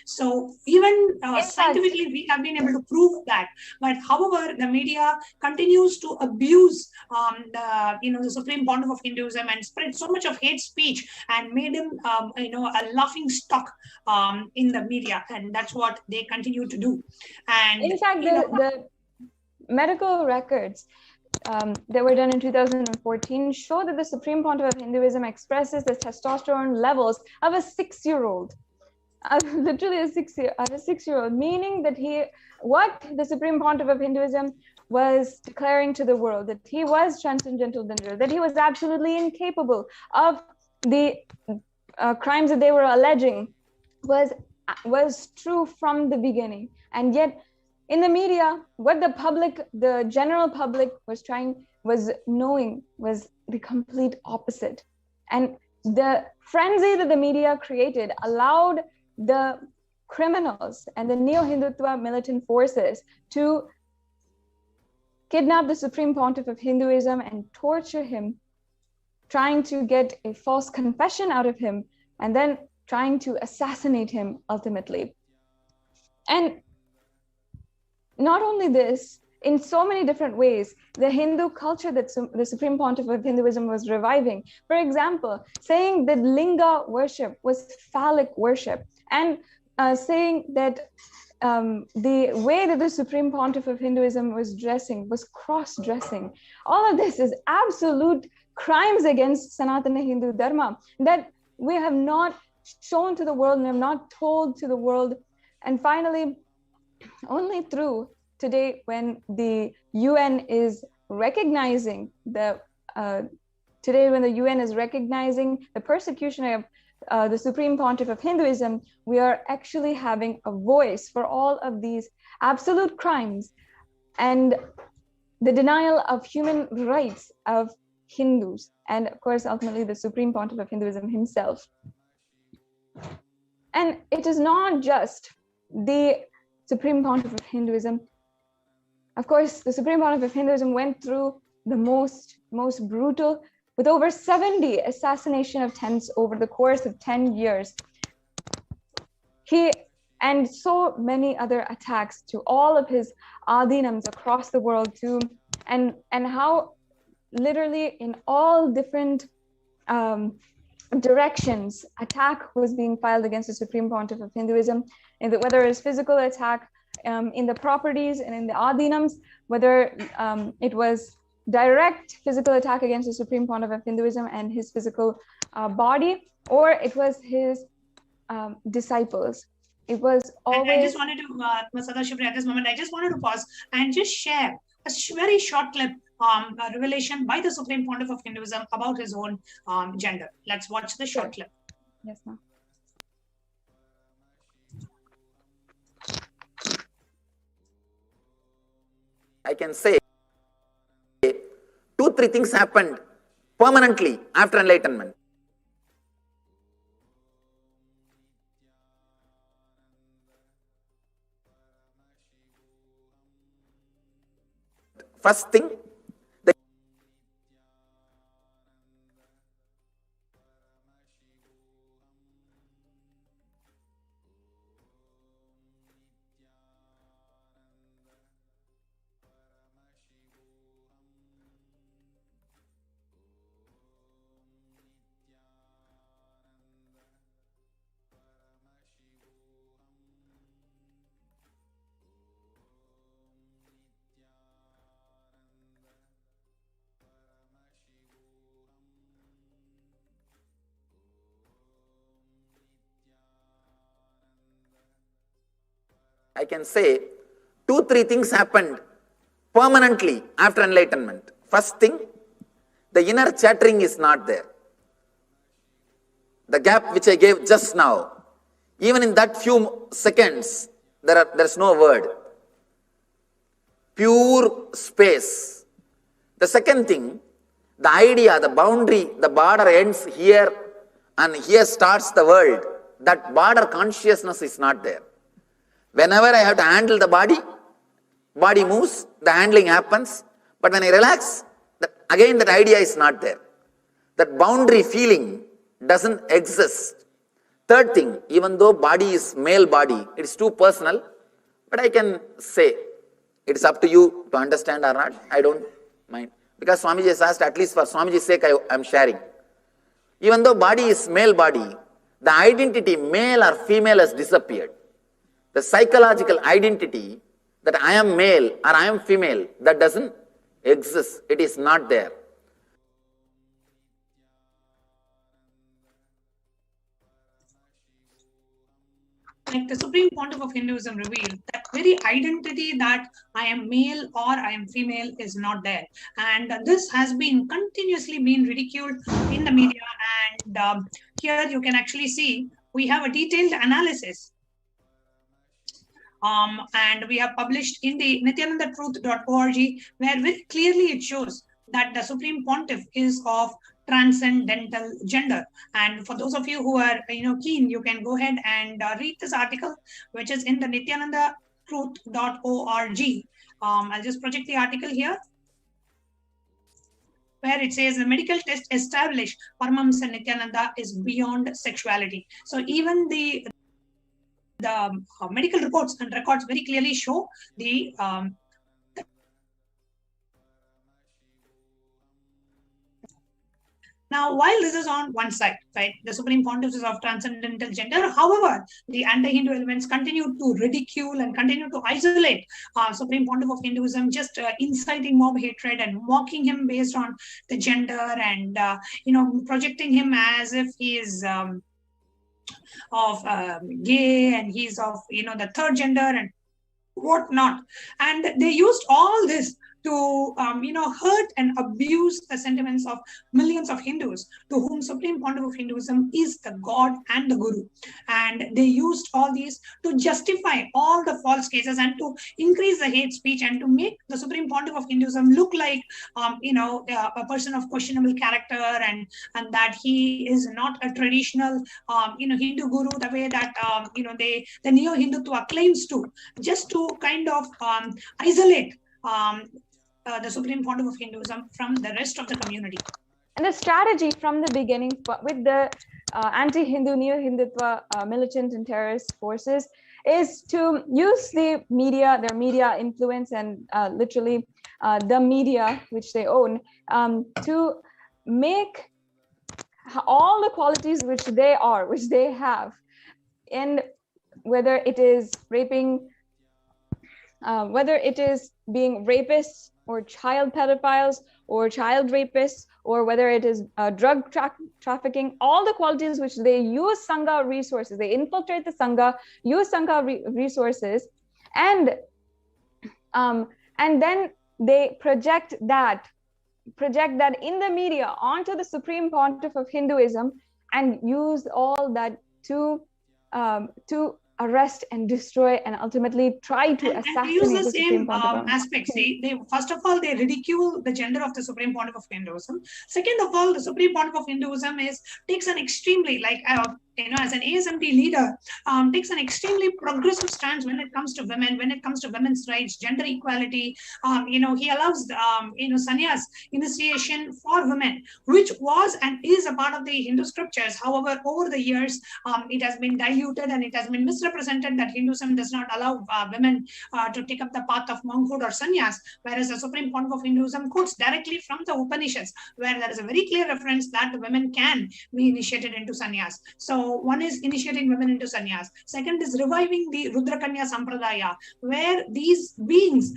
So even scientifically, we have been able to prove that. But however, the media continues to abuse the Supreme Pontiff of Hinduism and spread so much of hate speech and made him a laughing stock in the media, and that's what they continue to do. And in fact, the medical records that were done in 2014 show that the Supreme Pontiff of Hinduism expresses the testosterone levels of a 6-year-old. Literally a 6-year-old, meaning that what the Supreme Pontiff of Hinduism was declaring to the world, that he was transcendental gender, that he was absolutely incapable of the crimes that they were alleging, was true from the beginning. And yet in the media, what the general public was knowing was the complete opposite. And the frenzy that the media created allowed the criminals and the neo-Hindutva militant forces to kidnap the Supreme Pontiff of Hinduism and torture him, trying to get a false confession out of him, and then trying to assassinate him ultimately. And not only this, in so many different ways, the Hindu culture that the Supreme Pontiff of Hinduism was reviving. For example, saying that linga worship was phallic worship, and saying that the way that the Supreme Pontiff of Hinduism was dressing was cross-dressing. All of this is absolute crimes against Sanatana Hindu Dharma that we have not shown to the world and have not told to the world. And finally, only through today, when the UN is recognizing the persecution of the Supreme Pontiff of Hinduism, we are actually having a voice for all of these absolute crimes and the denial of human rights of Hindus, and of course, ultimately, the Supreme Pontiff of Hinduism himself. And it is not just the Supreme Pontiff of Hinduism. Of course, the Supreme Pontiff of Hinduism went through the most brutal, with over 70 assassination attempts over the course of 10 years. And so many other attacks to all of his adinams across the world too, and how literally in all different directions, attack was being filed against the Supreme Pontiff of Hinduism, and whether it's physical attack in the properties and in the adinams, whether it was direct physical attack against the Supreme Pontiff of Hinduism and his physical body, or it was his disciples. It was always. I just wanted to, Sadashivri, at this moment, I just wanted to pause and just share a very short clip, a revelation by the Supreme Pontiff of Hinduism about his own gender. Let's watch the short clip. Yes, ma'am. I can say 2-3 things happened permanently after enlightenment. First thing, I can say 2-3 things happened permanently after enlightenment. First thing, the inner chattering is not there. The gap which I gave just now, even in that few seconds, there's no word. Pure space. The second thing, the idea, the boundary, the border ends here and here starts the world. That border consciousness is not there. Whenever I have to handle the body moves, the handling happens. But when I relax, again that idea is not there. That boundary feeling doesn't exist. Third thing, even though body is male body, it is too personal, but I can say, it's up to you to understand or not, I don't mind. Because Swamiji has asked, at least for Swamiji's sake, I am sharing. Even though body is male body, the identity male or female has disappeared. The psychological identity that I am male or I am female, that doesn't exist. It is not there. Like the Supreme Pontiff of Hinduism revealed, that very identity that I am male or I am female is not there. And this has been continuously been ridiculed in the media. And here you can actually see we have a detailed analysis. And we have published in the nithyanandatruth.org, where very clearly it shows that the Supreme Pontiff is of transcendental gender. And for those of you who are keen, you can go ahead and read this article, which is in the nithyanandatruth.org. I'll just project the article here, where it says the medical test established Paramahamsa is beyond sexuality. So even the medical reports and records very clearly show the Now, while this is on one side, right, the Supreme Pontiff is of transcendental gender. However, the anti-Hindu elements continue to ridicule and continue to isolate Supreme Pontiff of Hinduism, just inciting mob hatred and mocking him based on the gender, and projecting him as if he is of gay and he's of the third gender and whatnot. And they used all this to hurt and abuse the sentiments of millions of Hindus, to whom Supreme Pontiff of Hinduism is the God and the Guru. And they used all these to justify all the false cases and to increase the hate speech and to make the Supreme Pontiff of Hinduism look like a person of questionable character, and that he is not a traditional Hindu guru the way that the neo-Hindutva claims to, just to kind of isolate the Supreme Pontiff of Hinduism from the rest of the community. And the strategy from the beginning with the anti-Hindu, neo-Hindutva militant and terrorist forces is to use the media, their media influence, and literally the media which they own, to make all the qualities which they have, and whether it is raping, whether it is being rapists or child pedophiles or child rapists, or whether it is drug trafficking, all the qualities which they use Sangha resources, they infiltrate the Sangha, use Sangha resources, and then they project that in the media onto the Supreme Pontiff of Hinduism, and use all that to arrest and destroy and ultimately try to assassinate. And use the same aspects. They first of all, they ridicule the gender of the Supreme Pontiff of Hinduism. Second of all, the Supreme Pontiff of Hinduism takes an extremely, as an ASMT leader, takes an extremely progressive stance when it comes to women, when it comes to women's rights, gender equality. He allows sannyas initiation for women, which was and is a part of the Hindu scriptures. However, over the years, it has been diluted and it has been misrepresented that Hinduism does not allow women to take up the path of monkhood or sannyas, whereas the Supreme Pontiff of Hinduism quotes directly from the Upanishads, where there is a very clear reference that the women can be initiated into sannyas. So So one is initiating women into sannyas. Second is reviving the Rudra Kanya Sampradaya, where these beings,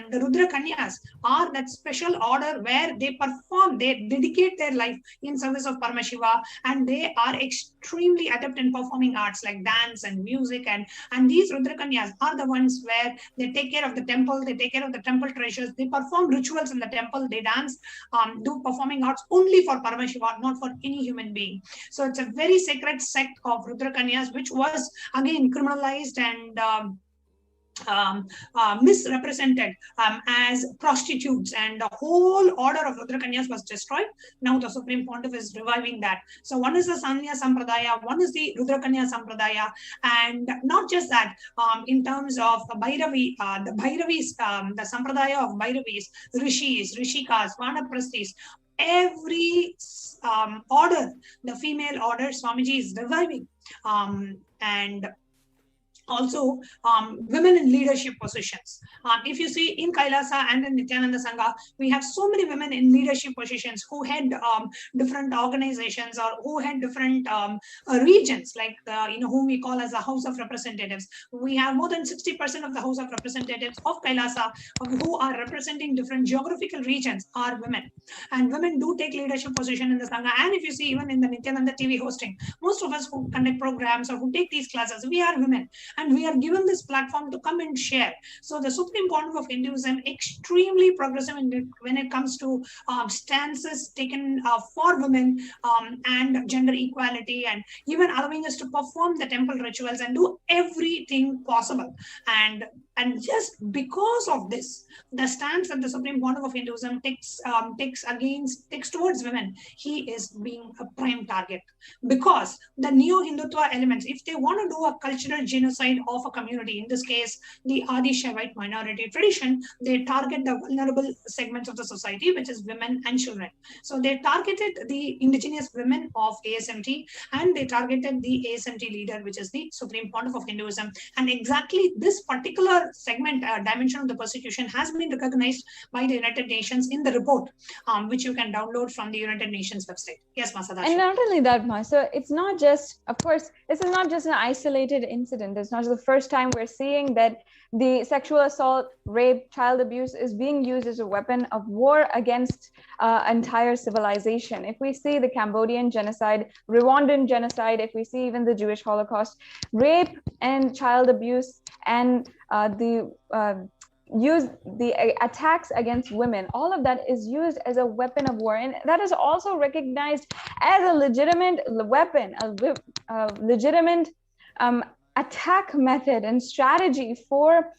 the Rudra Kanyas, are that special order where they perform, they dedicate their life in service of Paramashiva, and they are extremely adept in performing arts like dance and music. And these Rudra Kanyas are the ones where they take care of the temple, they take care of the temple treasures, they perform rituals in the temple, they dance, do performing arts only for Paramashiva, not for any human being. So it's a very sacred sect of Rudra Kanyas, which was again criminalized and misrepresented as prostitutes, and the whole order of Rudra Kanyas was destroyed. Now the Supreme Pontiff is reviving that. So one is the Sanya Sampradaya, one is the Rudra Kanya Sampradaya, and not just that, in terms of Bhairavi, the Bhairavis, the Sampradaya of Bhairavis, Rishis, Rishikas, Vanaprasthis, every order, the female order, Swamiji is reviving. And also women in leadership positions. If you see in Kailasa and in Nityananda Sangha, we have so many women in leadership positions who head different organizations, or who head different regions, like whom we call as the House of Representatives. We have more than 60% of the House of Representatives of Kailasa who are representing different geographical regions are women. And women do take leadership position in the Sangha. And if you see even in the Nityananda TV hosting, most of us who conduct programs or who take these classes, we are women. And we are given this platform to come and share. So the Supreme Pontiff of Hinduism, extremely progressive when it comes to stances taken for women and gender equality, and even allowing us to perform the temple rituals and do everything possible. And just because of this, the stance that the Supreme Pontiff of Hinduism takes towards women, he is being a prime target. Because the neo-Hindutva elements, if they want to do a cultural genocide of a community, in this case, the Adi Shaivite minority tradition, they target the vulnerable segments of the society, which is women and children. So they targeted the indigenous women of ASMT, and they targeted the ASMT leader, which is the Supreme Pontiff of Hinduism. And exactly this particular segment, dimension of the persecution, has been recognized by the United Nations in the report, which you can download from the United Nations website. Yes, Masadashi. And not only that, Ma, so it's not just, of course, this is not just an isolated incident. It's not the first time we're seeing that the sexual assault, rape, child abuse is being used as a weapon of war against entire civilization. If we see the Cambodian genocide, Rwandan genocide, if we see even the Jewish Holocaust, rape and child abuse and the attacks against women, all of that is used as a weapon of war, and that is also recognized as a legitimate weapon, a legitimate attack method and strategy for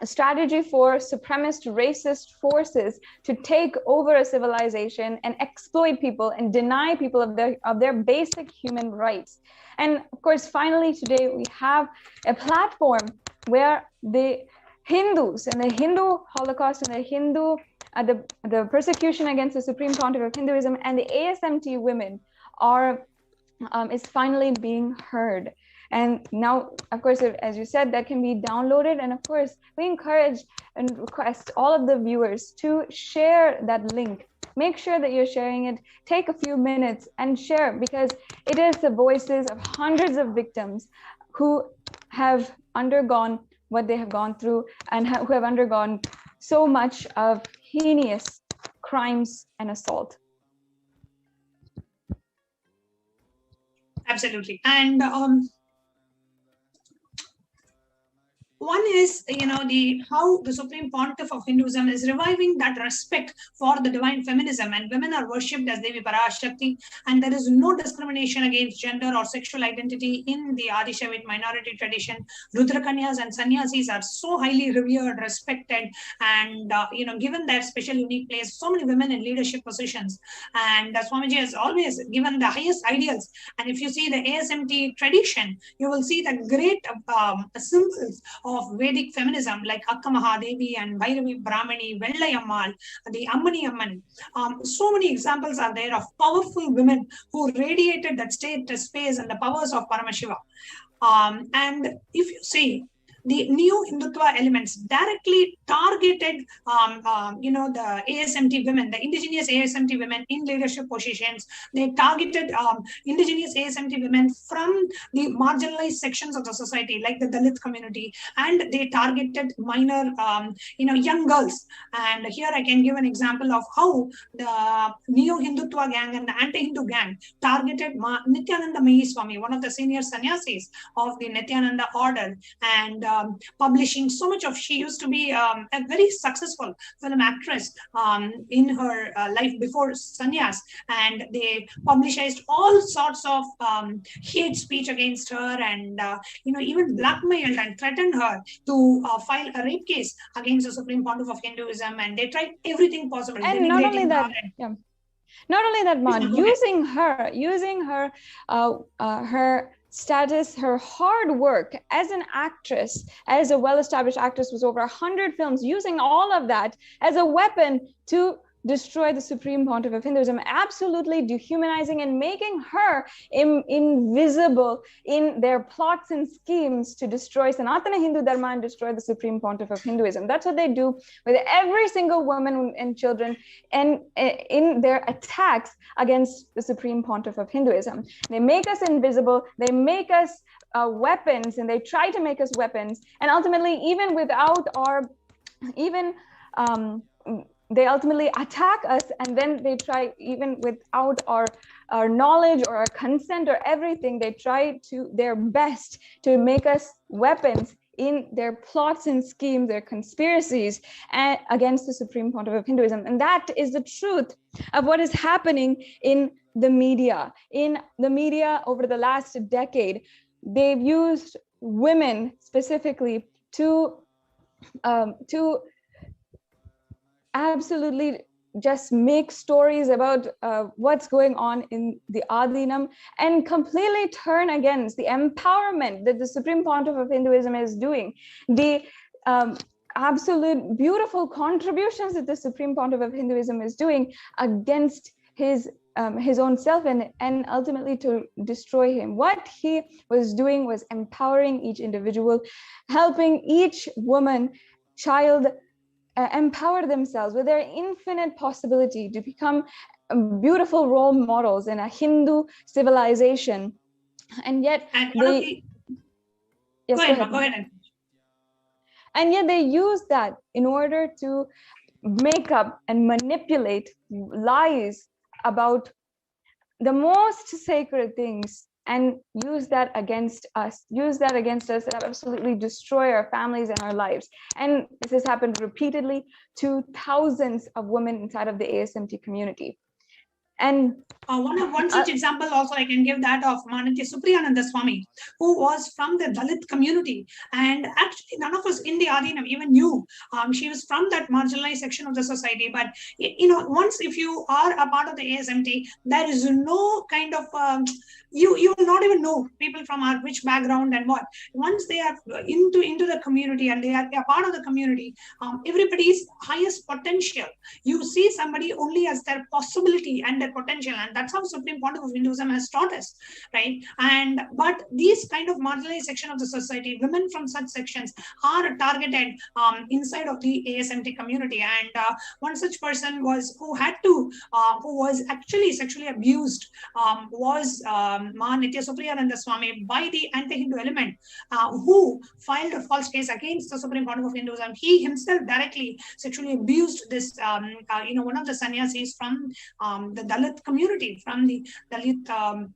supremacist racist forces to take over a civilization and exploit people and deny people of their basic human rights. And of course, finally today we have a platform where the Hindus and the Hindu Holocaust and the Hindu the persecution against the Supreme Pontiff of Hinduism and the ASMT women is finally being heard. And now, of course, as you said, that can be downloaded. And of course, we encourage and request all of the viewers to share that link. Make sure that you're sharing it. Take a few minutes and share, because it is the voices of hundreds of victims who have undergone what they have gone through and who have undergone so much of heinous crimes and assault. Absolutely. And one is, how the Supreme Pontiff of Hinduism is reviving that respect for the divine feminism, and women are worshipped as Devi Parashakti, and there is no discrimination against gender or sexual identity in the Adi Shaivite minority tradition. Rudrakanyas and Sannyasis are so highly revered, respected, and given their special unique place. So many women in leadership positions, and Swamiji has always given the highest ideals. And if you see the ASMT tradition, you will see the great symbols of Vedic feminism, like Akka Mahadevi and Bhairavi Brahmani, Vellai Ammal, the Ammani Amman. So many examples are there of powerful women who radiated that state, space, and the powers of Paramashiva. And if you see, the new Hindutva elements directly targeted, the ASMT women, the indigenous ASMT women in leadership positions. They targeted indigenous ASMT women from the marginalized sections of the society, like the Dalit community, and they targeted minor, young girls. And here I can give an example of how the neo-Hindutva gang and the anti-Hindu gang targeted Nithyananda Mahaswami, one of the senior sannyasis of the Nithyananda order, and publishing so much of, she used to be a very successful film actress in her life before sannyas, and they publicized all sorts of hate speech against her, and even blackmailed and threatened her to file a rape case against the Supreme Pontiff of Hinduism, and they tried everything possible. And not only that, not only that, Man, using her her status, her hard work as an actress, as a well-established actress with over 100 films, using all of that as a weapon to destroy the Supreme Pontiff of Hinduism, absolutely dehumanizing and making her invisible in their plots and schemes to destroy Sanatana Hindu Dharma and destroy the Supreme Pontiff of Hinduism. That's what they do with every single woman and children, and in their attacks against the Supreme Pontiff of Hinduism. They make us invisible, they make us weapons, and they try to make us weapons, and ultimately, even without our, they ultimately attack us, and then they try, even without our knowledge or our consent or everything, they try to their best to make us weapons in their plots and schemes, their conspiracies against the Supreme Pontiff of Hinduism. And that is the truth of what is happening in the media. In the media over the last decade, they've used women specifically to absolutely just make stories about what's going on in the Adinam, and completely turn against the empowerment that the Supreme Pontiff of Hinduism is doing, the absolute beautiful contributions that the Supreme Pontiff of Hinduism is doing against his own self, and ultimately to destroy him. What he was doing was empowering each individual, helping each woman, child, empower themselves with their infinite possibility to become beautiful role models in a Hindu civilization. And yet go ahead. And yet they use that in order to make up and manipulate lies about the most sacred things, and use that against us, and absolutely destroy our families and our lives. And this has happened repeatedly to thousands of women inside of the ASMT community. And one such example also I can give, that of Manitya Supriyananda Swami, who was from the Dalit community, and actually none of us in the Adinam even knew she was from that marginalized section of the society. But once if you are a part of the ASMT, there is no kind of you will not even know people from which background and what. Once they are into the community and they are a part of the community, everybody's highest potential, you see somebody only as their possibility and their potential, and that's how Supreme Pontiff of Hinduism has taught us, right? But these kind of marginalized section of the society, women from such sections are targeted inside of the ASMT community. And one such person who was actually sexually abused was Nitya Supriyananda Swami by the anti-Hindu element, who filed a false case against the Supreme Pontiff of Hinduism. He himself directly sexually abused this, one of the sannyasis from the Dalit community, from the Dalit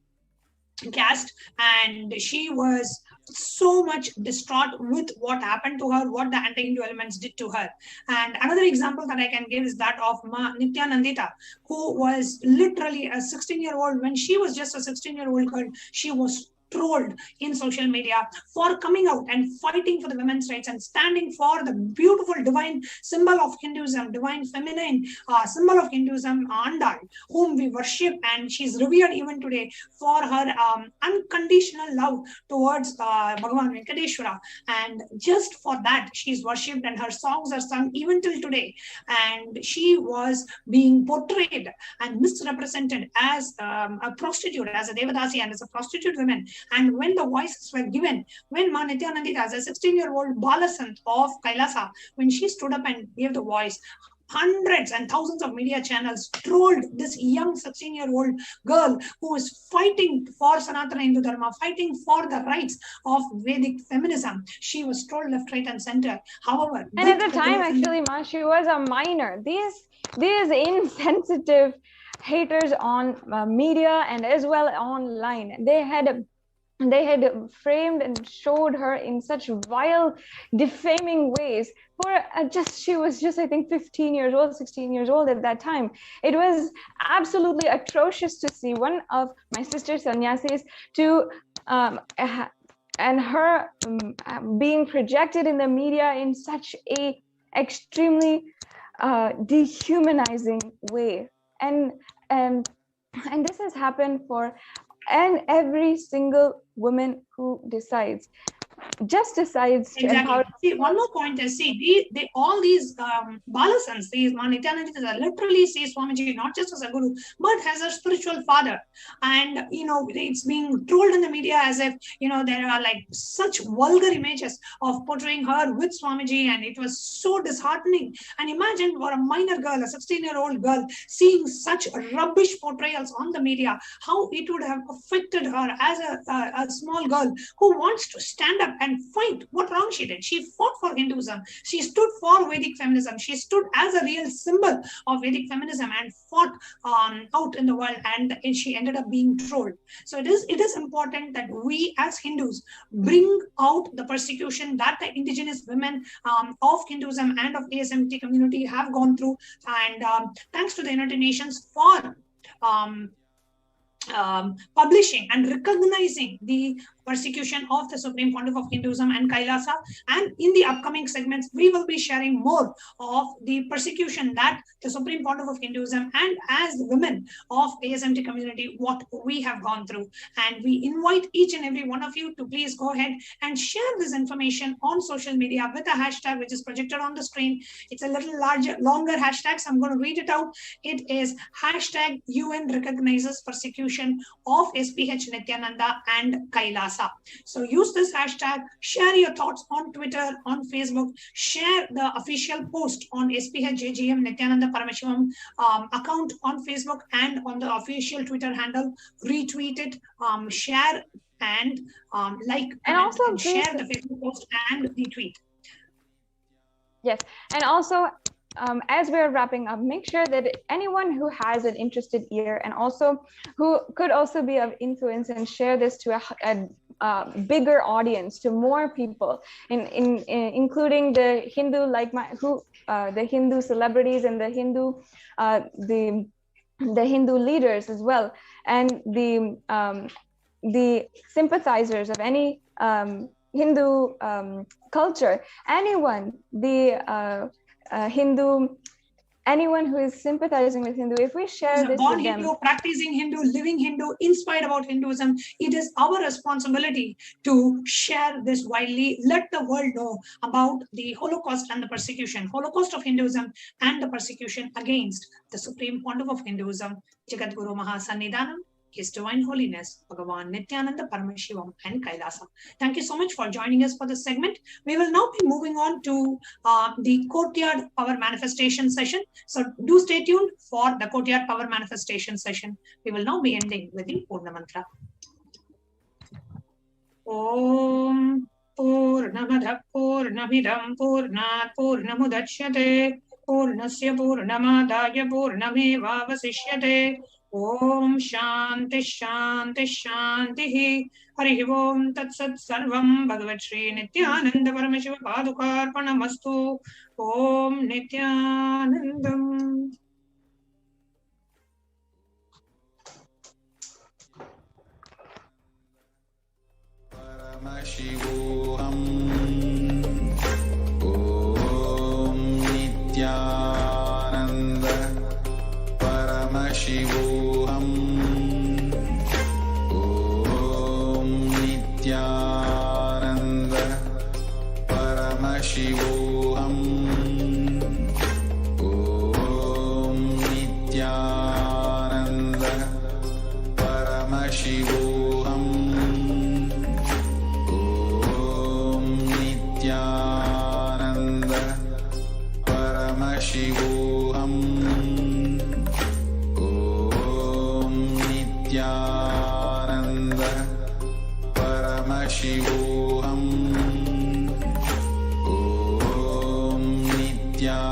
caste, and she was so much distraught with what happened to her, what the anti-Hindu elements did to her. And another example that I can give is that of Nityanandita, who was literally a 16-year-old. When she was just a 16-year-old girl, she was trolled in social media for coming out and fighting for the women's rights and standing for the beautiful divine symbol of Hinduism, divine feminine symbol of Hinduism, Andal, whom we worship, and she's revered even today for her unconditional love towards Bhagavan Venkateshwara. And just for that, she's worshipped, and her songs are sung even till today. And she was being portrayed and misrepresented as a prostitute, as a Devadasi, and as a prostitute woman. And when the voices were given, when Ma Nityananda, as a 16-year-old Balasant of Kailasa, when she stood up and gave the voice, hundreds and thousands of media channels trolled this young 16-year-old girl who is fighting for Sanatana Hindu Dharma, fighting for the rights of Vedic feminism. She was trolled left, right, and center. However, and at the time, actually, Ma, she was a minor. These insensitive haters on media and as well online, they had framed and showed her in such vile, defaming ways. For she was just, I think, 15 years old, 16 years old at that time. It was absolutely atrocious to see one of my sister sannyasis and her being projected in the media in such a extremely dehumanizing way. And this has happened for every single woman who decides to empower. See, one more point is, they all these Balasans, these Ma Nityanandas are literally see Swamiji not just as a guru, but as a spiritual father. And, it's being trolled in the media as if, there are like such vulgar images of portraying her with Swamiji, and it was so disheartening. And imagine for a minor girl, a 16-year-old girl, seeing such rubbish portrayals on the media, how it would have affected her as a small girl who wants to stand up and fight what wrong she did. She fought for Hinduism. She stood for Vedic feminism. She stood as a real symbol of Vedic feminism and fought out in the world, and she ended up being trolled. So it is important that we as Hindus bring out the persecution that the indigenous women of Hinduism and of ASMT community have gone through. And thanks to the United Nations for publishing and recognizing the persecution of the Supreme Pontiff of Hinduism and Kailasa. And in the upcoming segments, we will be sharing more of the persecution that the Supreme Pontiff of Hinduism and as the women of ASMT community, what we have gone through. And we invite each and every one of you to please go ahead and share this information on social media with a hashtag which is projected on the screen. It's a little longer hashtag, so I'm going to read it out. It is hashtag UN recognizes persecution of SPH Nithyananda and Kailasa. So use this hashtag, share your thoughts on Twitter, on Facebook, share the official post on SPH JGM Nithyananda Paramashivam account on Facebook and on the official Twitter handle, retweet it, share and like, and also share the Facebook post and retweet. Yes, and also as we're wrapping up, make sure that anyone who has an interested ear and also who could also be of influence and share this to a bigger audience, to more people, including the Hindu the Hindu celebrities and the Hindu leaders as well, and the sympathizers of any Hindu culture, anyone anyone who is sympathizing with Hindu, if we share this born with them, Hindu, practicing Hindu, living Hindu, inspired about Hinduism, it is our responsibility to share this widely. Let the world know about the Holocaust and the persecution, Holocaust of Hinduism and the persecution against the Supreme Pontiff of Hinduism, Jagatguru Mahasannidhanam, His Divine Holiness, Bhagavan Nithyananda Paramashivam and Kailasa. Thank you so much for joining us for this segment. We will now be moving on to the Courtyard Power Manifestation session. So do stay tuned for the Courtyard Power Manifestation session. We will now be ending with the Purna Mantra. Om Purnamada Purnamidam Purnat Purnamudachyate Purnasya Purnamadaya Purnameva Vasishyate. Om Shanti Shanti Shanti Hari Om Tat Sat Sarvam Bhagavat Shri Nithyananda Paramashiva Padukarpanamastu. Om Nithyanandam. Paramashivoham. Om Nithyananda Paramashivoham. Om Nithyananda Paramashivoham. Om Nithyananda Paramashivoham. Paramashivoham. Om Nithyananda.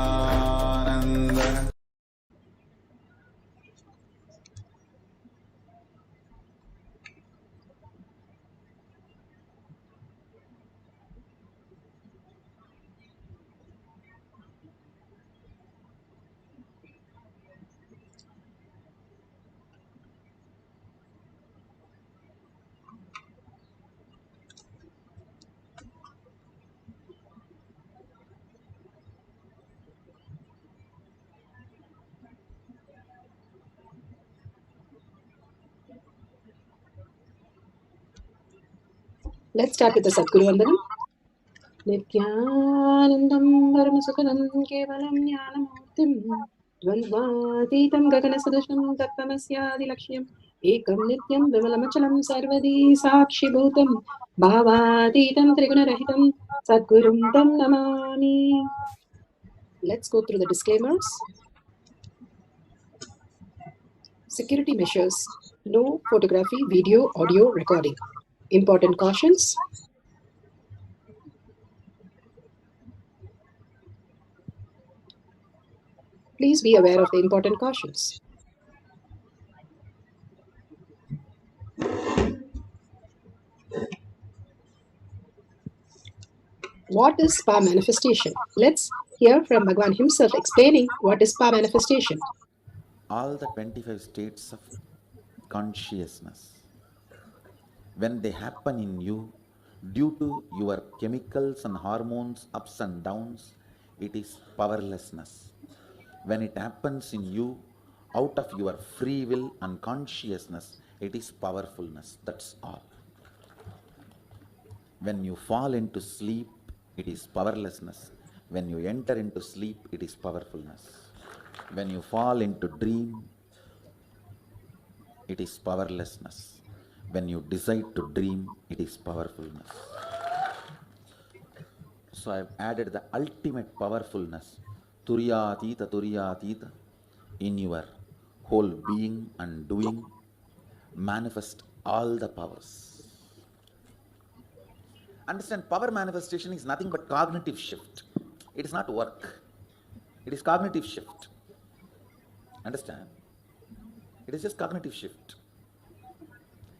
Let's start with the Satguru Vandanam. Nithyanandam Paramasukhanam Kevalam Jnanamurtim Dvandvatītam Gaganasadasham Tattamasyadilakshmyam Ekam Nityam Vimalamachalam Sarvadi Sakshibhutam Bhavatītam Trigunarahitam Satgurum Tam Namami. Let's go through the disclaimers. Security measures. No photography, video, audio recording. Important cautions. Please be aware of the important cautions. What is power manifestation? Let's hear from Bhagavan himself explaining what is power manifestation. All the 25 states of consciousness, when they happen in you, due to your chemicals and hormones ups and downs, it is powerlessness. When it happens in you, out of your free will and consciousness, it is powerfulness. That's all. When you fall into sleep, it is powerlessness. When you enter into sleep, it is powerfulness. When you fall into dream, it is powerlessness. When you decide to dream, it is powerfulness. So I have added the ultimate powerfulness, Turiyatita, in your whole being and doing. Manifest all the powers. Understand, power manifestation is nothing but cognitive shift. It is not work. It is cognitive shift. Understand? It is just cognitive shift.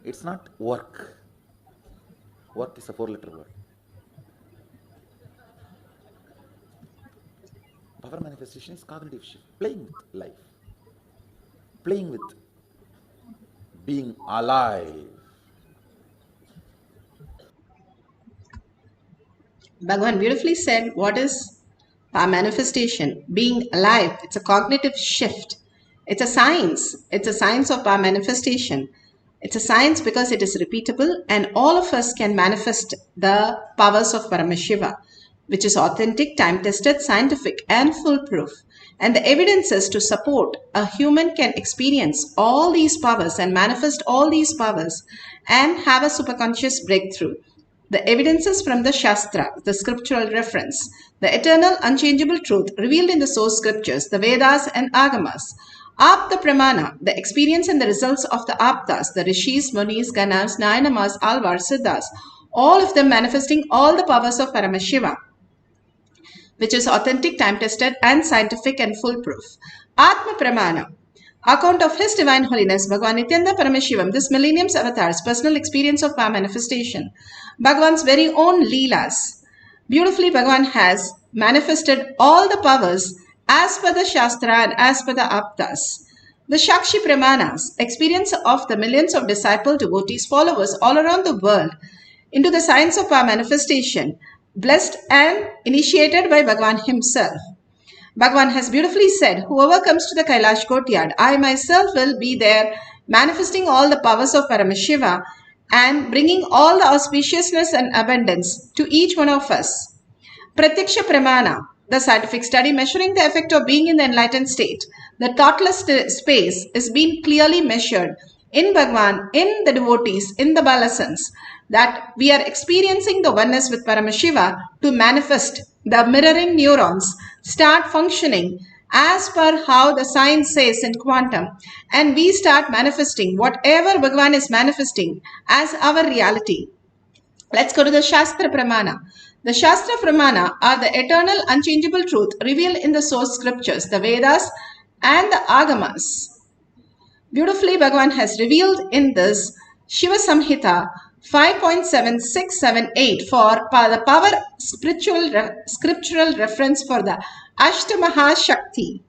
It's not work. Work is a 4-letter word. Power manifestation is cognitive shift. Playing with life. Playing with being alive. Bhagavan beautifully said, what is power manifestation? Being alive. It's a cognitive shift. It's a science. It's a science of power manifestation. It's a science because it is repeatable and all of us can manifest the powers of Paramashiva, which is authentic, time-tested, scientific and foolproof. And the evidences to support a human can experience all these powers and manifest all these powers and have a superconscious breakthrough. The evidences from the Shastra, the scriptural reference, the eternal unchangeable truth revealed in the source scriptures, the Vedas and Agamas, Apta Pramana, the experience and the results of the Aptas, the Rishis, Munis, Ganas, Nayanamas, Alvars, Siddhas, all of them manifesting all the powers of Paramashiva, which is authentic, time-tested and scientific and foolproof. Atma Pramana, account of His Divine Holiness, Bhagavan Nithyananda Paramashivam, this millennium's avatar's personal experience of power manifestation, Bhagavan's very own Leelas. Beautifully, Bhagavan has manifested all the powers as per the Shastra and as per the Aptas. The Shakshi Pramanas, experience of the millions of disciple devotees, followers all around the world into the science of power manifestation, blessed and initiated by Bhagavan himself. Bhagavan has beautifully said, whoever comes to the Kailash courtyard, I myself will be there manifesting all the powers of Paramashiva and bringing all the auspiciousness and abundance to each one of us. Pratyaksha Pramana, the scientific study measuring the effect of being in the enlightened state. The thoughtless space is being clearly measured in Bhagavan, in the devotees, in the Balasans, that we are experiencing the oneness with Paramashiva to manifest the mirroring neurons, start functioning as per how the science says in quantum, and we start manifesting whatever Bhagavan is manifesting as our reality. Let's go to the Shastra Pramana. The Shastra Pramana are the eternal unchangeable truth revealed in the source scriptures, the Vedas and the Agamas. Beautifully, Bhagavan has revealed in this Shiva Samhita 5.7678 for the power scriptural reference for the Ashtamaha Shakti.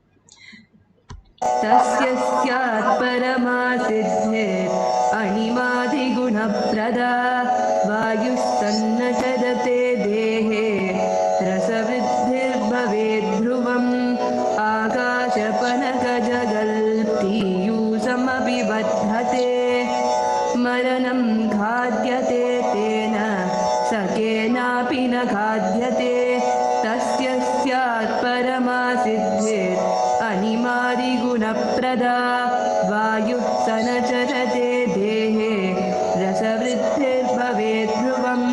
तस्य स्यात् परमा सिद्धिर् अणिमादिगुणप्रदा वायुस्तन्न चरते देहे रसवृद्धिर्भवेद् ध्रुवम् आकाशपनकजगल्तीयूसमपि बध्यते मरणं खाद्यते तेन स केनापि न खाद्यते तस्य स्यात् परमा सिद्धिर् अनिमादिगुणप्रदा वायुः स न चरते देहे रसवृद्धिर्भवेद् ध्रुवम्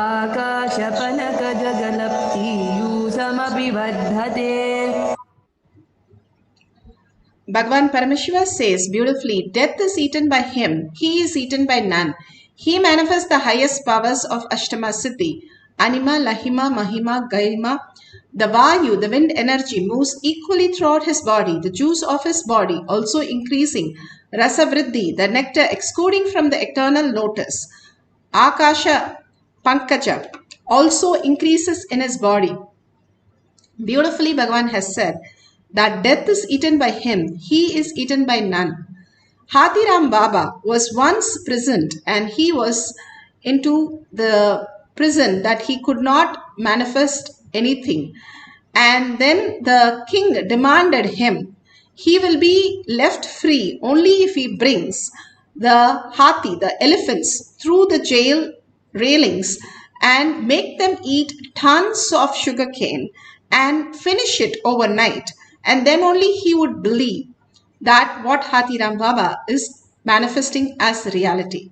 आकाशपनकजगलप्तीयूसमपि वर्धते. Bhagavan Paramashiva says beautifully, death is eaten by him, he is eaten by none. He manifests the highest powers of Ashtama Siddhi. Anima, Lahima, Mahima, Gaima. The Vayu, the wind energy, moves equally throughout his body, the juice of his body also increasing. Rasa Vriddhi, the nectar exuding from the eternal lotus. Akasha Pankaja also increases in his body. Beautifully, Bhagavan has said that death is eaten by him, he is eaten by none. Hathiram Baba was once prisoned and he was into the prison that he could not manifest anything. And then the king demanded him, he will be left free only if he brings the Hathi, the elephants, through the jail railings and make them eat tons of sugarcane and finish it overnight. And then only he would believe that what Hathiram Baba is manifesting as reality.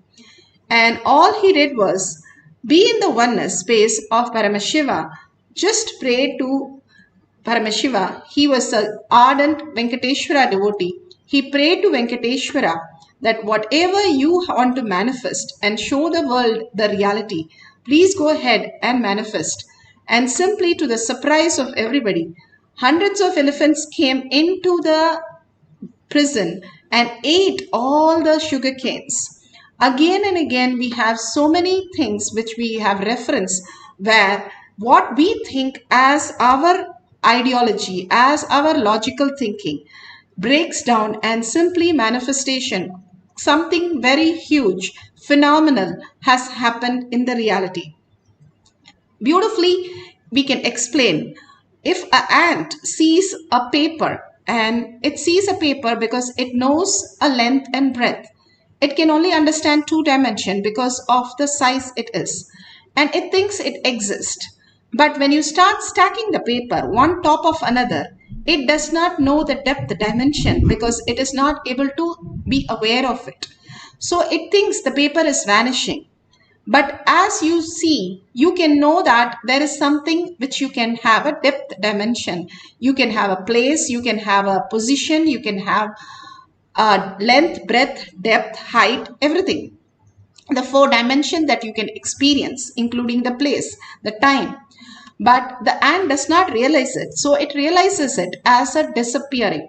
And all he did was be in the oneness space of Paramashiva. Just pray to Paramashiva. He was an ardent Venkateshwara devotee. He prayed to Venkateshwara that whatever you want to manifest and show the world the reality, please go ahead and manifest. And simply to the surprise of everybody, hundreds of elephants came into the prison and ate all the sugar canes. Again and again, we have so many things which we have reference where what we think as our ideology, as our logical thinking breaks down and simply manifestation, something very huge, phenomenal has happened in the reality. Beautifully, we can explain. If an ant sees a paper and it sees a paper because it knows a length and breadth, it can only understand 2 dimensions because of the size it is. And it thinks it exists. But when you start stacking the paper one top of another, it does not know the depth dimension because it is not able to be aware of it. So it thinks the paper is vanishing. But as you see, you can know that there is something which you can have a depth dimension. You can have a place, you can have a position, you can have length, breadth, depth, height, everything. The 4 dimensions that you can experience, including the place, the time. But the ant does not realize it. So it realizes it as a disappearing.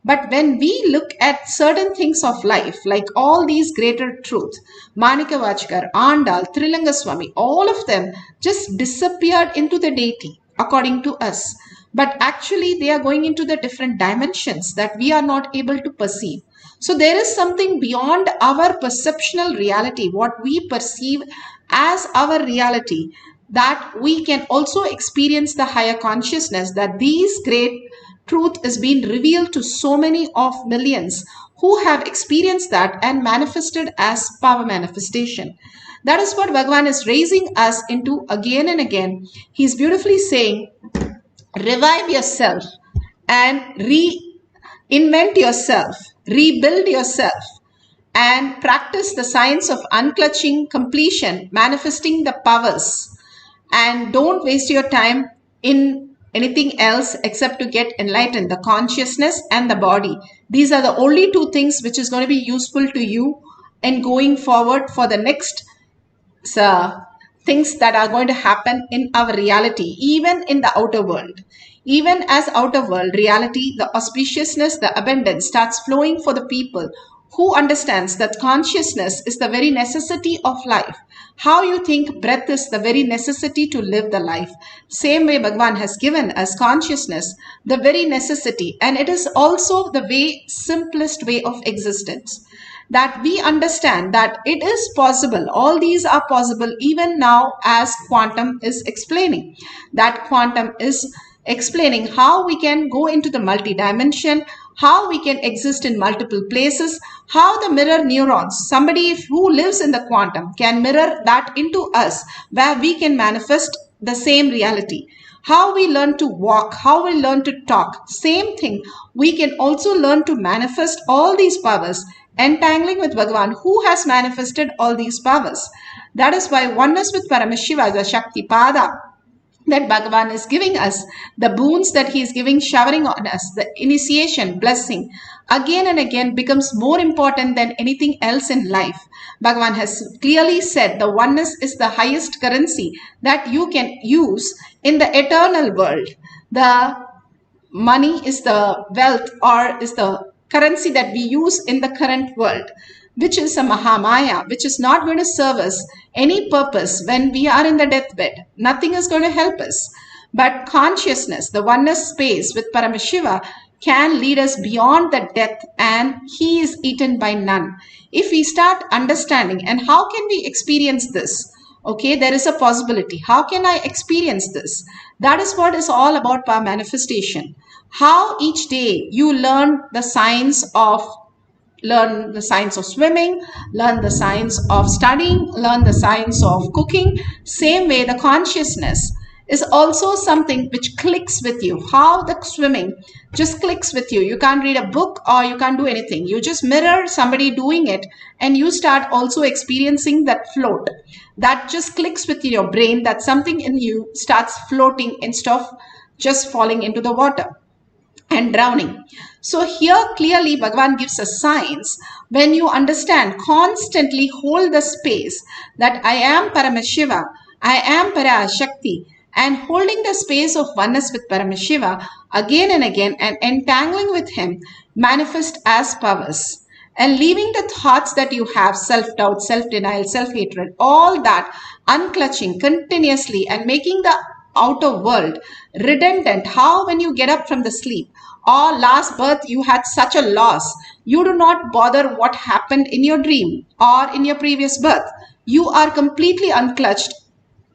But when we look at certain things of life, like all these greater truths, Manikavachkar, Andal, Trilangaswami, all of them just disappeared into the deity according to us. But actually they are going into the different dimensions that we are not able to perceive. So there is something beyond our perceptual reality, what we perceive as our reality, that we can also experience the higher consciousness, that these great truth is being revealed to so many of millions who have experienced that and manifested as power manifestation. That is what Bhagavan is raising us into again and again. He's beautifully saying, revive yourself and reinvent yourself, rebuild yourself, and practice the science of unclutching completion, manifesting the powers. And don't waste your time in anything else except to get enlightened, the consciousness and the body. These are the only 2 things which is going to be useful to you in going forward for the next things that are going to happen in our reality, even in the outer world. Even as outer world reality, the auspiciousness, the abundance starts flowing for the people who understands that consciousness is the very necessity of life. How you think breath is the very necessity to live the life. Same way Bhagavan has given us consciousness, the very necessity, and it is also the way simplest way of existence. That we understand that it is possible, all these are possible even now, as quantum is explaining. That quantum is explaining how we can go into the multi-dimension, how we can exist in multiple places, how the mirror neurons, somebody who lives in the quantum can mirror that into us, where we can manifest the same reality. How we learn to walk, how we learn to talk, same thing. We can also learn to manifest all these powers, entangling with Bhagavan who has manifested all these powers. That is why oneness with Paramashiva, the Shakti Pada, that Bhagavan is giving us, the boons that he is giving, showering on us, the initiation, blessing, again and again becomes more important than anything else in life. Bhagavan has clearly said the oneness is the highest currency that you can use in the eternal world. The money is the wealth or is the currency that we use in the current world, which is a Mahamaya, which is not going to serve us any purpose when we are in the deathbed. Nothing is going to help us. But consciousness, the oneness space with Paramashiva, can lead us beyond the death, and he is eaten by none. If we start understanding, and how can we experience this? Okay, there is a possibility. How can I experience this? That is what is all about power manifestation. How each day you learn the science of swimming, learn the science of studying, learn the science of cooking. Same way, the consciousness is also something which clicks with you. How the swimming just clicks with you. You can't read a book or you can't do anything. You just mirror somebody doing it and you start also experiencing that float. That just clicks with your brain, that something in you starts floating instead of just falling into the water and drowning. So here clearly Bhagavan gives us signs. When you understand, constantly hold the space that I am Paramashiva, I am Parashakti, and holding the space of oneness with Paramashiva again and again and entangling with him, manifest as powers. And leaving the thoughts that you have, self-doubt, self-denial, self-hatred, all that unclutching continuously and making the outer world redundant. How when you get up from the sleep or last birth you had such a loss, you do not bother what happened in your dream or in your previous birth. You are completely unclutched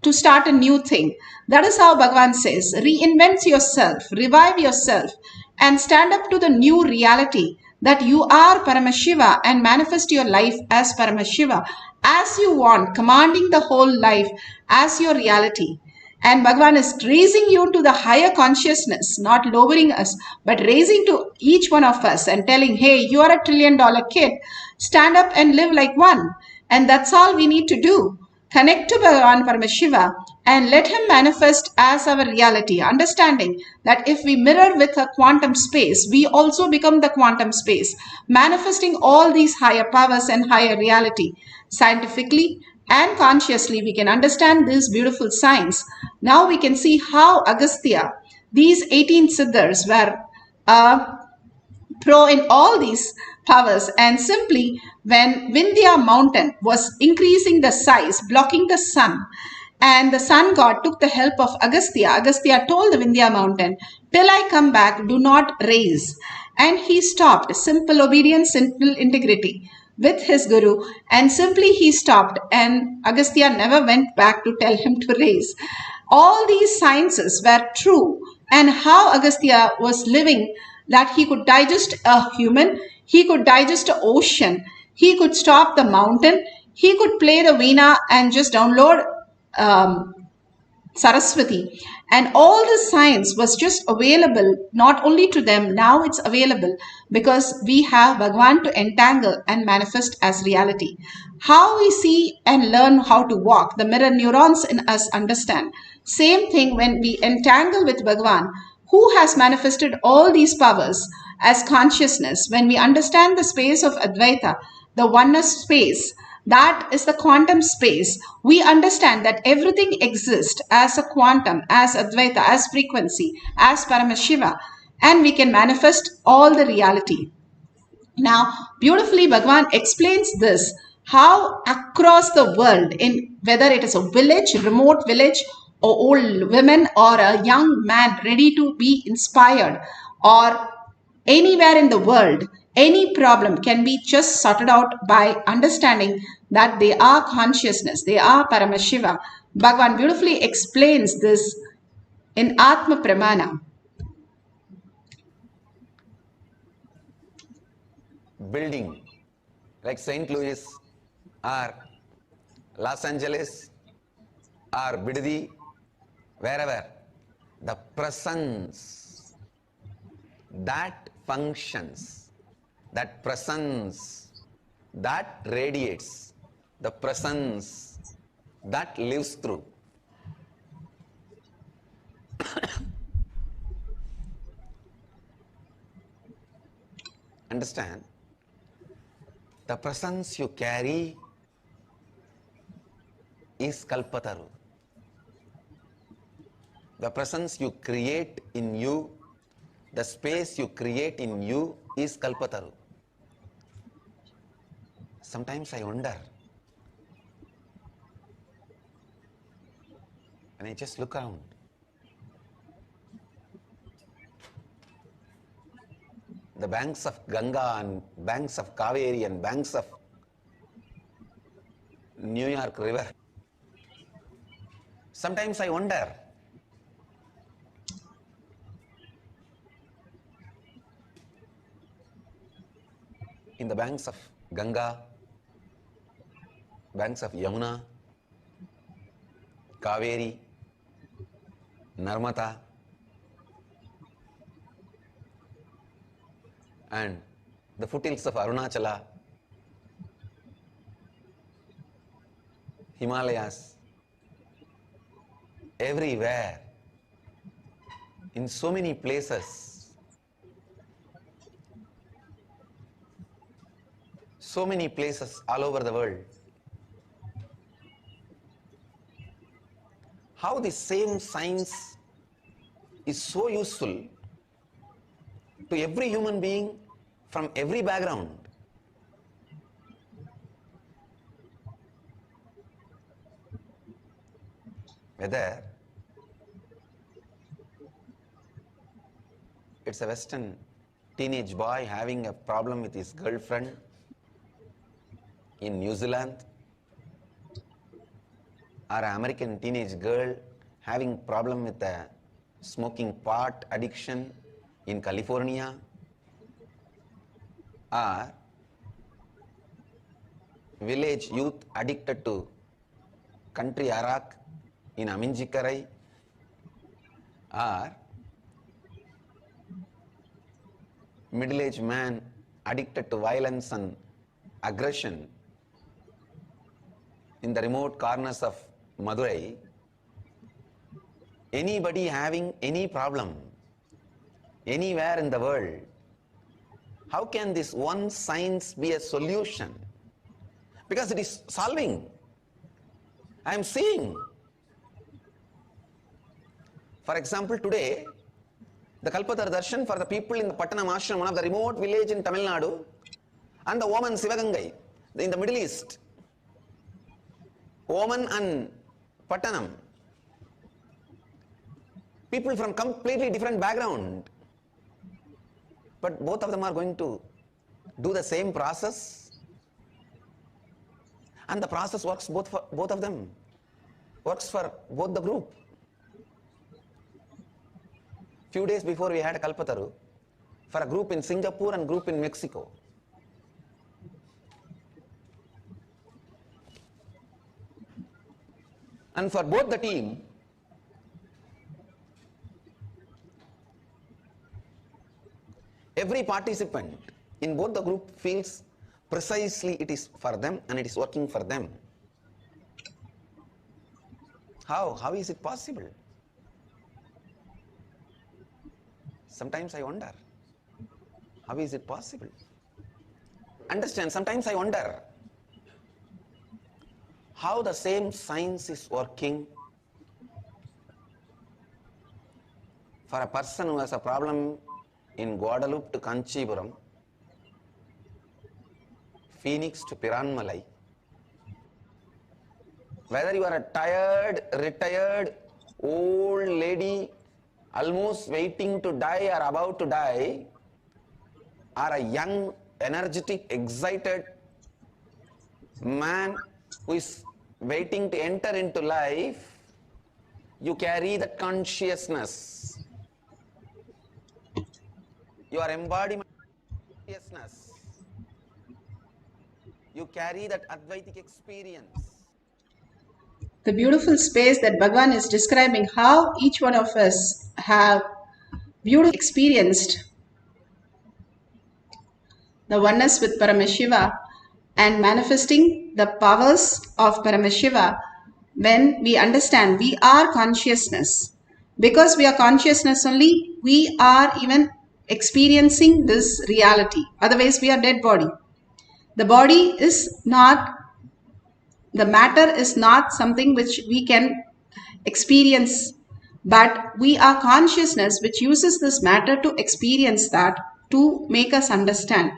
to start a new thing. That is how Bhagavan says, reinvent yourself, revive yourself, and stand up to the new reality that you are Paramashiva and manifest your life as Paramashiva as you want, commanding the whole life as your reality. And Bhagavan is raising you to the higher consciousness, not lowering us, but raising to each one of us and telling, hey, you are $1 trillion kid. Stand up and live like one. And that's all we need to do. Connect to Bhagavan Paramashiva and let him manifest as our reality, understanding that if we mirror with a quantum space, we also become the quantum space, manifesting all these higher powers and higher reality. Scientifically and consciously, we can understand this beautiful science. Now we can see how Agastya, these 18 Siddhars were pro in all these powers, and simply when Vindhya mountain was increasing the size, blocking the sun, and the sun god took the help of Agastya. Agastya told the Vindhya mountain, till I come back, do not raise. And he stopped. Simple obedience, simple integrity with his guru, and simply he stopped, and Agastya never went back to tell him to raise. All these sciences were true, and how Agastya was living, that he could digest a human, he could digest an ocean, he could stop the mountain, he could play the veena and just download Saraswati. And all the science was just available, not only to them, now it's available because we have Bhagavan to entangle and manifest as reality. How we see and learn how to walk, the mirror neurons in us understand. Same thing when we entangle with Bhagavan, who has manifested all these powers as consciousness. When we understand the space of Advaita, the oneness space, That is the quantum space. We understand that everything exists as a quantum, as Advaita, as frequency, as Paramashiva, and we can manifest all the reality. Now, beautifully, Bhagavan explains this, how across the world, in whether it is a village, remote village, or old women, or a young man ready to be inspired, or anywhere in the world, any problem can be just sorted out by understanding that they are consciousness, they are Paramashiva. Bhagavan beautifully explains this in Atma Pramana. Building like St. Louis or Los Angeles or Bidadi, wherever, the presence that functions, that presence that radiates, the presence that lives through. Understand? The presence you carry is Kalpataru. The presence you create in you, the space you create in you is Kalpataru. Sometimes I wonder, when I just look around, the banks of Ganga and banks of Kaveri and banks of New York River. Sometimes I wonder, in the banks of Ganga, banks of Yamuna, Kaveri, Narmada, and the foothills of Arunachala, Himalayas, everywhere, in so many places, all over the world. How the same science is so useful to every human being from every background. Whether it's a Western teenage boy having a problem with his girlfriend in New Zealand, or an American teenage girl having problem with a smoking pot addiction in California, or village youth addicted to country arak in Aminjikarai, or middle-aged man addicted to violence and aggression in the remote corners of Madurai, anybody having any problem anywhere in the world, how can this one science be a solution? Because it is solving. I am seeing. For example, today, the Kalpataru Darshan for the people in the Pattanam Ashram, one of the remote village in Tamil Nadu, and the woman Sivagangai in the Middle East. Woman and Pattanam. People from completely different background. But both of them are going to do the same process. And the process works both for both of them. Works for both the group. Few days before we had a Kalpataru for a group in Singapore and group in Mexico. And for both the team, every participant in both the group feels precisely it is for them and it is working for them. How is it possible? Sometimes I wonder, how is it possible? Understand, sometimes I wonder, how the same science is working for a person who has a problem in Guadalupe to Kanchipuram, Phoenix to Piranmalai. Whether you are a tired, retired, old lady, almost waiting to die or about to die, or a young, energetic, excited man who is waiting to enter into life, you carry that consciousness. Your embodiment of consciousness. You carry that Advaitic experience. The beautiful space that Bhagavan is describing, how each one of us have beautifully experienced the oneness with Paramashiva and manifesting the powers of Paramashiva when we understand we are consciousness. Because we are consciousness only, we are even experiencing this reality. Otherwise, we are dead body. The body is not, the matter is not something which we can experience, but we are consciousness which uses this matter to experience that, to make us understand.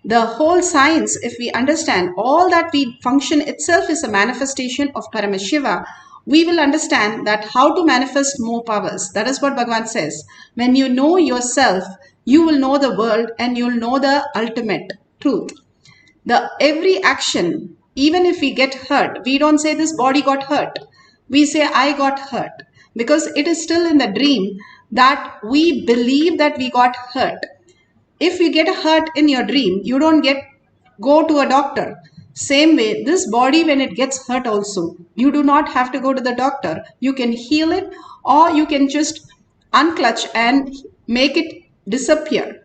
The whole science, if we understand all that we function itself is a manifestation of Paramashiva, we will understand that how to manifest more powers. That is what Bhagavan says. When you know yourself, you will know the world and you will know the ultimate truth. The every action, even if we get hurt, we don't say this body got hurt. We say I got hurt, because it is still in the dream that we believe that we got hurt. If you get hurt in your dream, you don't go to a doctor. Same way, this body, when it gets hurt also, you do not have to go to the doctor. You can heal it, or you can just unclutch and make it disappear.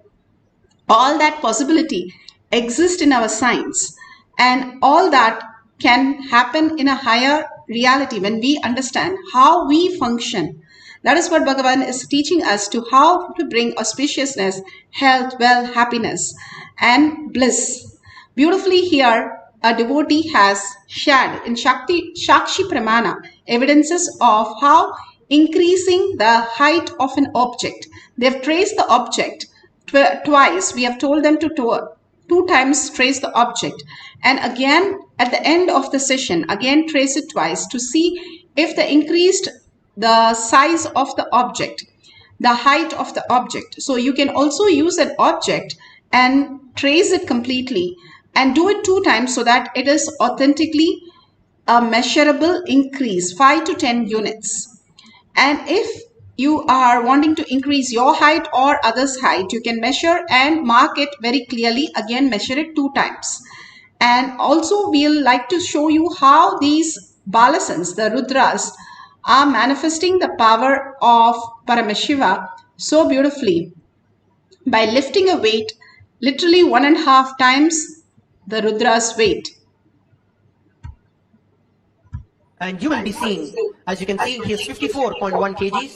All that possibility exists in our science, and all that can happen in a higher reality when we understand how we function. That is what Bhagavan is teaching us, to how to bring auspiciousness, health, wealth, happiness, and bliss. Beautifully here, a devotee has shared in Shakshi Pramana evidences of how increasing the height of an object. They have traced the object twice. We have told them to two times trace the object, and again at the end of the session again trace it twice to see if the increased the size of the object, the height of the object. So you can also use an object and trace it completely and do it 2 times so that it is authentically a measurable increase, 5 to 10 units. And if you are wanting to increase your height or others' height, you can measure and mark it very clearly. Again, measure it 2 times. And also we'll like to show you how these balasans, the Rudras, are manifesting the power of Paramashiva so beautifully by lifting a weight literally 1.5 times the Rudra's weight. And you will be seeing, as you can see, he is 54.1 kgs.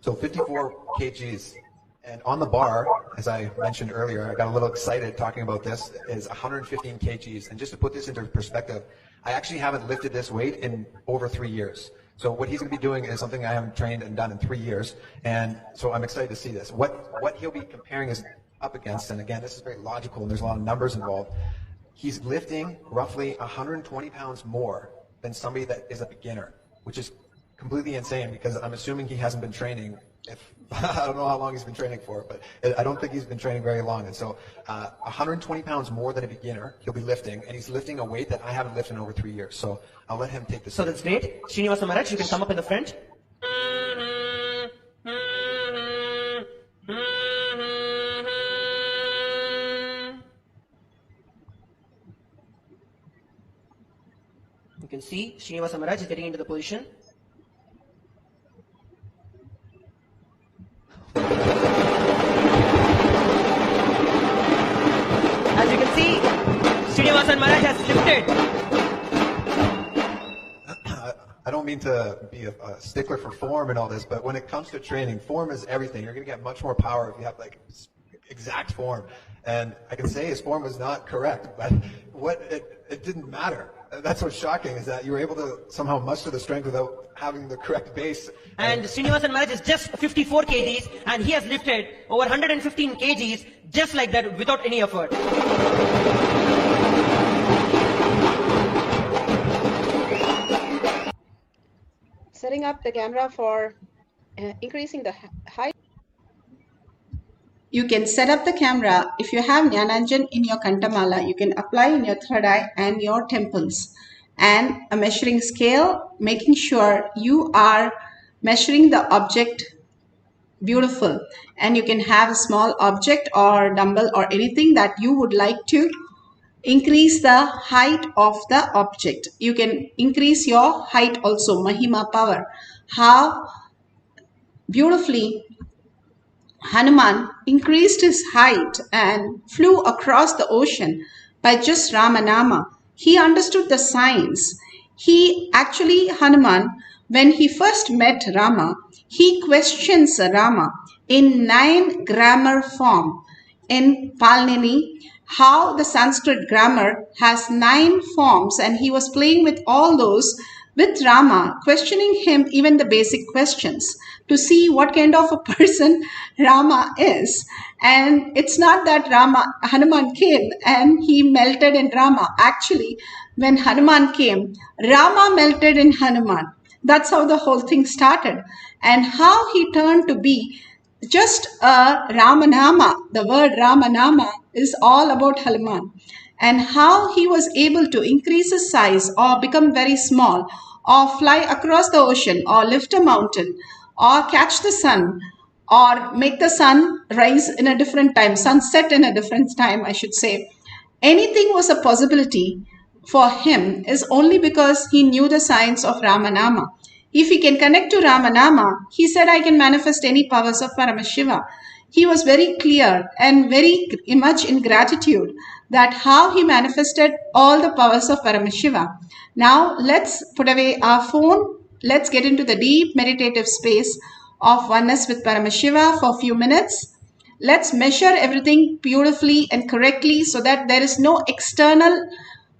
So 54 kgs. And on the bar, as I mentioned earlier, I got a little excited talking about this, is 115 kgs. And just to put this into perspective, I actually haven't lifted this weight in over 3 years. So what he's going to be doing is something I haven't trained and done in 3 years. And so I'm excited to see this. What he'll be comparing is up against, and again, this is very logical and there's a lot of numbers involved. He's lifting roughly 120 pounds more than somebody that is a beginner, which is completely insane because I'm assuming he hasn't been training. I don't know how long he's been training for, but I don't think he's been training very long. And so 120 pounds more than a beginner he'll be lifting, and he's lifting a weight that I haven't lifted in over 3 years. So I'll let him take this. So that's great. Srinivasa Maharaj, you can come up in the front. You can see Srinivasa Maharaj is getting into the position. As you can see, Srinivasa Maharaj has lifted. I don't mean to be a stickler for form and all this, but when it comes to training, form is everything. You're going to get much more power if you have like exact form. And I can say his form was not correct, but it didn't matter. That's what's shocking, is that you were able to somehow muster the strength without having the correct base. And Srinivasan Maharaj is just 54 kgs and he has lifted over 115 kgs just like that without any effort. Setting up the camera for increasing the height. You can set up the camera. If you have Jnananjan in your Kantamala, you can apply in your third eye and your temples. And a measuring scale, making sure you are measuring the object beautiful. And you can have a small object or dumbbell or anything that you would like to increase the height of the object. You can increase your height also, Mahima power. How beautifully Hanuman increased his height and flew across the ocean by just Ramanama. He understood the science. Hanuman, when he first met Rama, he questions Rama in 9 grammar form in Palnini, how the Sanskrit grammar has 9 forms, and he was playing with all those with Rama, questioning him even the basic questions to see what kind of a person Rama is. And it's not that Hanuman came and he melted in Rama. Actually, when Hanuman came, Rama melted in Hanuman. That's how the whole thing started. And how he turned to be just a Ramanama. The word Ramanama is all about Hanuman. And how he was able to increase his size or become very small or fly across the ocean or lift a mountain or catch the sun or make the sun rise in a different time, sunset in a different time, I should say. Anything was a possibility for him is only because he knew the science of Ramanama. If he can connect to Ramanama, he said, I can manifest any powers of Paramashiva. He was very clear and very much in gratitude that how he manifested all the powers of Paramashiva. Now let's put away our phone. Let's get into the deep meditative space of oneness with Paramashiva for a few minutes. Let's measure everything beautifully and correctly so that there is no external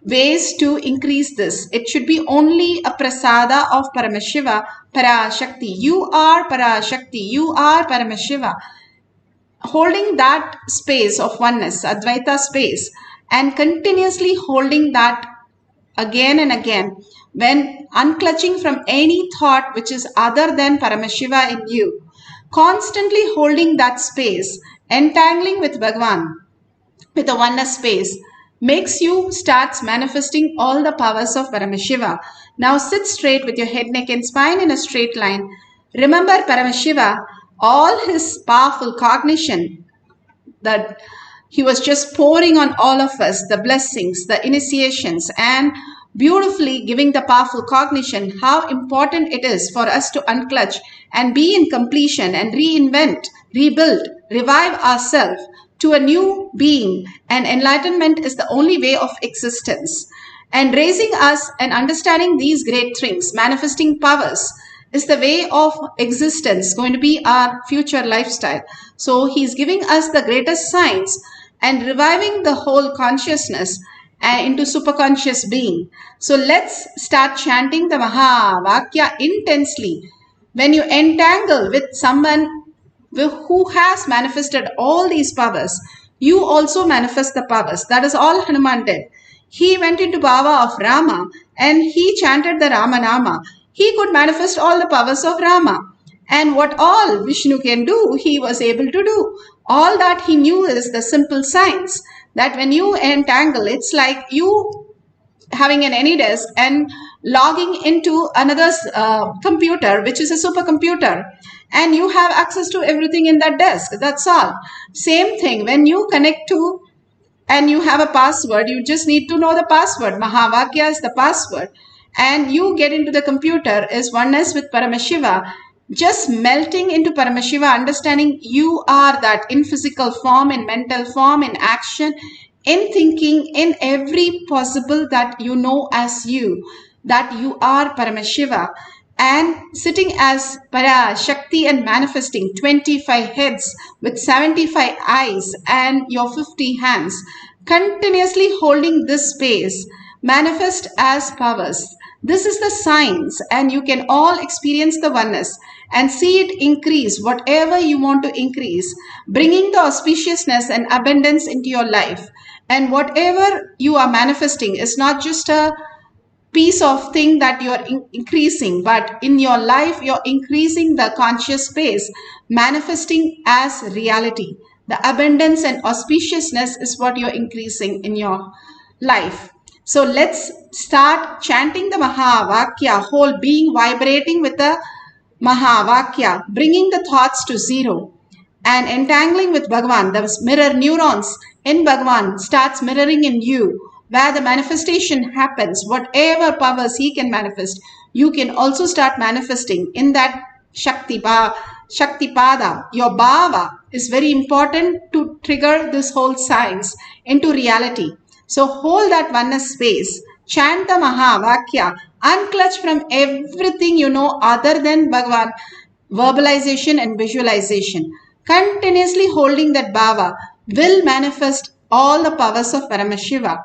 ways to increase this. It should be only a prasada of Paramashiva, Parashakti. You are Parashakti. You are Paramashiva. Holding that space of oneness, Advaita space, and continuously holding that again and again, when unclutching from any thought which is other than Paramashiva in you, constantly holding that space, entangling with Bhagavan, with the oneness space, makes you starts manifesting all the powers of Paramashiva. Now sit straight with your head, neck and spine in a straight line. Remember Paramashiva, all his powerful cognition that he was just pouring on all of us, the blessings, the initiations, and beautifully giving the powerful cognition how important it is for us to unclutch and be in completion and reinvent, rebuild, revive ourselves to a new being. And enlightenment is the only way of existence. And raising us and understanding these great things, manifesting powers, is the way of existence, going to be our future lifestyle. So he's giving us the greatest science and reviving the whole consciousness into superconscious being. So let's start chanting the Maha Vakya intensely. When you entangle with someone who has manifested all these powers, you also manifest the powers. That is all Hanuman did. He went into Bhava of Rama and he chanted the Ramanama. He could manifest all the powers of Rama. And what all Vishnu can do, he was able to do. All that he knew is the simple science. That when you entangle, it's like you having an AnyDesk and logging into another's computer, which is a supercomputer. And you have access to everything in that desk. That's all. Same thing, when you connect to and you have a password, you just need to know the password. Mahavakya is the password. And you get into the computer is oneness with Paramashiva, just melting into Paramashiva, understanding you are that in physical form, in mental form, in action, in thinking, in every possible that you know as you, that you are Paramashiva, and sitting as Parashakti and manifesting 25 heads with 75 eyes and your 50 hands, continuously holding this space manifest as powers. This is the science, and you can all experience the oneness and see it increase whatever you want to increase, bringing the auspiciousness and abundance into your life. And whatever you are manifesting is not just a piece of thing that you're increasing, but in your life you're increasing the conscious space, manifesting as reality. The abundance and auspiciousness is what you're increasing in your life. So let's start chanting the Mahavakya, whole being vibrating with the Mahavakya, bringing the thoughts to zero and entangling with Bhagavan. The mirror neurons in Bhagavan starts mirroring in you, where the manifestation happens. Whatever powers he can manifest, you can also start manifesting in that Shaktipada. Your Bhava is very important to trigger this whole science into reality. So hold that oneness space, chant the Mahavakya, unclutch from everything you know other than Bhagavan, verbalization and visualization. Continuously holding that Bhava will manifest all the powers of Paramashiva.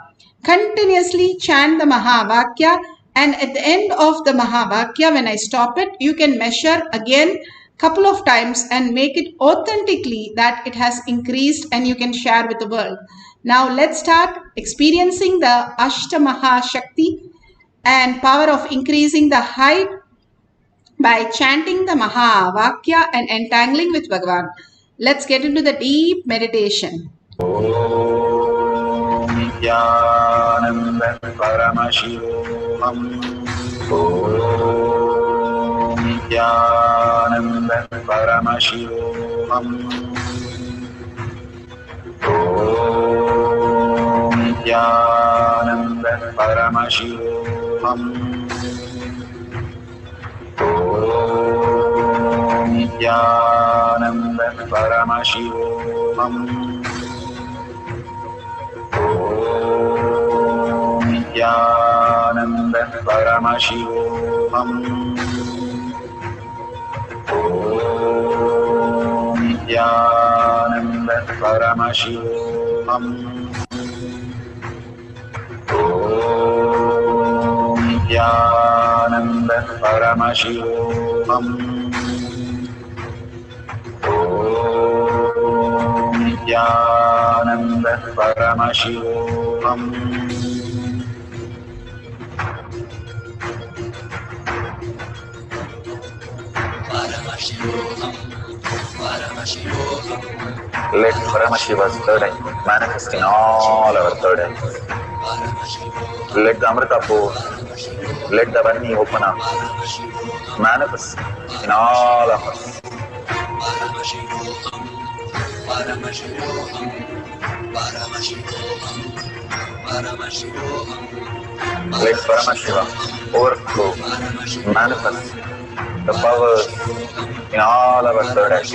Continuously chant the Mahavakya, and at the end of the Mahavakya, when I stop it, you can measure again couple of times and make it authentically that it has increased, and you can share with the world. Now let's start experiencing the Ashta Mahashakti and power of increasing the height by chanting the Mahavakya and entangling with Bhagavan. Let's get into the deep meditation. Nithyananda Paramashivoham. Nithyananda Paramashivoham. Nithyananda Paramashivoham. Nithyananda Paramashivoham. Nithyananda Paramashivoham. Nithyananda Paramashivoham. Nithyananda Paramashivoham. Nithyananda Paramashivoham. Let Paramashiva's third eye manifest in all our third eyes. Let the Amrita pour, let the Varni open up, manifest in all of us. Let Paramashiva overflow, manifest the powers in all our third eyes.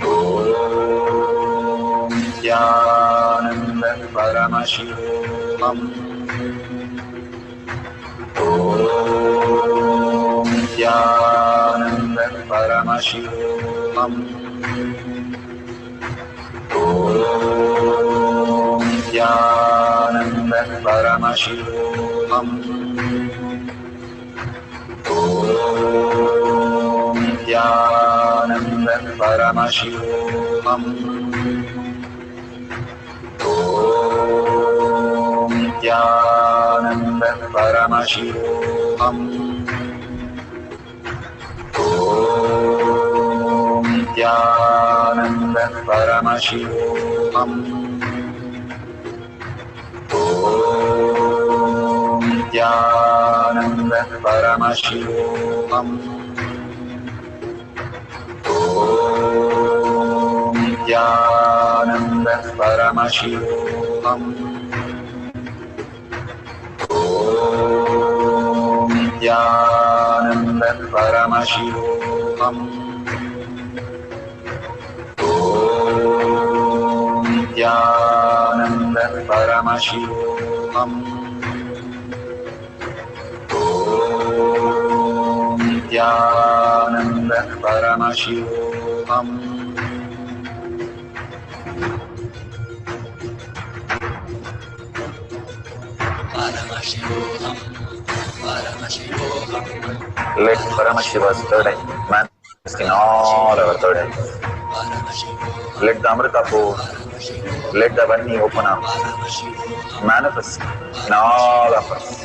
Om Nithyananda Paramashivoham. Om Nithyananda Paramashivoham. Om Nithyananda Paramashivoham. Om Nithyananda Paramashivoham. Om Nithyananda Paramashivoham. Om Nithyananda Paramashivoham. Om Nithyananda Paramashivoham. Om Nithyananda Paramashivoham. Om Nithyananda Paramashivoham. Om Nithyananda Paramashivoham. Om Nithyananda Paramashivoham. Let Paramashiva's third eye manifest in all our third eyes. Let the Amrita pour, let the Vani open up, manifest in all of us.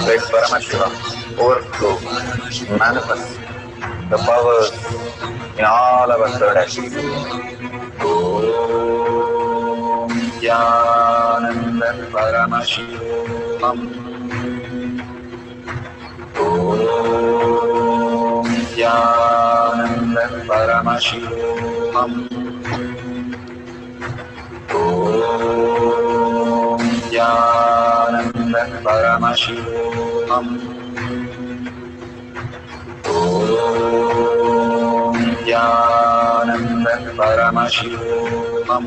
Let Paramashiva overflow, manifest the powers in all our third eyes. Om Jnananda Paramashivoham. Om Jnananda Paramashivoham. Om Jnananda Paramashivoham. Om Jnananda Paramashivoham.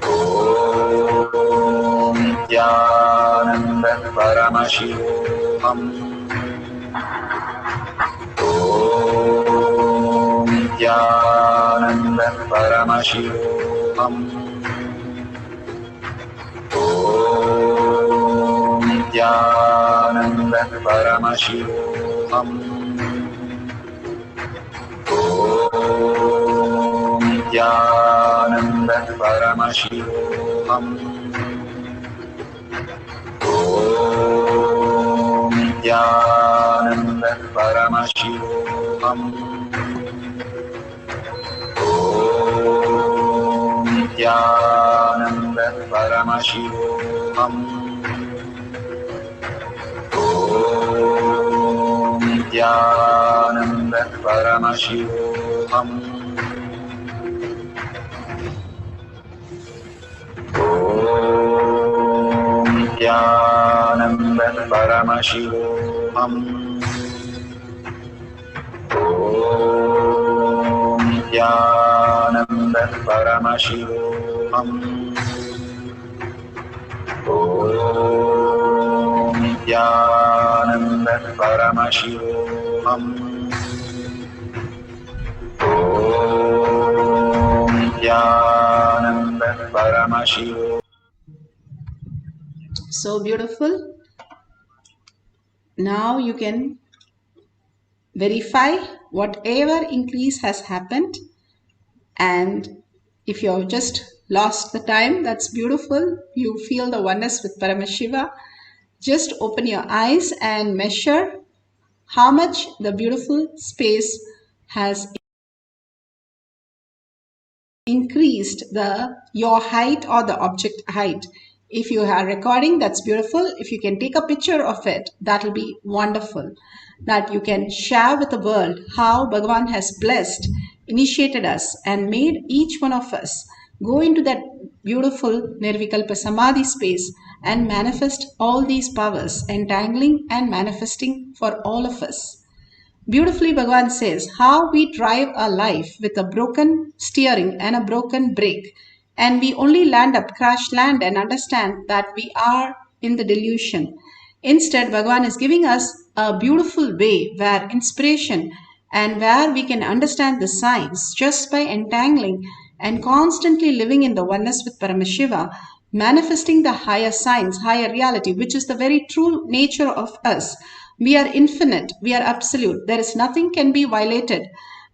Om Jnananda Paramashivoham. Om Jnananda Paramashivoham. Om Jnananda Paramashivoham. Om Jnananda Paramashivoham. Om Jnananda Paramashivoham. Om Jnananda Paramashivoham. Om Jnananda Paramashivoham. Om Jnananda Paramashivoham. Om Jnananda Paramashivoham. Om Jnananda Paramashivoham. Om Jnananda Paramashivoham. So beautiful. Now you can verify whatever increase has happened, and if you have just lost the time, that's beautiful. You feel the oneness with Paramashiva. Just open your eyes and measure how much the beautiful space has increased your height or the object height. If you are recording, that's beautiful. If you can take a picture of it, that will be wonderful. That you can share with the world how Bhagavan has blessed, initiated us, and made each one of us go into that beautiful Nirvikalpa Samadhi space and manifest all these powers, entangling and manifesting for all of us. Beautifully, Bhagavan says how we drive our life with a broken steering and a broken brake, and we only crash land and understand that we are in the delusion. Instead, Bhagavan is giving us a beautiful way where inspiration and where we can understand the science just by entangling and constantly living in the oneness with Paramashiva, manifesting the higher science, higher reality, which is the very true nature of us. We are infinite, we are absolute. There is nothing can be violated,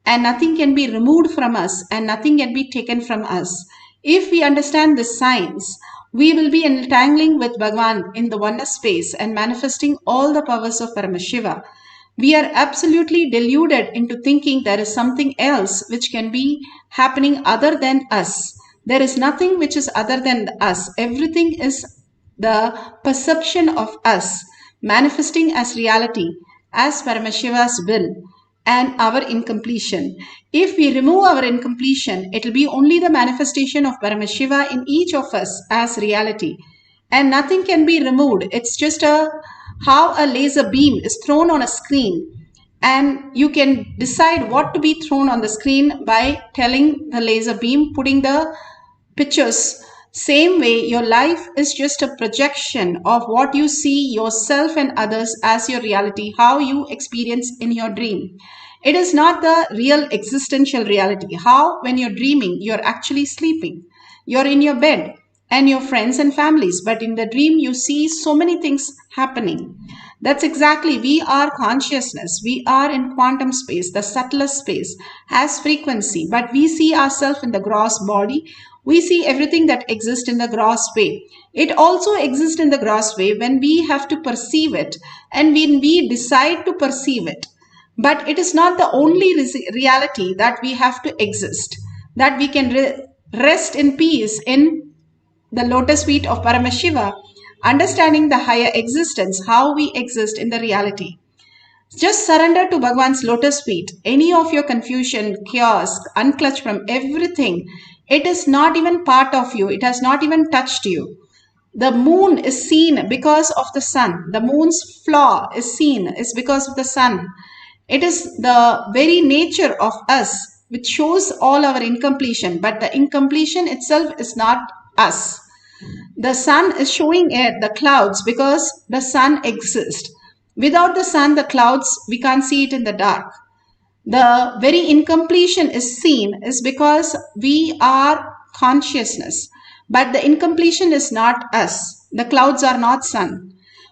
and nothing can be removed from us, and nothing can be taken from us. If we understand this science, we will be entangling with Bhagavan in the oneness space and manifesting all the powers of Paramashiva. We are absolutely deluded into thinking there is something else which can be happening other than us. There is nothing which is other than us. Everything is the perception of us, manifesting as reality, as Paramashiva's will, and our incompletion. If we remove our incompletion, it will be only the manifestation of Paramashiva in each of us as reality. And nothing can be removed. It's just how a laser beam is thrown on a screen. And you can decide what to be thrown on the screen by telling the laser beam, putting the pictures. Same way, your life is just a projection of what you see yourself and others as your reality, how you experience in your dream. It is not the real existential reality. How, when you're dreaming, you're actually sleeping. You're in your bed and your friends and families, but in the dream, you see so many things happening. That's exactly, we are consciousness. We are in quantum space, the subtlest space, has frequency, but we see ourselves in the gross body. We see everything that exists in the gross way. It also exists in the gross way when we have to perceive it and when we decide to perceive it. But it is not the only reality that we have to exist, that we can rest in peace in the lotus feet of Paramashiva, understanding the higher existence, how we exist in the reality. Just surrender to Bhagavan's lotus feet. Any of your confusion, chaos, unclutch from everything, it is not even part of you. It has not even touched you. The moon is seen because of the sun. The moon's flaw is seen is because of the sun. It is the very nature of us which shows all our incompletion, but the incompletion itself is not us. The sun is showing it, the clouds, because the sun exists. Without the sun, the clouds, we can't see it in the dark. The very incompletion is seen is because we are consciousness, but the incompletion is not us. The clouds are not sun.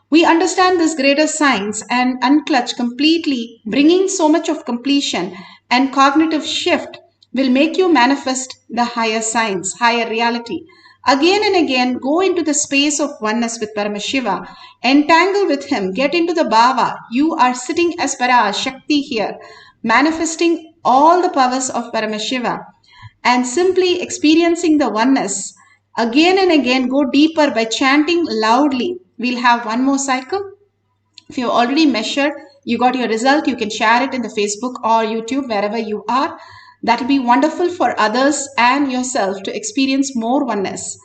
We understand this greater science and unclutch completely, bringing so much of completion and cognitive shift will make you manifest the higher science, higher reality. Again and again, go into the space of oneness with Paramashiva, entangle with him, get into the bhava. You are sitting as Para Shakti here, manifesting all the powers of Paramashiva and simply experiencing the oneness. Again and again, go deeper by chanting loudly. We'll have one more cycle. If you've already measured, you got your result, you can share it in the Facebook or YouTube, wherever you are. That will be wonderful for others and yourself to experience more oneness.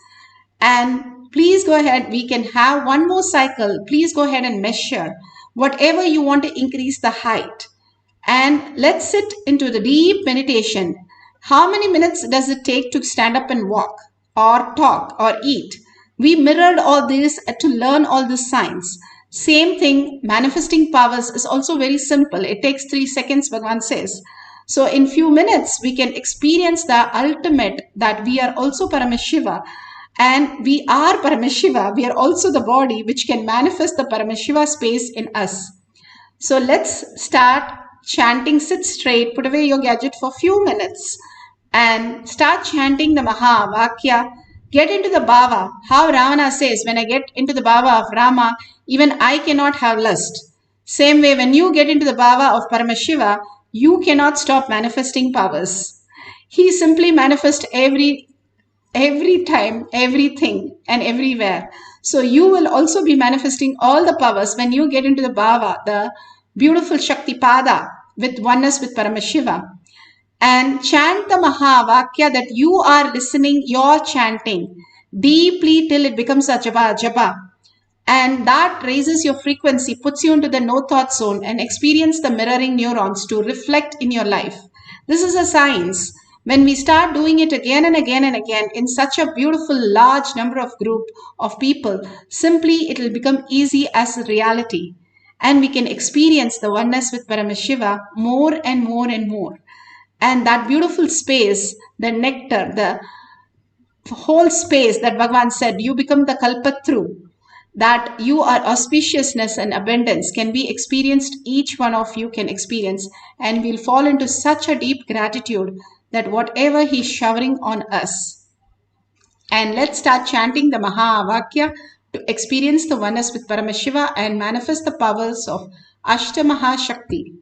And please go ahead, we can have one more cycle. Please go ahead and measure whatever you want to increase the height. And let's sit into the deep meditation. How many minutes does it take to stand up and walk or talk or eat? We mirrored all this to learn all this science. Same thing, manifesting powers is also very simple. It takes 3 seconds, Bhagavan says. So in few minutes, we can experience the ultimate that we are also Paramashiva. And we are Paramashiva. We are also the body which can manifest the Paramashiva space in us. So let's start chanting. Sit straight, put away your gadget for a few minutes and start chanting the Maha Vakya. Get into the bhava. How Ravana says, when I get into the bhava of Rama, even I cannot have lust. Same way, when you get into the bhava of Paramashiva, you cannot stop manifesting powers. He simply manifests every time, everything and everywhere. So you will also be manifesting all the powers when you get into the bhava, the beautiful Shakti Pada with oneness with Paramashiva. And chant the Mahavakya that you are listening, you're chanting deeply till it becomes a japa. And that raises your frequency, puts you into the no thought zone and experience the mirroring neurons to reflect in your life. This is a science. When we start doing it again and again and again in such a beautiful large number of group of people, simply it will become easy as a reality. And we can experience the oneness with Paramashiva more and more and more. And that beautiful space, the nectar, the whole space that Bhagavan said, you become the kalpatru, that you are auspiciousness and abundance can be experienced, each one of you can experience, and we'll fall into such a deep gratitude that whatever he's showering on us. And let's start chanting the Mahavakya to experience the oneness with Paramashiva and manifest the powers of Ashta Mahashakti.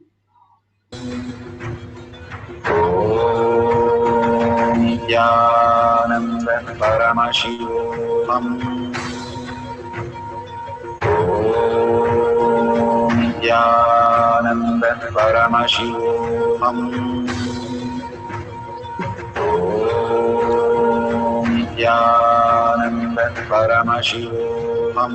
Nityananda Paramashivoham. Nityananda Paramashivoham. Nityananda Paramashivoham.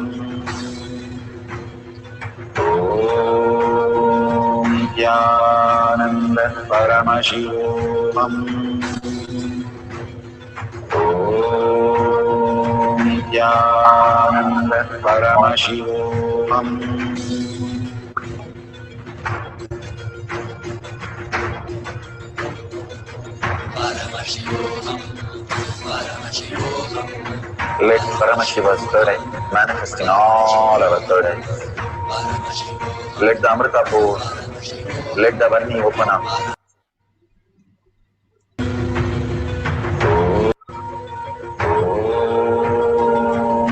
Nityananda Paramashivoham. Nityananda Paramashivoham. Let Paramashiva's third eye manifest in all our third eyes. Let the Amrita pour, let the Varni open up.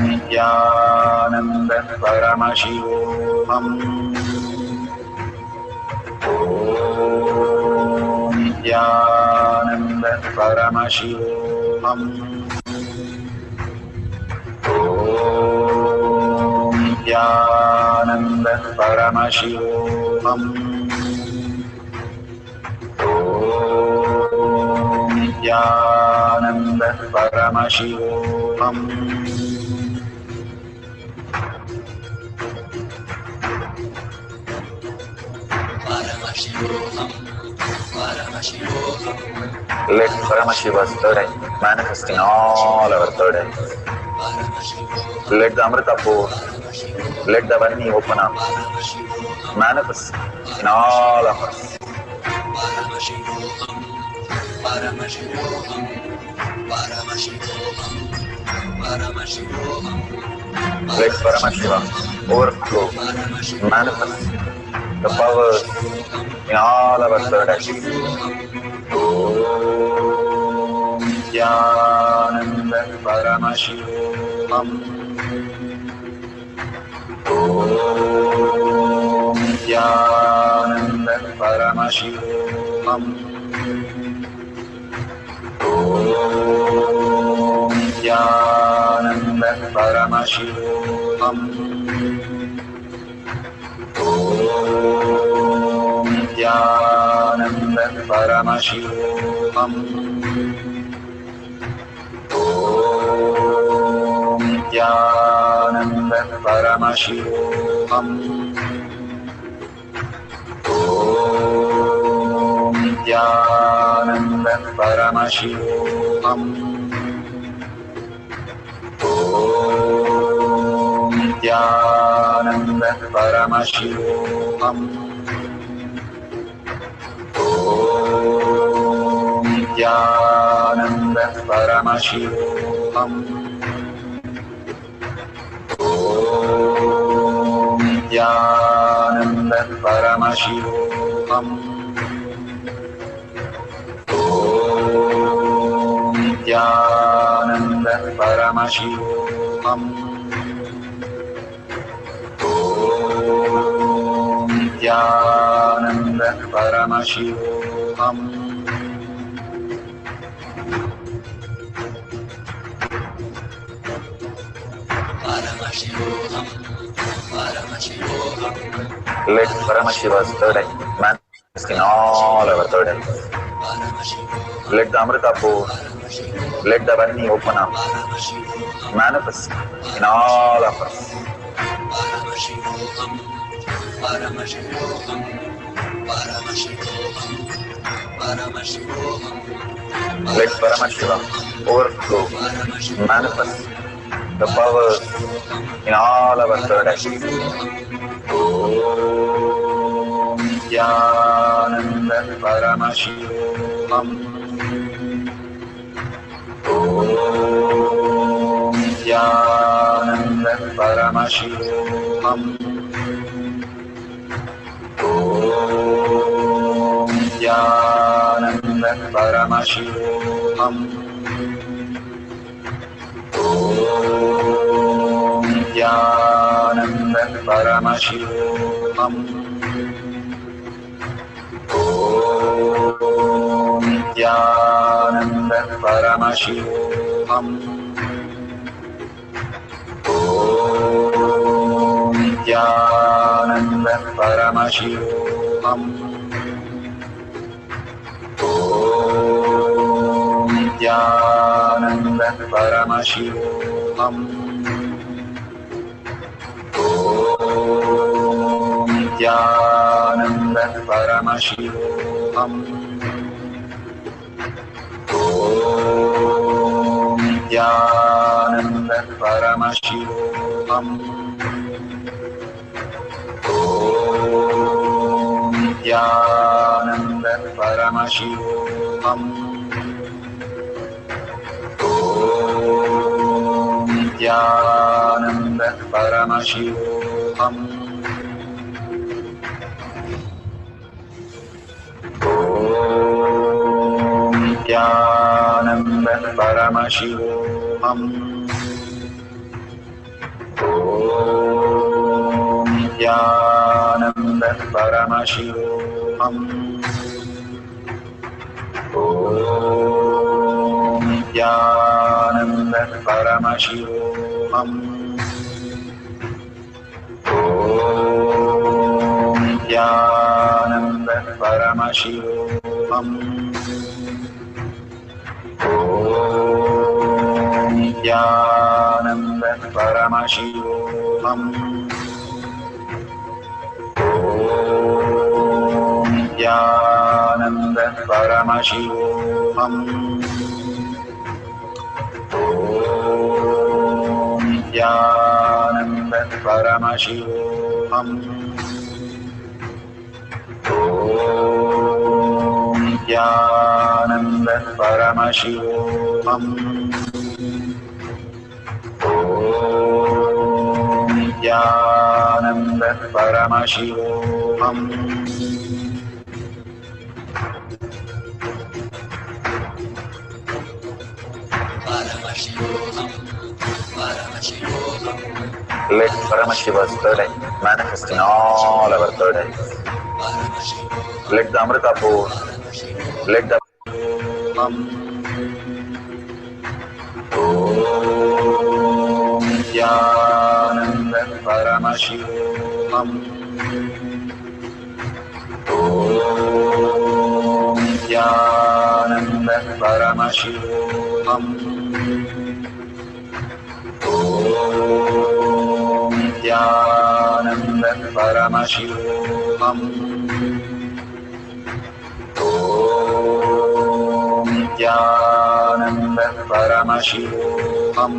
Nityananda Paramashivoham. Nityananda Paramashivoham. Nityananda Paramashivoham. Nityananda Paramashivoham. Let Paramashiva's third eye manifest in all our third eyes. Let the Amrita pour, let the Varni open up, manifest in all of us. Let Paramashiva overflow, manifest the powers in all our third eyes. Om Nityananda Paramashivoham. Om Nityananda Paramashivoham. Om Nityananda Paramashivoham. Om Nityananda Paramashivoham. Om Nityananda Paramashivoham. Om Nityananda Paramashivoham. Om Nityananda Paramashivoham. Om Nityananda Paramashivoham. Om Nityananda Paramashivoham. Om Nityananda Paramashivoham. Om Nityananda Paramashivoham. Let Paramashiva's third eye manifest in all our third eyes. Let the Amrita pour, let the Varni open up, manifest in all of us. Let Paramashiva overflow, manifest the powers in all our third eyes. Om Nityananda Paramashivoham. Om Nityananda Paramashivoham. Om Nityananda Paramashivoham. Om Nityananda Paramashivoham. Om Nityananda Paramashivoham. Om Nityananda Paramashivoham. Om Nityananda Paramashivoham. Om Nityananda Paramashivoham. Om Nityananda Paramashivoham. Om Nityananda Paramashivoham. Paramashivoham. Om Nithyananda Paramashivoham. Om Nithyananda Paramashivoham. Om Nithyananda Paramashivoham. Om Nithyananda Paramashivoham. Om Nithyananda Paramashivoham. Om Nithyananda Paramashivoham. Om Nithyananda Paramashivoham. Om Nithyananda Paramashivoham. Om Nithyananda Paramashivoham. Let Paramashiva's third eye manifest in all our third eyes. Let the Amrita pour. Let the Om Nithyananda Paramashivoham. Om Nithyananda Paramashivoham. Om Nithyananda Paramashivoham. Om Nithyananda Paramashivoham.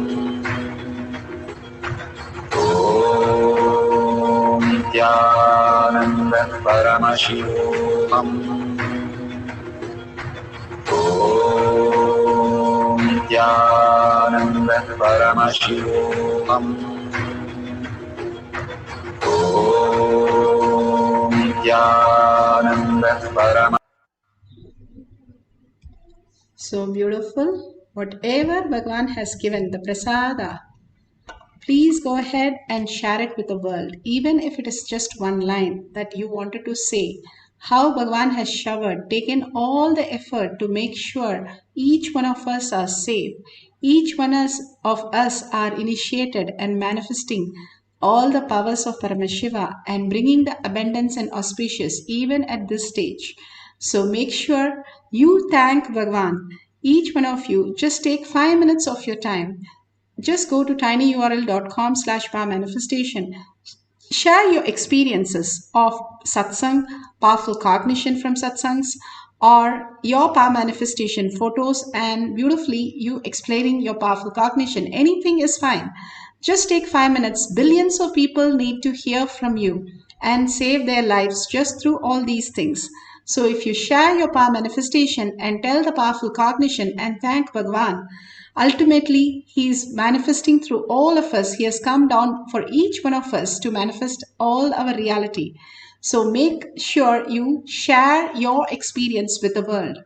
Om Nithyananda Paramashivoham. Om Nithyananda Paramashivoham. Om Nithyananda Paramashivoham. So beautiful. Whatever Bhagavan has given, the prasada, please go ahead and share it with the world. Even if it is just one line that you wanted to say, how Bhagavan has showered, taken all the effort to make sure each one of us are safe. Each one of us are initiated and manifesting all the powers of Paramashiva and bringing the abundance and auspicious even at this stage. So make sure you thank Bhagavan. Each one of you, just take 5 minutes of your time. Just go to tinyurl.com/powermanifestation. Share your experiences of Satsangh, powerful cognition from Satsangs, or your power manifestation photos and beautifully you explaining your powerful cognition. Anything is fine. Just take 5 minutes. Billions of people need to hear from you and save their lives just through all these things. So if you share your power manifestation and tell the powerful cognition and thank Bhagavan, ultimately he is manifesting through all of us. He has come down for each one of us to manifest all our reality. So make sure you share your experience with the world.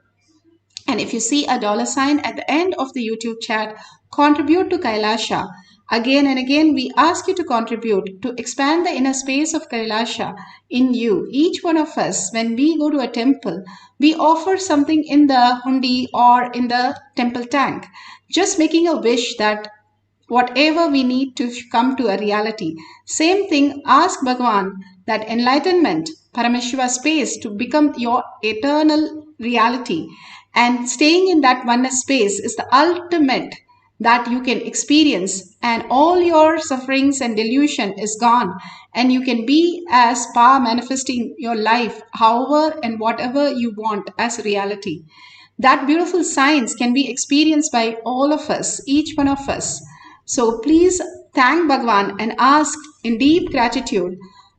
And if you see a $sign at the end of the YouTube chat, contribute to Kailasa. Again and again, we ask you to contribute to expand the inner space of Kailasa in you. Each one of us, when we go to a temple, we offer something in the hundi or in the temple tank, just making a wish that whatever we need to come to a reality. Same thing, ask Bhagavan that enlightenment, Paramashiva space to become your eternal reality. And staying in that oneness space is the ultimate that you can experience, and all your sufferings and delusion is gone, and you can be as power manifesting your life however and whatever you want as reality. That beautiful science can be experienced by all of us, each one of us. So please thank Bhagavan and ask in deep gratitude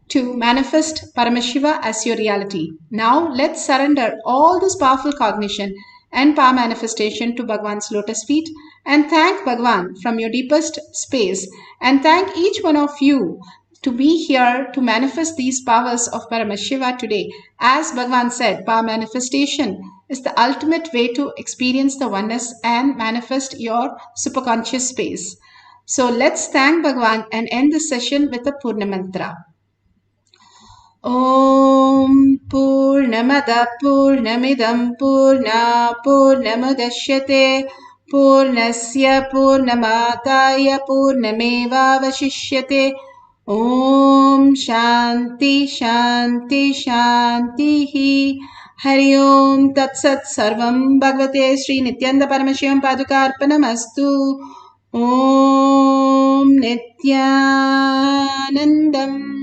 to manifest Paramashiva as your reality. Now let's surrender all this powerful cognition and power manifestation to Bhagavan's lotus feet, and thank Bhagavan from your deepest space, and thank each one of you to be here to manifest these powers of Paramashiva today. As Bhagavan said, power manifestation is the ultimate way to experience the oneness and manifest your superconscious space. So let's thank Bhagavan and end this session with a Purna Mantra. Om Purnamada Purnamidam Purna Purnamudashyate Purnasya Purnamataya Purnameva Vashishyate. Om Shanti Shanti Shanti. Hari Om Tat Sat Sarvam Bhagavate Sri Nithyananda Paramashivam Padukarpanamastu. Om Nithyanandam